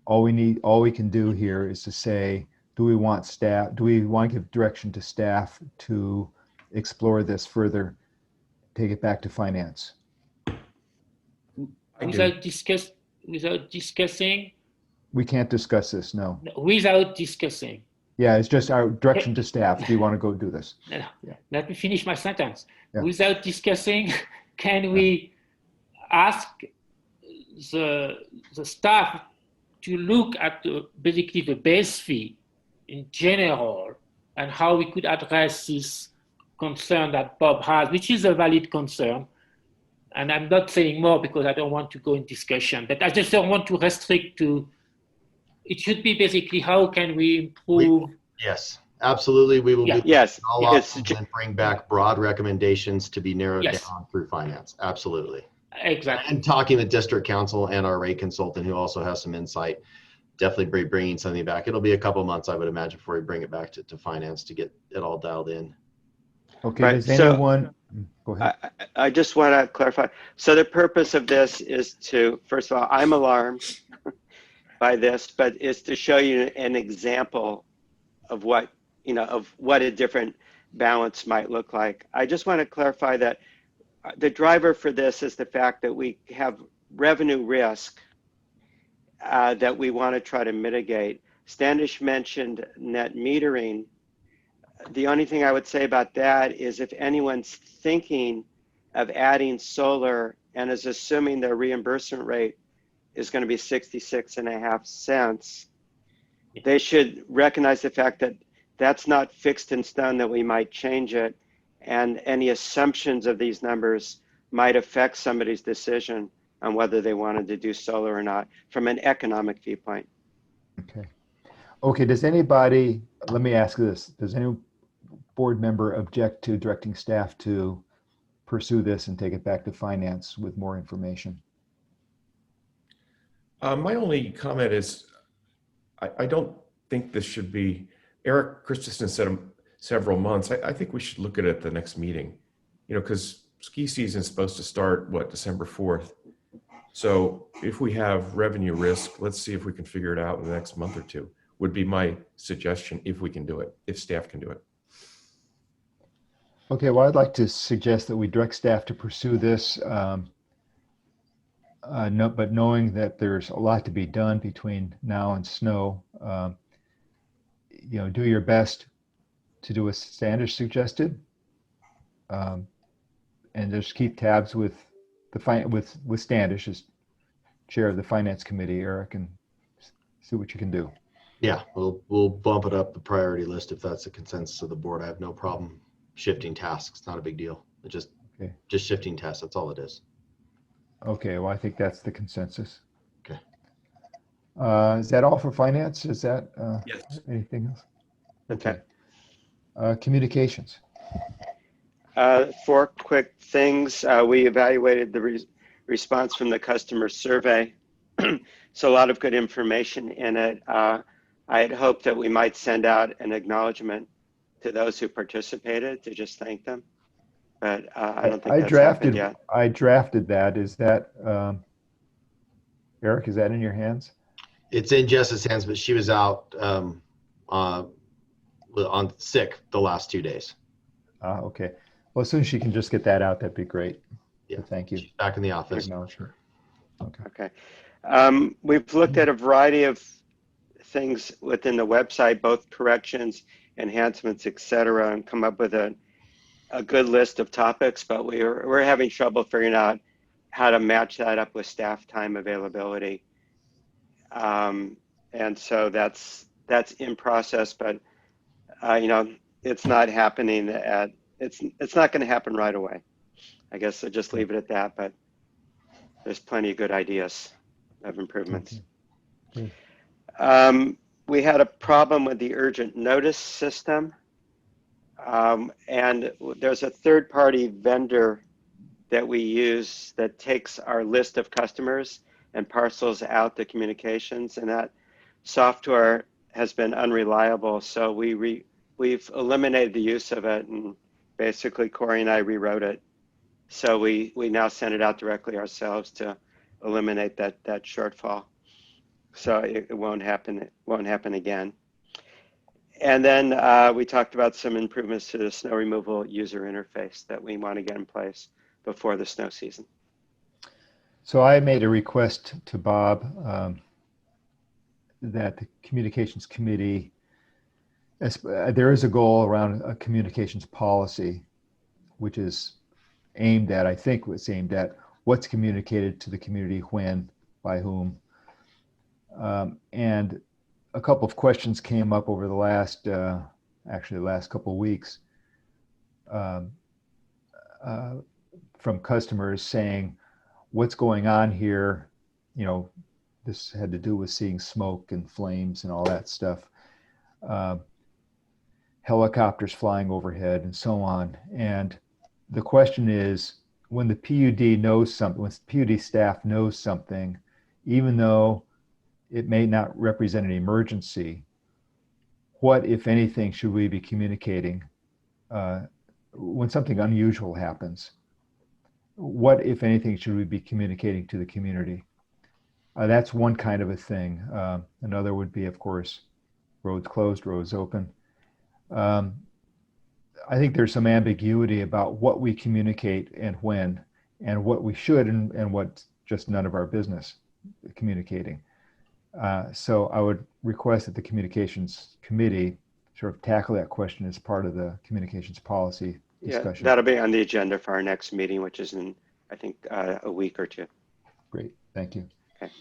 All we can do here is to say, do we want to give direction to staff to explore this further, take it back to finance? Without discussing? We can't discuss this, no. Without discussing. Yeah, it's just our direction to staff. Do you want to go do this? Yeah. Let me finish my sentence. Yeah. Without discussing, can we ask the staff to look at basically the base fee in general and how we could address this concern that Bob has, which is a valid concern. And I'm not saying more because I don't want to go in discussion, but I just don't want to restrict to, it should be basically how can we improve. Yes, absolutely. We will be yes, all options and bring back broad recommendations to be narrowed down through finance. Absolutely. Exactly. And talking with district council and our rate consultant who also has some insight, definitely bringing something back. It'll be a couple months, I would imagine, before we bring it back to finance to get it all dialed in. Okay, Right, does anyone, go ahead. I just want to clarify. So the purpose of this is to, first of all, I'm alarmed by this, but is to show you an example of what, of what a different balance might look like. I just want to clarify that the driver for this is the fact that we have revenue risk that we want to try to mitigate. Standish mentioned net metering. The only thing I would say about that is if anyone's thinking of adding solar and is assuming their reimbursement rate is going to be 66.5 cents, they should recognize the fact that that's not fixed in stone, that we might change it, and any assumptions of these numbers might affect somebody's decision on whether they wanted to do solar or not from an economic viewpoint. Okay. Okay, does anybody, let me ask this, does any board member object to directing staff to pursue this and take it back to finance with more information? My only comment is, I don't think this should be, Eric Christensen said several months. I think we should look at it at the next meeting, because ski season is supposed to start, December 4th. So if we have revenue risk, let's see if we can figure it out in the next month or two, would be my suggestion, if we can do it, if staff can do it. Okay, well, I'd like to suggest that we direct staff to pursue this, but knowing that there's a lot to be done between now and snow, do your best to do what Standish suggested, and just keep tabs with with Standish as chair of the finance committee, Eric, and see what you can do. Yeah, we'll bump it up the priority list if that's the consensus of the board. I have no problem shifting tasks. Not a big deal. It's just shifting tasks. That's all it is. Okay, well, I think that's the consensus. Okay. Is that all for finance? Is that yes. Anything else? Okay. Communications. 4 quick things. We evaluated the response from the customer survey. So a lot of good information in it. I had hoped that we might send out an acknowledgement to those who participated to just thank them, but I don't think that's happened yet. I drafted that. Is that, Eric, is that in your hands? It's in Jess's hands, but she was out on sick the last 2 days. Okay. Well, as soon as she can just get that out, that'd be great. Yeah. So thank you. She's back in the office. Acknowledge her. Okay. We've looked at a variety of things within the website, both corrections, enhancements, et cetera, and come up with a good list of topics, but we're having trouble figuring out how to match that up with staff time availability. And so that's in process, but it's not happening it's not going to happen right away. I guess I'll just leave it at that, but there's plenty of good ideas of improvements. Okay. We had a problem with the urgent notice system. And there's a third-party vendor that we use that takes our list of customers and parcels out the communications, and that software has been unreliable. So we've eliminated the use of it, and basically Corey and I rewrote it. So we now send it out directly ourselves to eliminate that shortfall. So it won't happen. It won't happen again. And then we talked about some improvements to the snow removal user interface that we want to get in place before the snow season. So I made a request to Bob that the communications committee, there is a goal around a communications policy, which is aimed at, I think was aimed at what's communicated to the community when, by whom. And a couple of questions came up over the last, actually the last couple of weeks. um, from customers saying, what's going on here? You know, this had to do with seeing smoke and flames and all that stuff. Helicopters flying overhead and so on. And the question is, when the PUD knows something, when PUD staff knows something, even though it may not represent an emergency, what, if anything, should we be communicating when something unusual happens? What, if anything, should we be communicating to the community? That's one kind of a thing. Another would be, of course, roads closed, roads open. I think there's some ambiguity about what we communicate and when, and what we should and what's just none of our business communicating. So I would request that the communications committee sort of tackle that question as part of the communications policy discussion. Yeah, that'll be on the agenda for our next meeting, which is in, I think, a week or two. Great, thank you. Okay.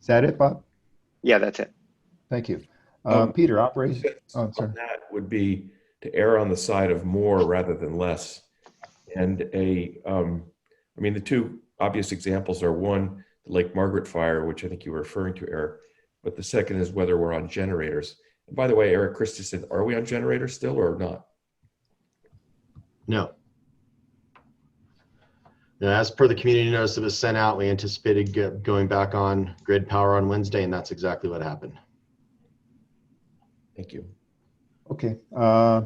Is that it, Bob? Yeah, that's it. Thank you. Peter, operations. Oh, sorry. That would be to err on the side of more rather than less. And I mean, the two obvious examples are one, the Lake Margaret fire, which I think you were referring to, Eric, but the second is whether we're on generators. And by the way, Eric Christensen, are we on generators still or not? No. Now, as per the community notice that was sent out, we anticipated going back on grid power on Wednesday, and that's exactly what happened. Thank you. Okay,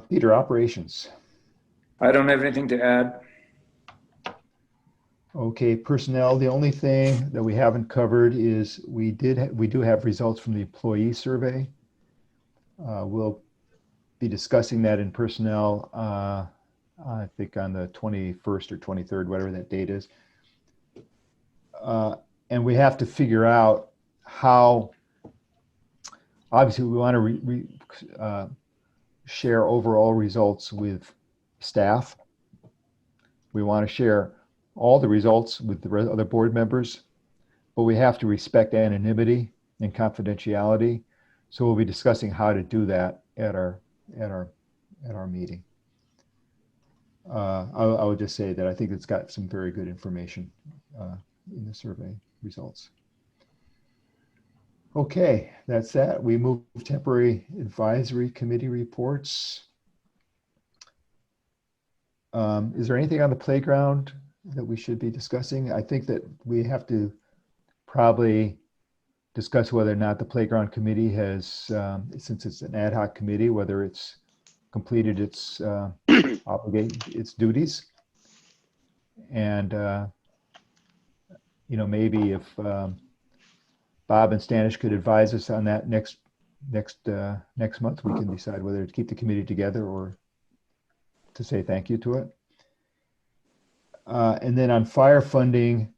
Peter, operations. I don't have anything to add. Okay, personnel. The only thing that we haven't covered is we do have results from the employee survey. We'll be discussing that in personnel. I think on the 21st or 23rd, whatever that date is. And we have to figure out how. Obviously, we want to share overall results with staff. We want to share all the results with the other board members, but we have to respect anonymity and confidentiality. So we'll be discussing how to do that at our meeting. I would just say that I think it's got some very good information in the survey results. Okay, that's that. We move temporary advisory committee reports. Is there anything on the playground that we should be discussing? I think that we have to probably discuss whether or not the playground committee has, since it's an ad hoc committee, whether it's completed its its duties. And, you know, maybe if Bob and Stanish could advise us on that next month, we can decide whether to keep the committee together or to say thank you to it. And then on fire funding,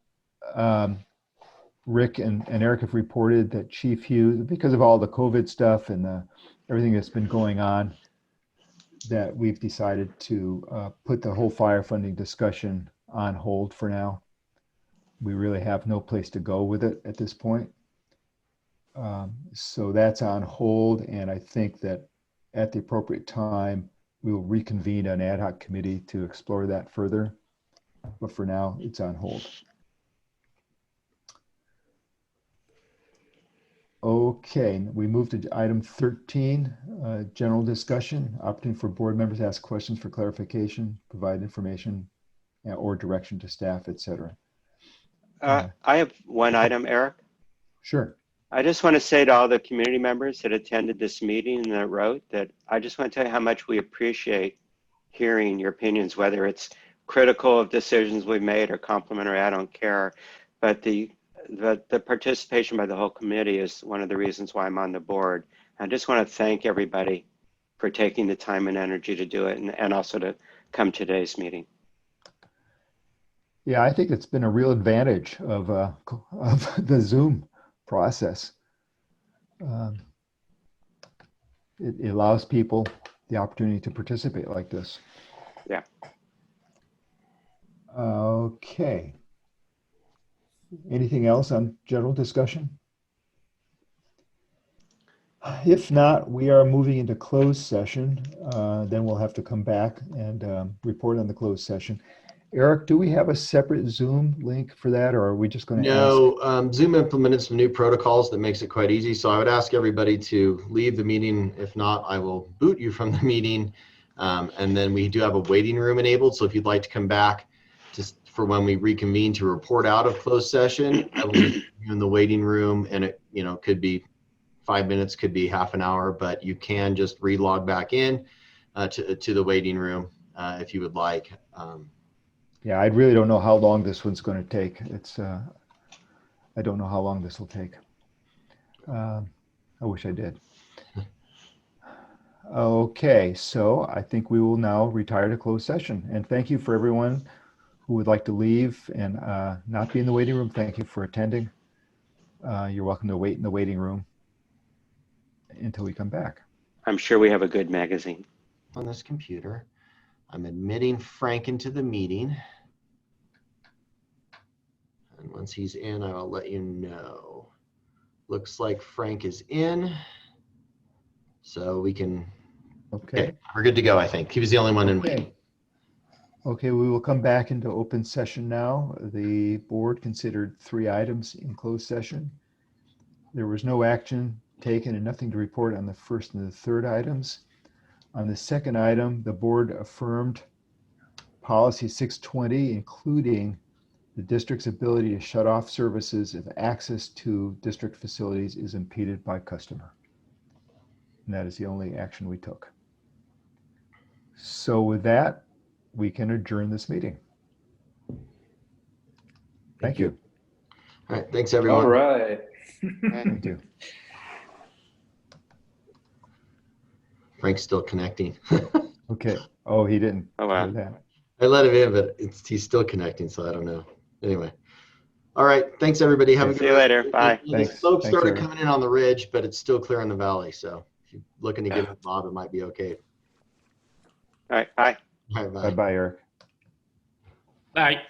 Rick and Eric have reported that Chief Hughes, because of all the COVID stuff and everything that's been going on, that we've decided to put the whole fire funding discussion on hold for now. We really have no place to go with it at this point. So that's on hold, and I think that at the appropriate time, we will reconvene an ad hoc committee to explore that further. But for now, it's on hold. Okay, we move to item 13, general discussion, opportunity for board members to ask questions for clarification, provide information or direction to staff, etc. I have one item, Eric. Sure. I just want to say to all the community members that attended this meeting and that wrote that I just want to tell you how much we appreciate hearing your opinions, whether it's critical of decisions we've made or complimentary, I don't care. But the participation by the whole committee is one of the reasons why I'm on the board. I just want to thank everybody for taking the time and energy to do it and also to come to today's meeting. Yeah, I think it's been a real advantage of the Zoom process. It allows people the opportunity to participate like this. Yeah. Okay. Anything else on general discussion? If not, we are moving into closed session. Then we'll have to come back and report on the closed session. Eric, do we have a separate Zoom link for that, or are we just going to ask? No, Zoom implemented some new protocols that makes it quite easy. So I would ask everybody to leave the meeting. If not, I will boot you from the meeting. And then we do have a waiting room enabled. So if you'd like to come back just for when we reconvene to report out of closed session, I will meet you in the waiting room, and it could be 5 minutes, could be half an hour, but you can just relog back in to the waiting room if you would like. Yeah, I really don't know how long this one's going to take. I don't know how long this will take. I wish I did. Okay, so I think we will now retire to closed session. And thank you for everyone who would like to leave and not be in the waiting room. Thank you for attending. You're welcome to wait in the waiting room until we come back. I'm sure we have a good magazine. On this computer, I'm admitting Frank into the meeting. And once he's in, I will let you know. Looks like Frank is in. So we can, okay, we're good to go, I think. He was the only one in waiting. Okay, we will come back into open session now. The board considered 3 items in closed session. There was no action taken and nothing to report on the first and the third items. On the second item, the board affirmed policy 620, including the district's ability to shut off services if access to district facilities is impeded by customer. And that is the only action we took. So with that, we can adjourn this meeting. Thank you. All right, thanks everyone. All right. Thank you. Frank's still connecting. Okay. Oh, he didn't. Oh, wow. do that. I let him in, but he's still connecting, so I don't know. Anyway. All right. Thanks, everybody. Have a good See you later. Bye. The smoke started coming in on the ridge, but it's still clear in the valley. So if you're looking to get with Bob, it might be okay. All right. Bye. All right, bye. Bye-bye, Eric. Bye.